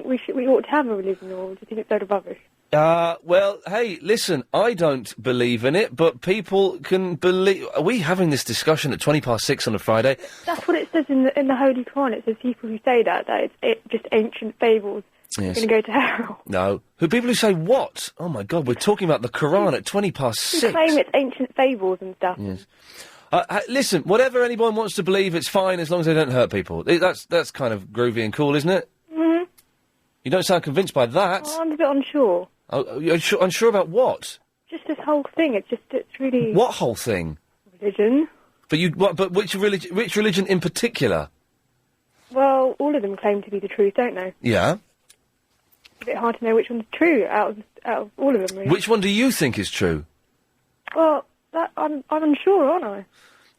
we ought to have a religion, or do you think it's a load of rubbish? Well, hey, listen, I don't believe in it, but people can believe... Are we having this discussion at 6:20 on a Friday? That's what it says in the Holy Quran. It says people who say that it's just ancient fables. Yes. Going to go to hell. No. People who say what? Oh, my God, we're talking about the Quran at 6:20. You claim it's ancient fables and stuff. Yes. Listen, whatever anyone wants to believe, it's fine as long as they don't hurt people. That's kind of groovy and cool, isn't it? Mm-hmm. You don't sound convinced by that. Oh, I'm a bit unsure. Oh, you're unsure about what? Just this whole thing. It's really... What whole thing? Religion. But But which religion in particular? Well, all of them claim to be the truth, don't they? Yeah. It's a bit hard to know which one's true out of all of them, really. Which one do you think is true? Well, I'm unsure, aren't I?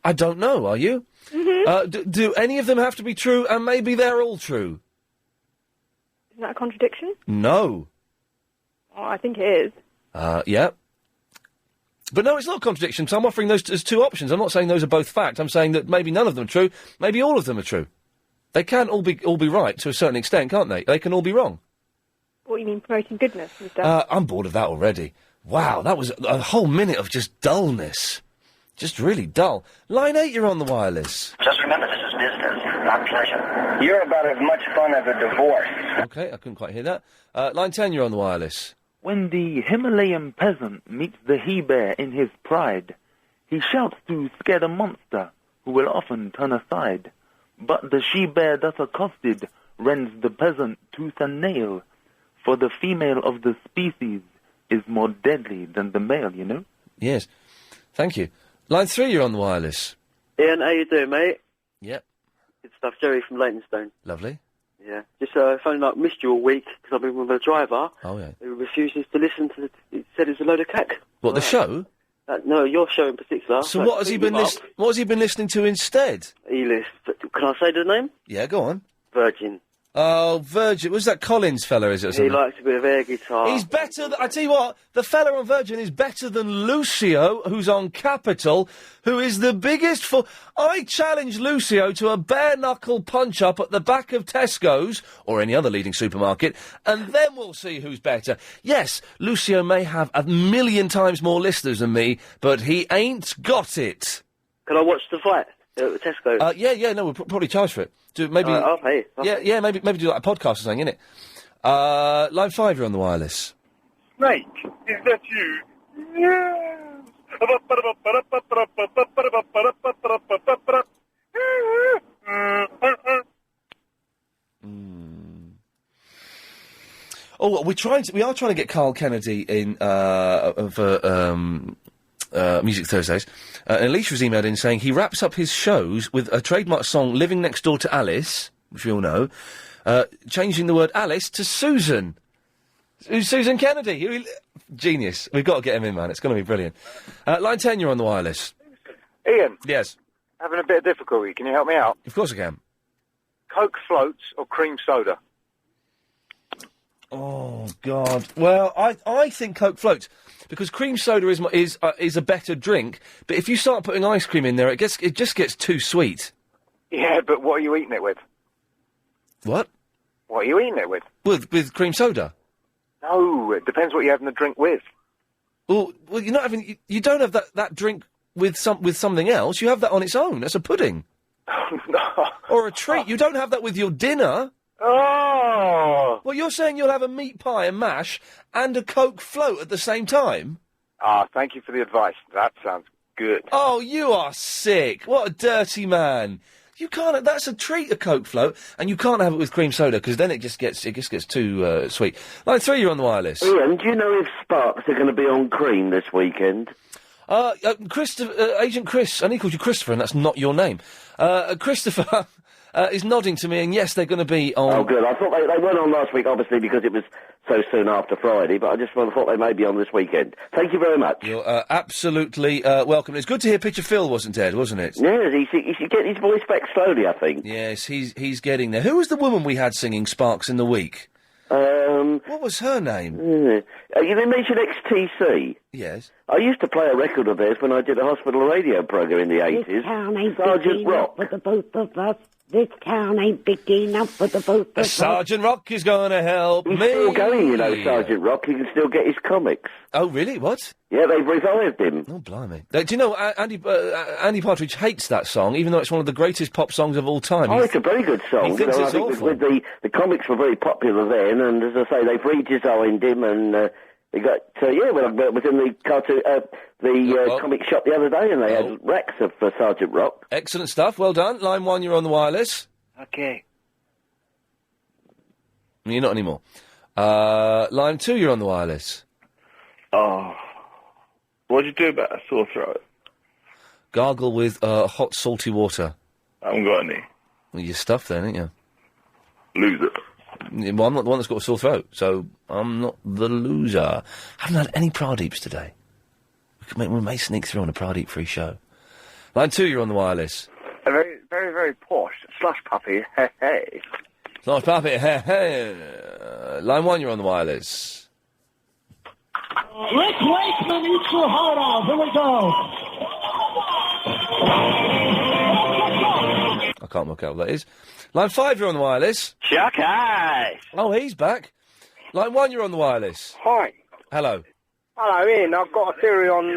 I don't know. Are you? Mm-hmm. Do any of them have to be true, and maybe they're all true? Isn't that a contradiction? No. Oh, I think it is. Yeah. But no, it's not a contradiction, so I'm offering those as two options. I'm not saying those are both fact. I'm saying that maybe none of them are true, maybe all of them are true. They can all be right to a certain extent, can't they? They can all be wrong. What, you mean promoting goodness and stuff? I'm bored of that already. Wow, that was a whole minute of just dullness. Just really dull. Line 8, you're on the wireless. Just remember, this is business, not pleasure. You're about as much fun as a divorce. Okay, I couldn't quite hear that. Line 10, you're on the wireless. When the Himalayan peasant meets the he-bear in his pride, he shouts to scare the monster, who will often turn aside. But the she-bear thus accosted rends the peasant tooth and nail, for the female of the species is more deadly than the male, you know? Yes. Thank you. Line 3, you're on the wireless. Ian, how you doing, mate? Yep. Good stuff. Jerry from Leytonstone. Lovely. Yeah. Just phoning up, missed you all week, because I've been with a driver Oh, yeah. who refuses to listen to he said it's a load of cack. What, the show? No, your show in particular. So what has he been What has he been listening to instead? He listens. Can I say the name? Yeah, go on. Virgin. Oh, Virgin. Was that Collins fella, is it? Or He something? likes a bit of air guitar. He's better I tell you what, the fella on Virgin is better than Lucio, who's on Capital, who is the biggest I challenge Lucio to a bare-knuckle punch-up at the back of Tesco's, or any other leading supermarket, and then we'll see who's better. Yes, Lucio may have 1,000,000 times more listeners than me, but he ain't got it. Can I watch the fight at Tesco? Yeah, no, we'll probably charge for it. Maybe. I'll pay. Yeah, maybe do like a podcast or something, innit? Line 5, you're on the wireless. Snake, is that you? Yes. Oh, we are trying to get Carl Kennedy in for Music Thursdays. And Alicia's emailed in saying he wraps up his shows with a trademark song, "Living Next Door to Alice," which we all know, changing the word Alice to Susan. Who's Susan Kennedy? Genius. We've got to get him in, man. It's going to be brilliant. Line 10, you're on the wireless. Ian. Yes. Having a bit of difficulty. Can you help me out? Of course I can. Coke floats or cream soda? Oh, God. Well, I think Coke floats, because cream soda is a better drink, but if you start putting ice cream in there, it just gets too sweet. Yeah, but what are you eating it with? What? What are you eating it with? With cream soda? No, it depends what you're having the drink with. Well, you're not having. You don't have that drink with something else. You have that on its own. That's a pudding. No. Or a treat. You don't have that with your dinner. Oh! Well, you're saying you'll have a meat pie and mash and a Coke float at the same time? Ah, thank you for the advice. That sounds good. Oh, you are sick. What a dirty man. You can't. That's a treat, a Coke float, and you can't have it with cream soda, because then it just gets too sweet. Line 3, you're on the wireless. Ian, do you know if Sparks are going to be on Cream this weekend? Christopher, Agent Chris, and he calls you Christopher, and that's not your name. Christopher is nodding to me, and yes, they're going to be on... Oh, good. I thought they weren't on last week, obviously, because it was so soon after Friday, but I just thought they may be on this weekend. Thank you very much. You're absolutely welcome. It's good to hear Pitcher Phil wasn't dead, wasn't it? Yes, he should get his voice back slowly, I think. Yes, he's getting there. Who was the woman we had singing Sparks in the Week? What was her name? You mentioned XTC? Yes. I used to play a record of theirs when I did a hospital radio programme in the 80s. This town ain't Sergeant big Rock. enough for the both of us. This town ain't big enough for the both of us. Sergeant Rock is going to help He's me. still going, you know, Sergeant Rock. He can still get his comics. Oh, really? What? Yeah, they've revived him. Oh, blimey. Do you know, Andy Partridge hates that song, even though it's one of the greatest pop songs of all time. Oh, it's a very good song. He thinks I it's think awful. The comics were very popular then, and as I say, they've redesigned him, and they got... well, I was in the cartoon... comic shop the other day, and they had racks of Sergeant Rock. Excellent stuff. Well done. Line 1, you're on the wireless. Okay. You're not anymore. Line 2, you're on the wireless. Oh. What do you do about a sore throat? Gargle with hot, salty water. I haven't got any. Well, you're stuffed then, ain't you? Loser. Well, I'm not the one that's got a sore throat, so I'm not the loser. Haven't had any Pradeeps today. We may sneak through on a Pradeep-free show. Line 2, you're on the wireless. A very, very, very posh slush puppy. Hey, hey. Slush puppy, hey, hey. Line 1, you're on the wireless. Rick Wakeman eats your heart out. Here we go. I can't work out what that is. Line 5, you're on the wireless. Chuck Ice. Oh, he's back. Line 1, you're on the wireless. Hi. Hello. Hello, Ian. I've got a theory on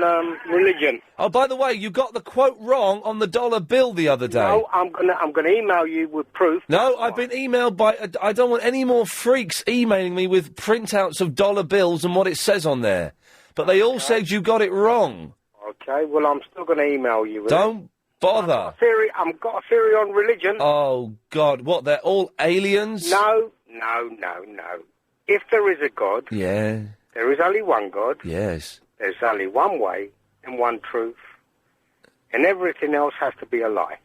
religion. Oh, by the way, you got the quote wrong on the dollar bill the other day. No, I'm gonna email you with proof. No, I've been emailed by... I don't want any more freaks emailing me with printouts of dollar bills and what it says on there. But they all said you got it wrong. Okay, well, I'm still gonna email you with Don't bother. I've got a theory on religion. Oh, God. What, they're all aliens? No. If there is a God... Yeah. There is only one God. Yes. There's only one way and one truth. And everything else has to be a lie.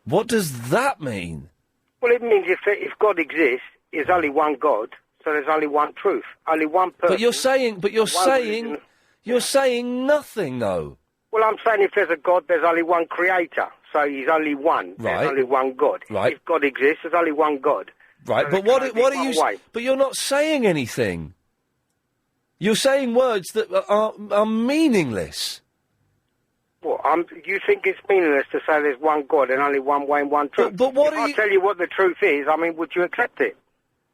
What does that mean? Well, it means if God exists, there's only one God, so there's only one truth. Only one person. But you're saying nothing, though. Well, I'm saying if there's a God, there's only one creator. So he's only one. Right. There's only one God. Right. If God exists, there's only one God. Right, So but there's what only are you... one way. But you're not saying anything. You're saying words that are meaningless. Well, you think it's meaningless to say there's one God and only one way and one truth? But what if I tell you what the truth is, I mean, would you accept it?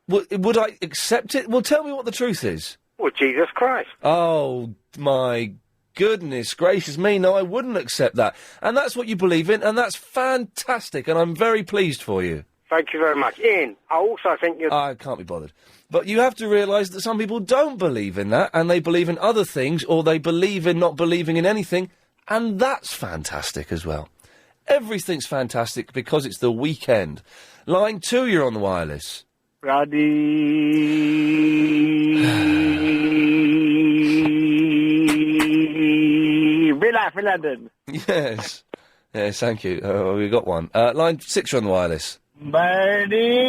Would I accept it? Well, tell me what the truth is. Well, Jesus Christ. Oh, my goodness gracious me, no, I wouldn't accept that. And that's what you believe in, and that's fantastic, and I'm very pleased for you. Thank you very much. Ian, I also think you're... I can't be bothered. But you have to realise that some people don't believe in that, and they believe in other things, or they believe in not believing in anything, and that's fantastic as well. Everything's fantastic because it's the weekend. Line 2, you're on the wireless. Relax, London. Yes. Yes, thank you. We got one. Line 6, you're on the wireless. Howdy,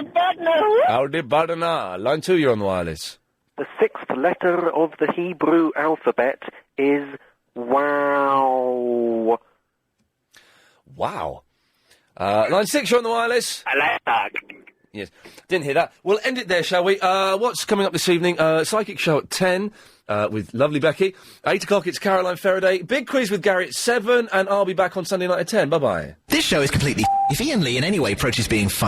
partner. Howdy, partner. Line 2, you're on the wireless. The 6th letter of the Hebrew alphabet is wow. Wow. Line 6, you're on the wireless. Yes. Didn't hear that. We'll end it there, shall we? What's coming up this evening? Psychic show at 10 with lovely Becky. 8 o'clock, it's Caroline Faraday. Big quiz with Gary at 7, and I'll be back on Sunday night at 10. Bye-bye. This show is completely... If Iain Lee in any way approaches being fun...